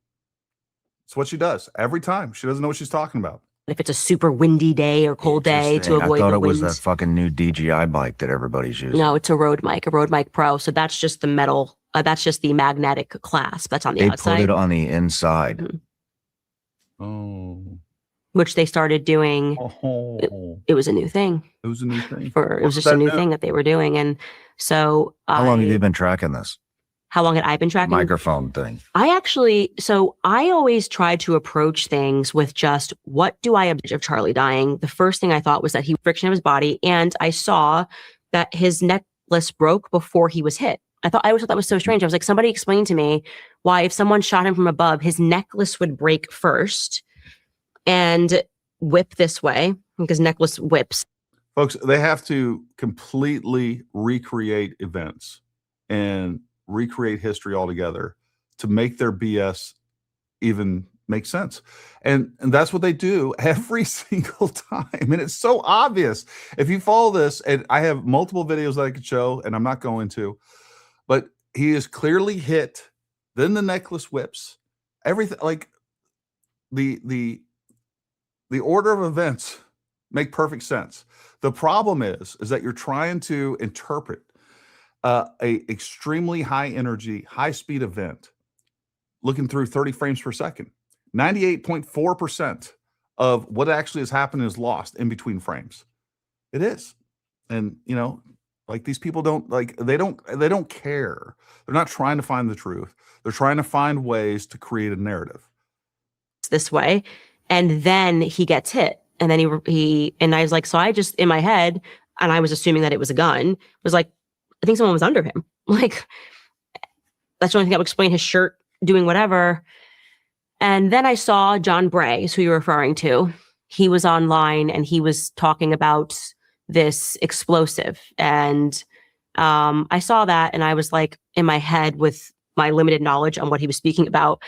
Speaker 2: It's what she does every time. She doesn't know what she's talking about.
Speaker 11: If it's a super windy day or cold day to avoid the wind.
Speaker 10: I thought it was that fucking new DJI mic that everybody's using.
Speaker 11: No, it's a Rode Mic Pro. So that's just the metal. That's just the magnetic clasp that's on the outside.
Speaker 10: They put it on the inside.
Speaker 11: Mm-hmm.
Speaker 2: Oh.
Speaker 11: Which they started doing. It was a new thing.
Speaker 2: It was a new thing.
Speaker 11: It was just a new thing that they were doing. And so
Speaker 10: how long have you been tracking this?
Speaker 11: How long had I been tracking?
Speaker 10: Microphone thing.
Speaker 11: I always tried to approach things with just, what do I observe of Charlie dying? The first thing I thought was that he friction of his body. And I saw that his necklace broke before he was hit. I always thought that was so strange. I was like, somebody explain to me why if someone shot him from above, his necklace would break first and whip this way because necklace whips.
Speaker 2: Folks, they have to completely recreate events and recreate history altogether to make their BS even make sense. And that's what they do every single time. And it's so obvious. If you follow this, and I have multiple videos that I could show, and I'm not going to, but he is clearly hit. Then the necklace whips. Everything, like the order of events make perfect sense. The problem is that you're trying to interpret a extremely high energy, high speed event looking through 30 frames per second. 98.4% of what actually has happened is lost in between frames. It is. And like these people they don't care. They're not trying to find the truth. They're trying to find ways to create a narrative.
Speaker 11: This way. And then he gets hit. And then and I was like, so I just, in my head, and I was assuming that it was a gun, was like, I think someone was under him. Like, that's the only thing that would explain his shirt doing whatever. And then I saw John Bray, who you're referring to. He was online and he was talking about this explosive. And I saw that and I was like, in my head, with my limited knowledge on what he was speaking about,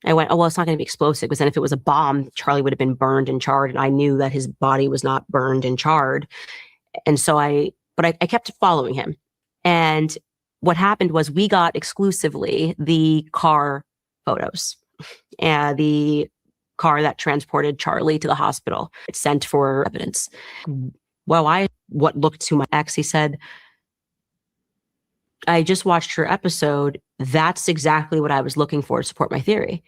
Speaker 11: I went, oh, well, it's not going to be explosive, because then if it was a bomb, Charlie would have been burned and charred. And I knew that his body was not burned and charred. And so I kept following him. And what happened was we got exclusively the car photos, and the car that transported Charlie to the hospital. It's sent for evidence. Well, what looked to my ex, he said, I just watched your episode. That's exactly what I was looking for to support my theory.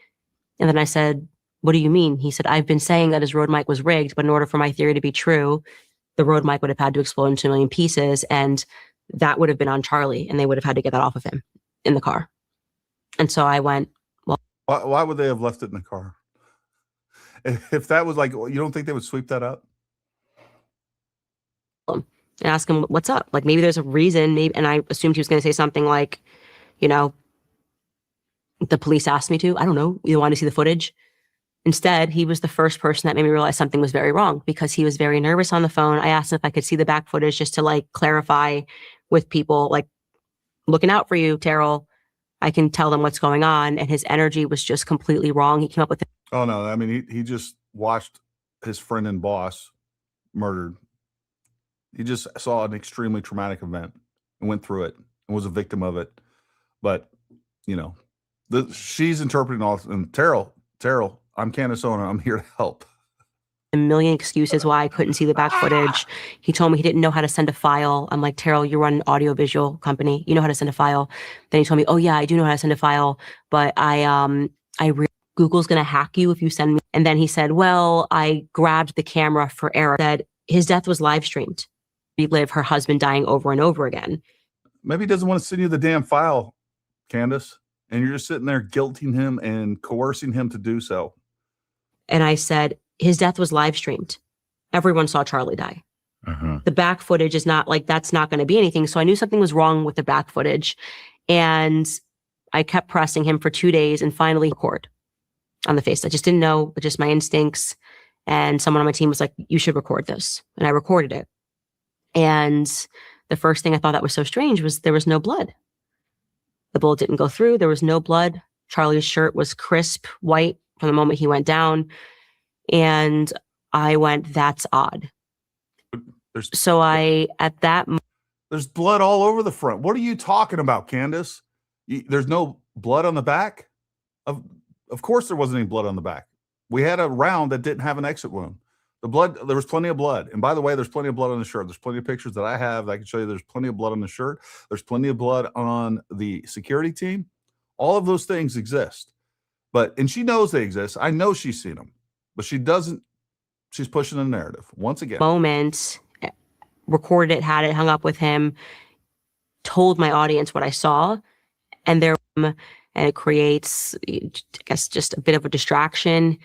Speaker 11: And then I said, what do you mean? He said, I've been saying that his road mic was rigged, but in order for my theory to be true, the road mic would have had to explode into a million pieces, and that would have been on Charlie, and they would have had to get that off of him in the car. And so I went, well,
Speaker 3: why would they have left it in the car? If that was like, you don't think they would sweep that up?
Speaker 11: And ask him what's up. Like, maybe there's a reason. Maybe, and I assumed he was going to say something like, the police asked me to. I don't know. You want to see the footage? Instead, he was the first person that made me realize something was very wrong, because he was very nervous on the phone. I asked him if I could see the back footage just to like clarify with people, like, looking out for you, Terrell. I can tell them what's going on. And his energy was just completely wrong. He came up with it.
Speaker 3: Oh no. I mean, he just watched his friend and boss murdered. He just saw an extremely traumatic event and went through it and was a victim of it. But, she's interpreting all, and Terrell, I'm Candace Owens. I'm here to help.
Speaker 11: A million excuses why I couldn't see the back footage. He told me he didn't know how to send a file. I'm like, Terrell, you run an audiovisual company. You know how to send a file. Then he told me, oh yeah, I do know how to send a file, but Google's going to hack you if you send me. And then he said, well, I grabbed the camera for error. Said his death was live streamed. Relive her husband dying over and over again.
Speaker 3: Maybe he doesn't want to send you the damn file, Candace. And you're just sitting there guilting him and coercing him to do so.
Speaker 11: And I said, his death was live streamed. Everyone saw Charlie die. The back footage is not like, that's not going to be anything. So I knew something was wrong with the back footage. And I kept pressing him for 2 days and finally record on the face. I just didn't know, but just my instincts. And someone on my team was like, you should record this. And I recorded it. And the first thing I thought that was so strange was there was no blood. The bullet didn't go through. There was no blood. Charlie's shirt was crisp white from the moment he went down. And I went, that's odd. There's
Speaker 3: blood all over the front. What are you talking about, Candace? There's no blood on the back? Of course there wasn't any blood on the back. We had a round that didn't have an exit wound. There was plenty of blood. And by the way, there's plenty of blood on the shirt. There's plenty of pictures that I have that I can show you. There's plenty of blood on the shirt. There's plenty of blood on the security team. All of those things exist. And she knows they exist. I know she's seen them, but she doesn't. She's pushing the narrative once again.
Speaker 11: Moment, recorded it, had it, hung up with him, told my audience what I saw, and it creates, I guess, just a bit of a distraction.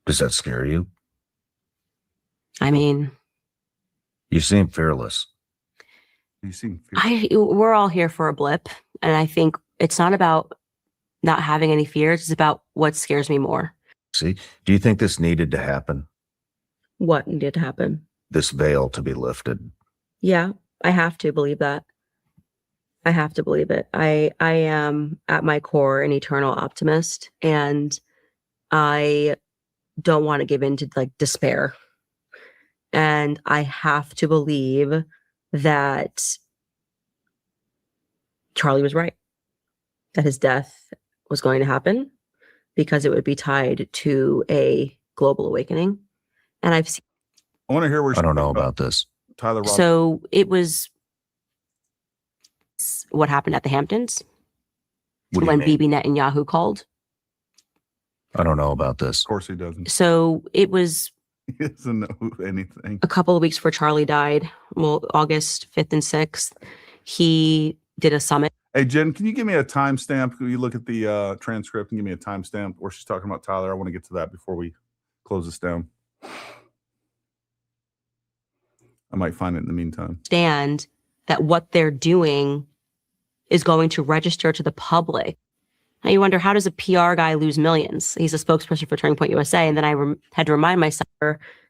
Speaker 10: Does that scare you?
Speaker 11: I mean,
Speaker 10: you seem fearless.
Speaker 11: We're all here for a blip. And I think it's not about not having any fears. It's about what scares me more.
Speaker 10: See, do you think this needed to happen?
Speaker 11: What needed to happen?
Speaker 10: This veil to be lifted.
Speaker 11: Yeah, I have to believe that. I have to believe it. I am at my core an eternal optimist, and I don't want to give in to like despair. And I have to believe that Charlie was right, that his death was going to happen because it would be tied to a global awakening. And I've seen.
Speaker 3: I want to hear where.
Speaker 10: I don't know about this.
Speaker 3: Tyler Roberts.
Speaker 11: So it was what happened at the Hamptons when Bibi Netanyahu called.
Speaker 10: I don't know about this.
Speaker 3: Of course he doesn't.
Speaker 11: So it was.
Speaker 3: He doesn't know anything.
Speaker 11: A couple of weeks before Charlie died, well, August 5th and 6th, he did a summit.
Speaker 3: Hey, Jen, can you give me a timestamp? Can you look at the transcript and give me a timestamp where she's talking about Tyler? I want to get to that before we close this down. I might find it in the meantime.
Speaker 11: Understand that what they're doing is going to register to the public. Now you wonder, how does a PR guy lose millions? He's a spokesperson for Turning Point USA. And then I had to remind myself,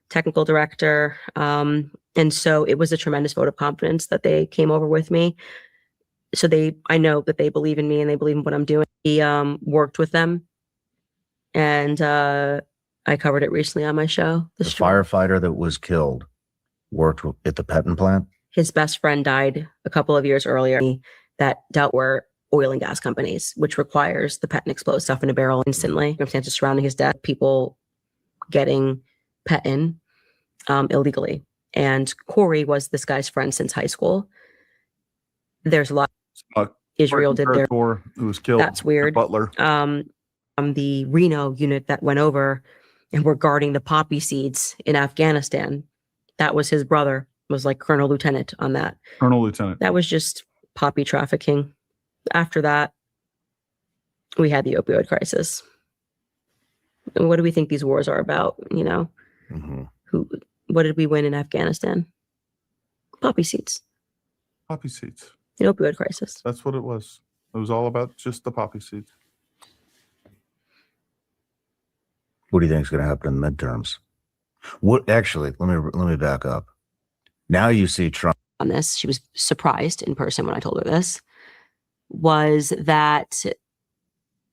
Speaker 11: technical director. And so it was a tremendous vote of confidence that they came over with me. So I know that they believe in me and they believe in what I'm doing. He worked with them. And I covered it recently on my show.
Speaker 10: The firefighter that was killed worked at the Petton plant.
Speaker 11: His best friend died a couple of years earlier that dealt with oil and gas companies, which requires the Petton explode stuff in a barrel instantly. Circumstances surrounding his death, people getting Petton illegally. And Corey was this guy's friend since high school. There's a lot. Israel did their
Speaker 3: tour. Who was killed?
Speaker 11: That's weird.
Speaker 3: Butler.
Speaker 11: The Reno unit that went over and were guarding the poppy seeds in Afghanistan. That was his brother, was like Colonel Lieutenant on that.
Speaker 3: Colonel Lieutenant.
Speaker 11: That was just poppy trafficking. After that, we had the opioid crisis. And what do we think these wars are about? You know, what did we win in Afghanistan? Poppy seeds.
Speaker 3: Poppy seeds.
Speaker 11: The opioid crisis.
Speaker 3: That's what it was. It was all about just the poppy seeds.
Speaker 10: What do you think is going to happen in the midterms? What actually? Let me back up. Now you see Trump
Speaker 11: on this. She was surprised in person when I told her this. Was that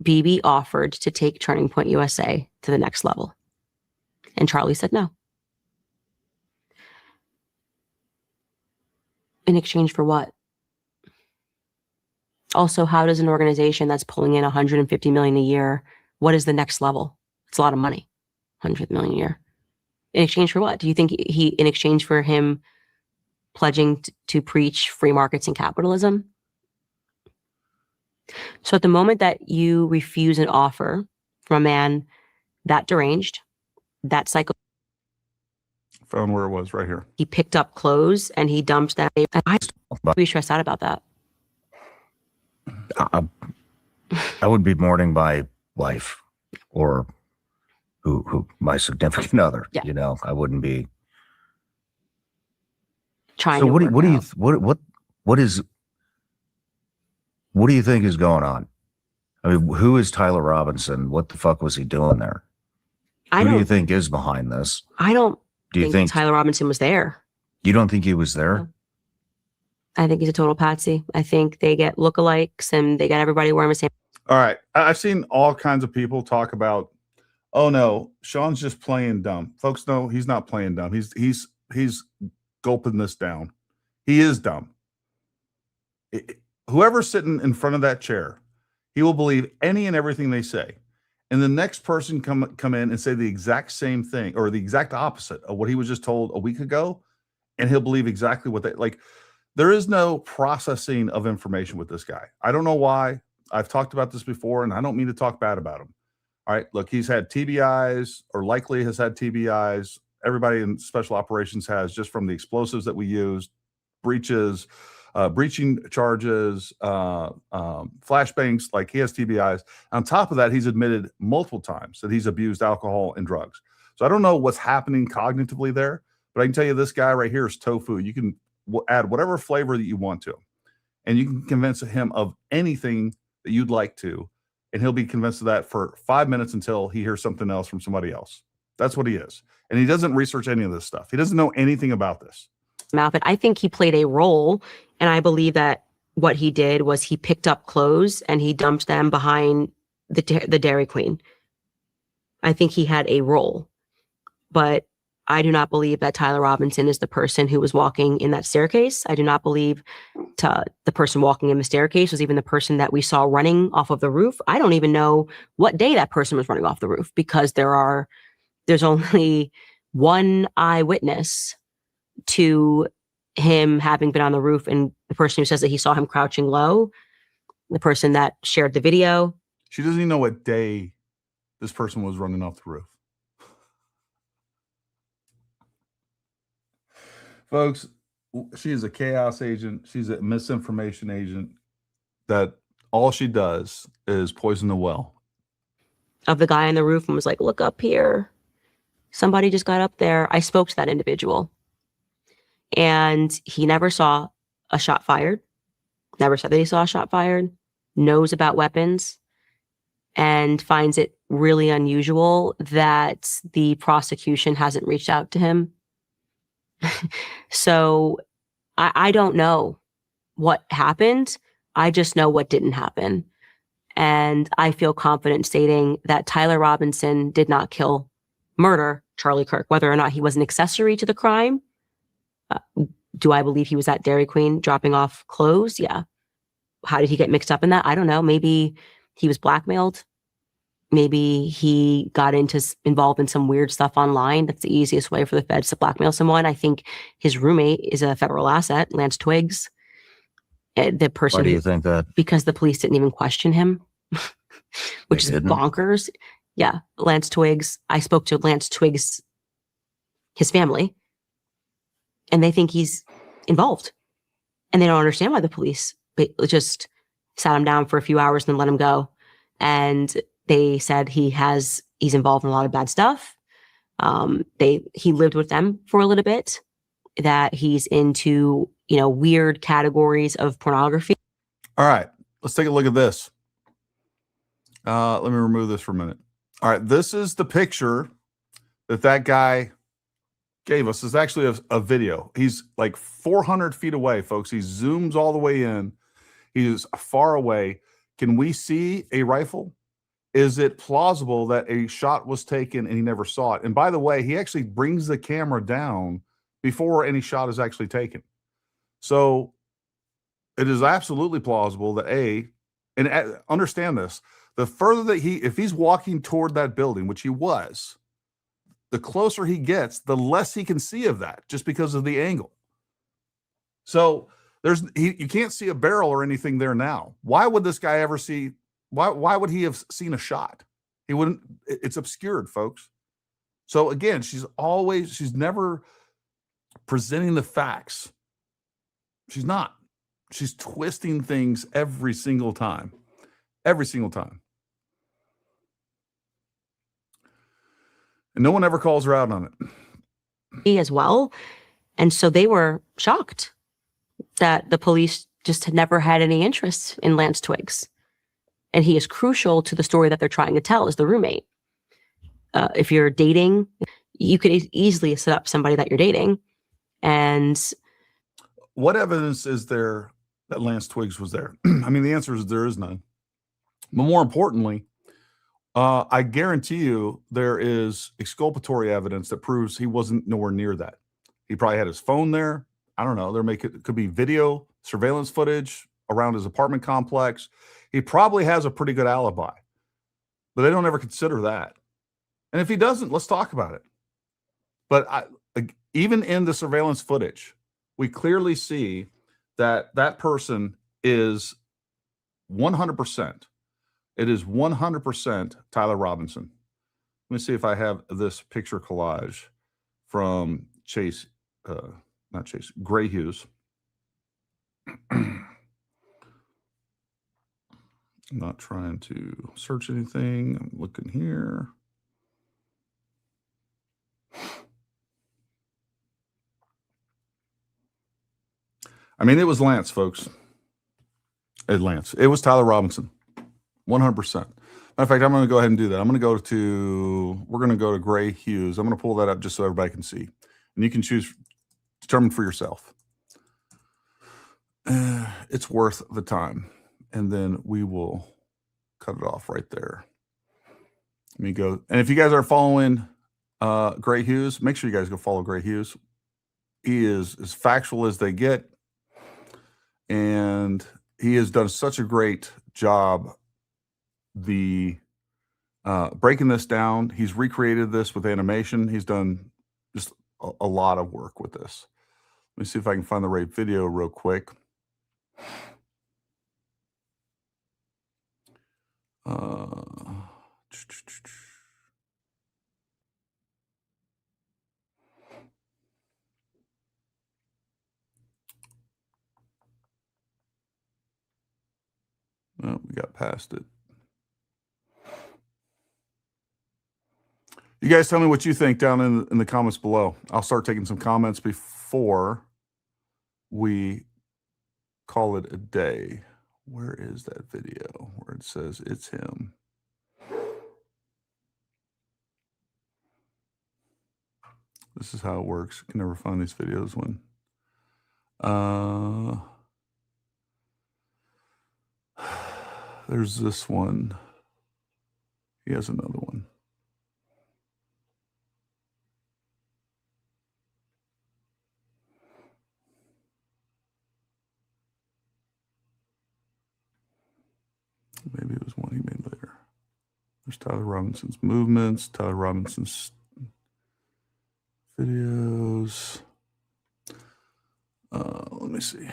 Speaker 11: Bibi offered to take Turning Point USA to the next level, and Charlie said no. In exchange for what? Also, how does an organization that's pulling in $150 million a year? What is the next level? It's a lot of money, $100 million a year. In exchange for what? Do you think in exchange for him pledging to preach free markets and capitalism? So at the moment that you refuse an offer from a man that deranged, that psycho,
Speaker 3: found where it was right here.
Speaker 11: He picked up clothes and he dumped that. I'd be stressed out about that.
Speaker 10: I would be mourning my wife or who my significant other.
Speaker 11: Yeah.
Speaker 10: You know, I wouldn't be
Speaker 11: trying.
Speaker 10: So
Speaker 11: to
Speaker 10: what do you think is going on? I mean, who is Tyler Robinson? What the fuck was he doing there? Who do you think is behind this?
Speaker 11: I don't.
Speaker 10: Do you think
Speaker 11: Tyler Robinson was there?
Speaker 10: You don't think he was there?
Speaker 11: No. I think he's a total patsy. I think they get lookalikes and they got everybody wearing the same.
Speaker 3: All right. I've seen all kinds of people talk about, oh no, Sean's just playing dumb. Folks, no, he's not playing dumb. He's gulping this down. He is dumb. Whoever's sitting in front of that chair, he will believe any and everything they say. And the next person come in and say the exact same thing or the exact opposite of what he was just told a week ago, and he'll believe exactly what they like. There is no processing of information with this guy. I don't know why. I've talked about this before, and I don't mean to talk bad about him. All right, look, he's had TBIs or likely has had TBIs. Everybody in special operations has, just from the explosives that we used, breaches, breaching charges, flashbangs, like he has TBIs. On top of that, he's admitted multiple times that he's abused alcohol and drugs. So I don't know what's happening cognitively there, but I can tell you this guy right here is tofu. You can add whatever flavor that you want to, and you can convince him of anything that you'd like to, and he'll be convinced of that for 5 minutes until he hears something else from somebody else. That's what he is. And he doesn't research any of this stuff. He doesn't know anything about this.
Speaker 11: But I think he played a role, and I believe that what he did was he picked up clothes and he dumped them behind the Dairy Queen. I think he had a role, but I do not believe that Tyler Robinson is the person who was walking in that staircase. I do not believe the person walking in the staircase was even the person that we saw running off of the roof. I don't even know what day that person was running off the roof, because there's only one eyewitness to him having been on the roof, and the person who says that he saw him crouching low, the person that shared the video.
Speaker 3: She doesn't even know what day this person was running off the roof. Folks, she is a chaos agent. She's a misinformation agent that all she does is poison the well.
Speaker 11: Of the guy on the roof and was like, look up here. somebody just got up there. I spoke to that individual, and he never saw a shot fired, never said that he saw a shot fired, knows about weapons, and finds it really unusual that the prosecution hasn't reached out to him. So I don't know what happened. I just know what didn't happen. And I feel confident stating that Tyler Robinson did not murder Charlie Kirk, whether or not he was an accessory to the crime. Do I believe he was at Dairy Queen dropping off clothes? Yeah. How did he get mixed up in that? I don't know. Maybe he was blackmailed. Maybe he got involved in some weird stuff online. That's the easiest way for the feds to blackmail someone. I think his roommate is a federal asset, Lance Twiggs. The person.
Speaker 10: Why do you think that?
Speaker 11: Because the police didn't even question him, which is bonkers. Yeah, Lance Twiggs. I spoke to Lance Twiggs, his family, and they think he's involved. And they don't understand why the police just sat him down for a few hours and then let him go. And they said he's involved in a lot of bad stuff. He lived with them for a little bit, that he's into, weird categories of pornography.
Speaker 3: All right, let's take a look at this. Let me remove this for a minute. All right, this is the picture that guy gave us. It's actually a video. He's like 400 feet away, folks. He zooms all the way in. He's far away. Can we see a rifle? Is it plausible that a shot was taken and he never saw it? And by the way, he actually brings the camera down before any shot is actually taken. So it is absolutely plausible that and understand this, the further that if he's walking toward that building, which he was, the closer he gets, the less he can see of that, just because of the angle. So you can't see a barrel or anything there now. Why would this guy ever see? Why would he have seen a shot? He wouldn't. It's obscured, folks. So again, she's never presenting the facts. She's not. She's twisting things every single time. Every single time. And no one ever calls her out on it.
Speaker 11: As well. And so they were shocked that the police just had never had any interest in Lance Twiggs. And he is crucial to the story that they're trying to tell as the roommate. If you're dating, you could easily set up somebody that you're dating. And
Speaker 3: what evidence is there that Lance Twiggs was there? I mean, the answer is there is none. But more importantly, I guarantee you there is exculpatory evidence that proves he wasn't nowhere near that. He probably had his phone there. I don't know. It could be video surveillance footage around his apartment complex. He probably has a pretty good alibi, but they don't ever consider that. And if he doesn't, let's talk about it. But even in the surveillance footage, we clearly see that person is 100%. It is 100% Tyler Robinson. Let me see if I have this picture collage from Gray Hughes. I'm not trying to search anything. I'm looking here. I mean, it was Lance, folks. It was Tyler Robinson. 100%. Matter of fact, I'm going to go ahead and do that. We're going to go to Gray Hughes. I'm going to pull that up just so everybody can see. And you can determine for yourself. It's worth the time. And then we will cut it off right there. Let me go. And if you guys are following Gray Hughes, make sure you guys go follow Gray Hughes. He is as factual as they get. And he has done such a great job breaking this down. He's recreated this with animation. He's done just a lot of work with this. Let me see if I can find the right video real quick. Oh, we got past it. You guys tell me what you think down in the comments below. I'll start taking some comments before we call it a day. Where is that video where it says it's him? This is how it works. You can never find these videos when there's this one. He has another one. Maybe it was one he made later. There's Tyler Robinson's movements, Tyler Robinson's videos. Let me see.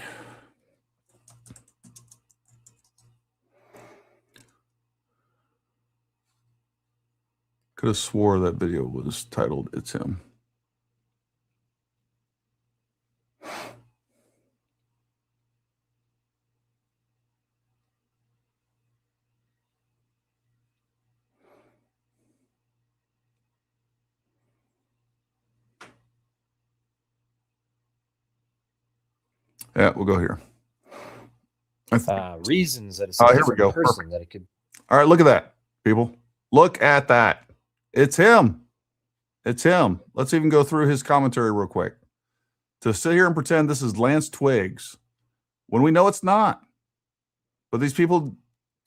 Speaker 3: Could have swore that video was titled "It's Him." Yeah, we'll go here.
Speaker 18: Reasons that it's
Speaker 3: a here we go.
Speaker 18: person that it could.
Speaker 3: All right, look at that, people. Look at that. It's him. It's him. Let's even go through his commentary real quick. To sit here and pretend this is Lance Twiggs when we know it's not. But these people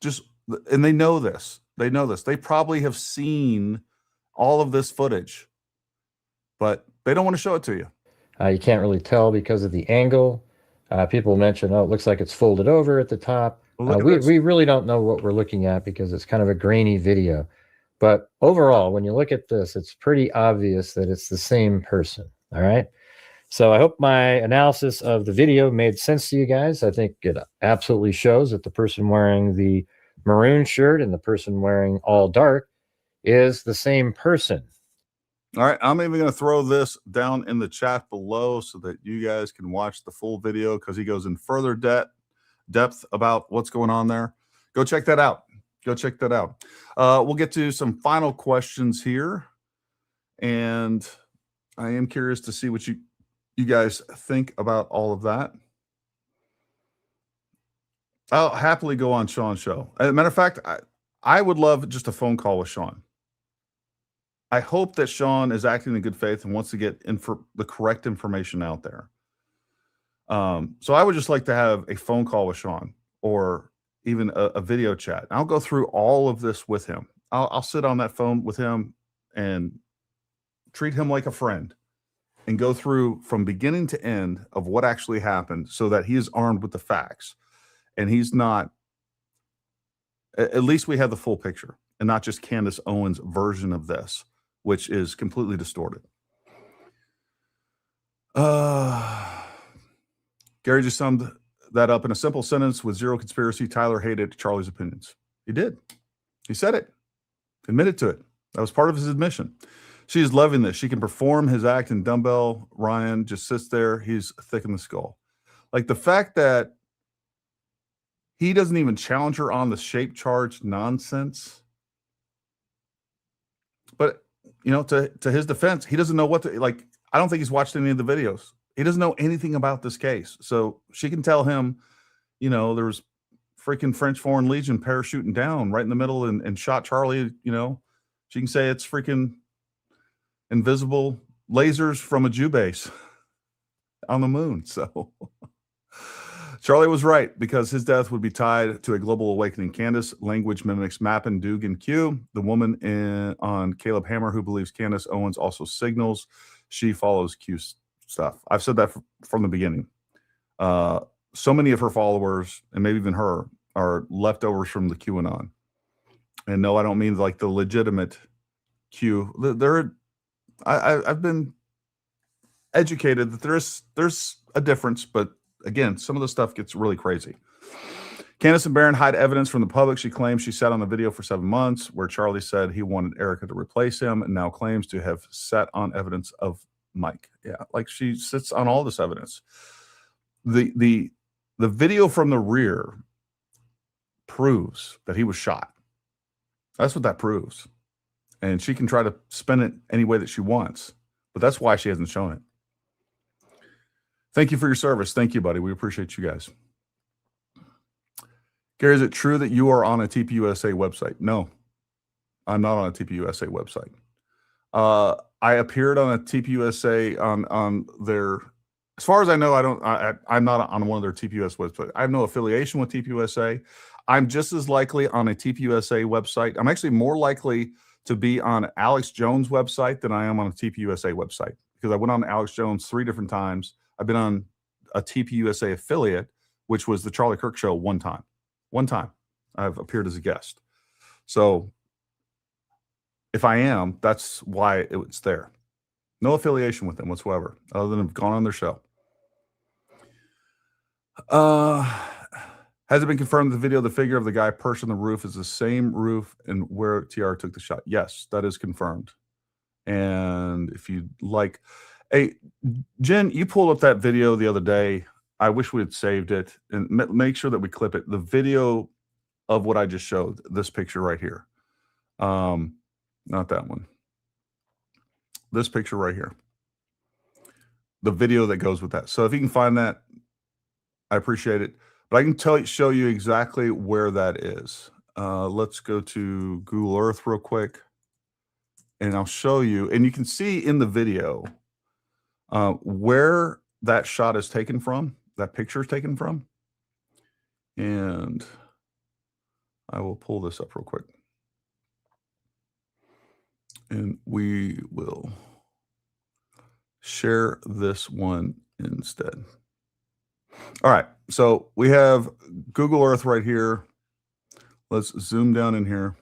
Speaker 3: just, and they know this. They know this. They probably have seen all of this footage, but they don't want to show it to you.
Speaker 18: You can't really tell because of the angle. People mention, oh, it looks like it's folded over at the top. We really don't know what we're looking at because it's kind of a grainy video. But overall, when you look at this, it's pretty obvious that it's the same person. All right. So I hope my analysis of the video made sense to you guys. I think it absolutely shows that the person wearing the maroon shirt and the person wearing all dark is the same person.
Speaker 3: All right, I'm even going to throw this down in the chat below so that you guys can watch the full video because he goes in further depth about what's going on there. Go check that out. Go check that out. We'll get to some final questions here, and I am curious to see what you guys think about all of that. I'll happily go on Sean's show. As a matter of fact, I would love just a phone call with Sean. I hope that Sean is acting in good faith and wants to get the correct information out there. So I would just like to have a phone call with Sean or even a video chat. I'll go through all of this with him. I'll sit on that phone with him and treat him like a friend and go through from beginning to end of what actually happened so that he is armed with the facts and he's not, at least we have the full picture and not just Candace Owens' version of this, which is completely distorted. Gary just summed that up in a simple sentence with zero conspiracy. Tyler hated Charlie's opinions. He did. He said it. Admitted to it. That was part of his admission. She is loving this. She can perform his act in dumbbell. Ryan just sits there. He's thick in the skull. Like the fact that he doesn't even challenge her on the shape charge nonsense. But you know, to his defense, he doesn't know what to, like, I don't think he's watched any of the videos. He doesn't know anything about this case. So she can tell him, you know, there was freaking French Foreign Legion parachuting down right in the middle and shot Charlie, you know. She can say it's freaking invisible lasers from a Jew base on the moon. So Charlie was right because his death would be tied to a global awakening. Candace language mimics Mappin, Duke, and Q. The woman on Caleb Hammer who believes Candace Owens also signals. She follows Q's stuff. I've said that from the beginning. So many of her followers, and maybe even her, are leftovers from the QAnon. And no, I don't mean like the legitimate Q. I've been educated that there's a difference, but again, some of the stuff gets really crazy. Candace and Barron hide evidence from the public. She claims she sat on the video for 7 months where Charlie said he wanted Erica to replace him and now claims to have sat on evidence of Mike. Yeah, like she sits on all this evidence. The video from the rear proves that he was shot. That's what that proves. and she can try to spin it any way that she wants. But that's why she hasn't shown it. Thank you for your service. Thank you, buddy. We appreciate you guys. Gary, is it true that you are on a TPUSA website? No, I'm not on a TPUSA website. I appeared on a TPUSA on their, as far as I know, I'm not on one of their TPUS websites. I have no affiliation with TPUSA. I'm just as likely on a TPUSA website. I'm actually more likely to be on Alex Jones' website than I am on a TPUSA website, because I went on Alex Jones 3 different times. I've been on a TPUSA affiliate, which was the Charlie Kirk Show one time. One time I've appeared as a guest. So if I am, that's why it's there. No affiliation with them whatsoever, other than I've gone on their show. Has it been confirmed that the video, the figure of the guy perched on the roof is the same roof and where TR took the shot? Yes, that is confirmed. And if you'd like, hey, Jen, you pulled up that video the other day. I wish we had saved it, and make sure that we clip it. The video of what I just showed, this picture right here. Not that one. This picture right here. The video that goes with that. So if you can find that, I appreciate it. But I can show you exactly where that is. Let's go to Google Earth real quick, and I'll show you. And you can see in the video where that shot is taken from, that picture is taken from. And I will pull this up real quick. And we will share this one instead. All right, so we have Google Earth right here. Let's zoom down in here.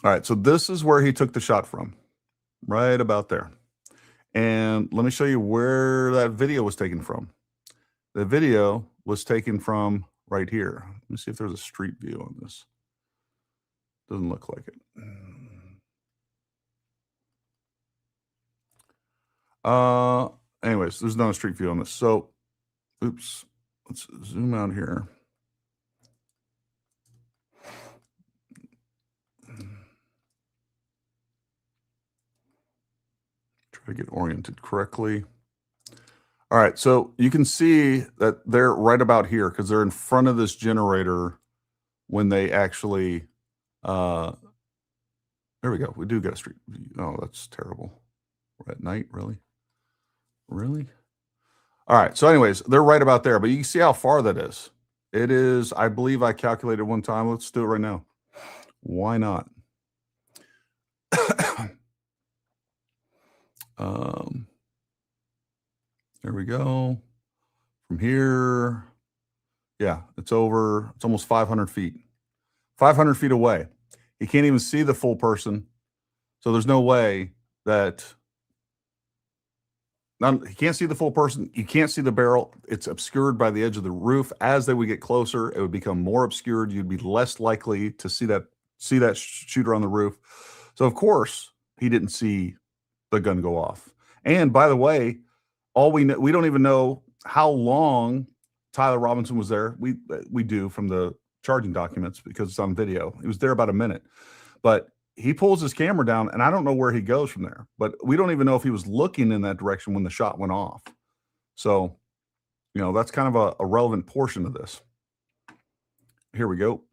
Speaker 3: All right, so this is where he took the shot from, right about there. And let me show you where that video was taken from. The video was taken from right here. Let me see if there's a street view on this. Doesn't look like it. Anyways, there's not a street view on this. So, oops, let's zoom out here. Try to get oriented correctly. All right, so you can see that they're right about here because they're in front of this generator when they actually, there we go. We do get a street view. Oh, that's terrible. We're at night, really? Really? All right. So anyways, they're right about there, but you can see how far that is. It is, I believe I calculated one time. Let's do it right now. Why not? There we go. From here. Yeah, it's almost 500 feet. 500 feet away. You can't even see the full person. So there's no way that you can't see the full person. You can't see the barrel. It's obscured by the edge of the roof. As they would get closer, it would become more obscured. You'd be less likely to see that shooter on the roof. So of course he didn't see the gun go off. And by the way, we don't even know how long Tyler Robinson was there. We do from the charging documents because it's on video. He was there about a minute, but he pulls his camera down, and I don't know where he goes from there, but we don't even know if he was looking in that direction when the shot went off. So, that's kind of a relevant portion of this. Here we go.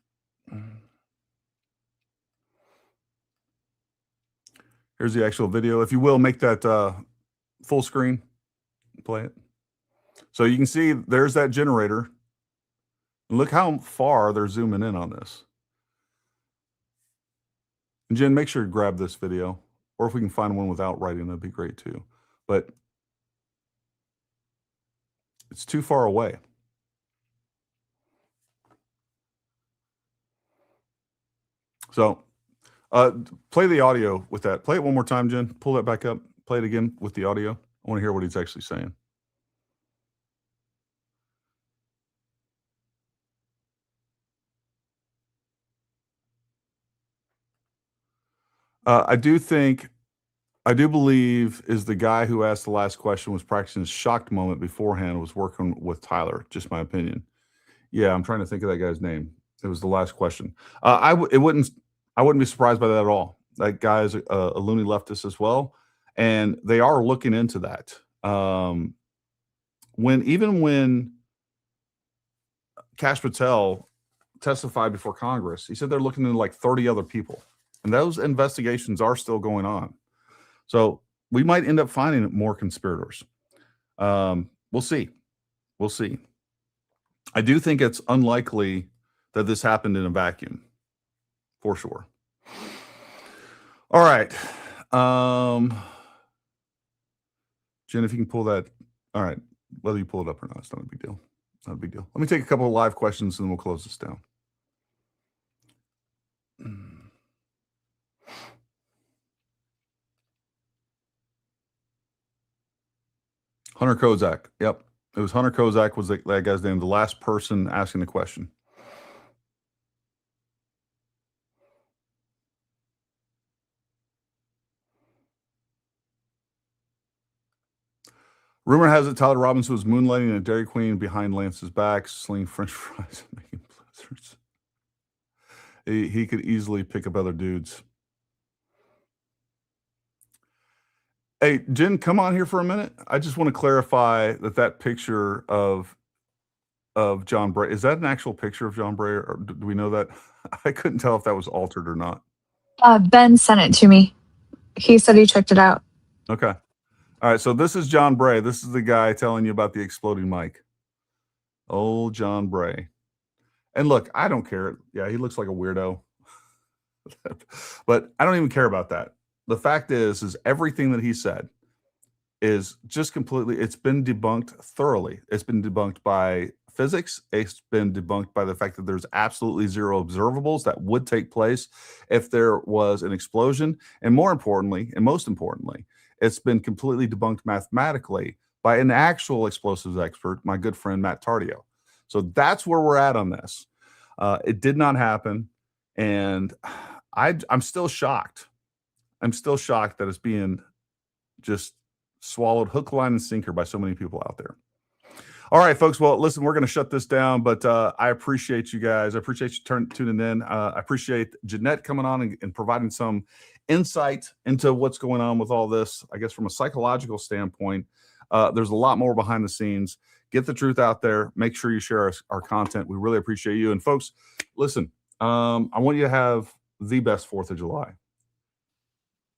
Speaker 3: Here's the actual video. If you will, make that full screen. Play it. So you can see there's that generator. And look how far they're zooming in on this. And Jen, make sure to grab this video, or if we can find one without writing, that'd be great too. But it's too far away. So play the audio with that. Play it one more time, Jen. Pull that back up. Play it again with the audio. I want to hear what he's actually saying. I do believe is the guy who asked the last question was practicing his shocked moment beforehand, was working with Tyler. Just my opinion. Yeah, I'm trying to think of that guy's name. It was the last question. It wouldn't I wouldn't be surprised by that at all. That guy is a loony leftist as well, and they are looking into that. When Kash Patel testified before Congress, he said they're looking into like 30 other people, and those investigations are still going on. So we might end up finding more conspirators. We'll see. We'll see. I do think it's unlikely that this happened in a vacuum, for sure. All right. Jen, if you can pull that. All right. Whether you pull it up or not, it's not a big deal. Not a big deal. Let me take a couple of live questions and then we'll close this down. Hunter Kozak. Yep. It was Hunter Kozak was that guy's name, the last person asking the question. Rumor has it Tyler Robinson was moonlighting in a Dairy Queen behind Lance's back, slinging French fries and making blizzards. He could easily pick up other dudes. Hey, Jen, come on here for a minute. I just want to clarify that picture of John Bray, is that an actual picture of John Bray, or do we know that? I couldn't tell if that was altered or not.
Speaker 7: Ben sent it to me. He said he checked it out.
Speaker 3: Okay. All right, so this is John Bray. This is the guy telling you about the exploding mic. Old John Bray. And look, I don't care. Yeah, he looks like a weirdo. But I don't even care about that. The fact is everything that he said is just completely, it's been debunked thoroughly. It's been debunked by physics. It's been debunked by the fact that there's absolutely zero observables that would take place if there was an explosion. And more importantly, and most importantly, it's been completely debunked mathematically by an actual explosives expert, my good friend Matt Tardio. So that's where we're at on this. It did not happen. And I'm still shocked. I'm still shocked that it's being just swallowed hook, line, and sinker by so many people out there. All right, folks. Well, listen, we're going to shut this down, but I appreciate you guys. I appreciate you tuning in. I appreciate Jinet coming on and providing some insight into what's going on with all this. I guess from a psychological standpoint, there's a lot more behind the scenes. Get the truth out there. Make sure you share our content. We really appreciate you. And folks, listen, I want you to have the best 4th of July.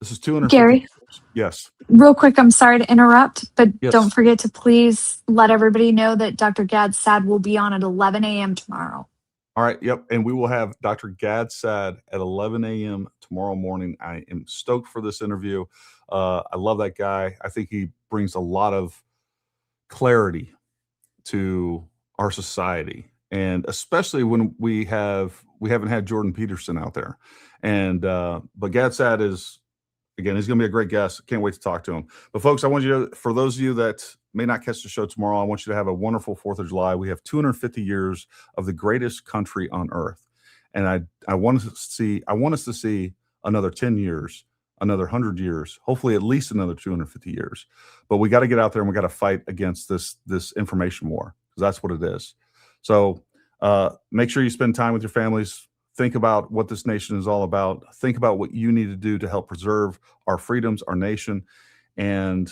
Speaker 3: This is 250.
Speaker 7: Gary?
Speaker 3: Yes.
Speaker 7: Real quick, I'm sorry to interrupt, but
Speaker 3: Yes.
Speaker 7: don't forget to please let everybody know that Dr. Gad Sad will be on at 11 a.m. tomorrow.
Speaker 3: All right. Yep. And we will have Dr. Gad Sad at 11 a.m. tomorrow morning. I am stoked for this interview. I love that guy. I think he brings a lot of clarity to our society, and especially when we haven't had Jordan Peterson out there. And but Gad Sad is, again, he's going to be a great guest. Can't wait to talk to him. But folks, I want you to, for those of you that may not catch the show tomorrow, I want you to have a wonderful 4th of July. We have 250 years of the greatest country on earth. And I want us to see another 10 years, another 100 years, hopefully at least another 250 years. But we got to get out there and we got to fight against this information war, because that's what it is. So make sure you spend time with your families. Think about what this nation is all about. Think about what you need to do to help preserve our freedoms, our nation, and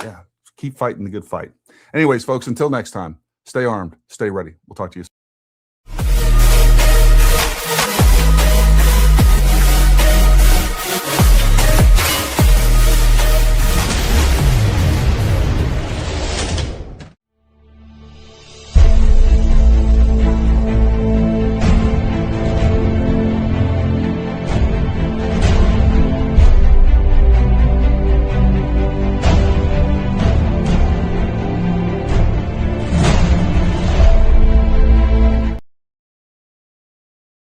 Speaker 3: yeah, keep fighting the good fight. Anyways, folks, until next time, stay armed, stay ready. We'll talk to you soon.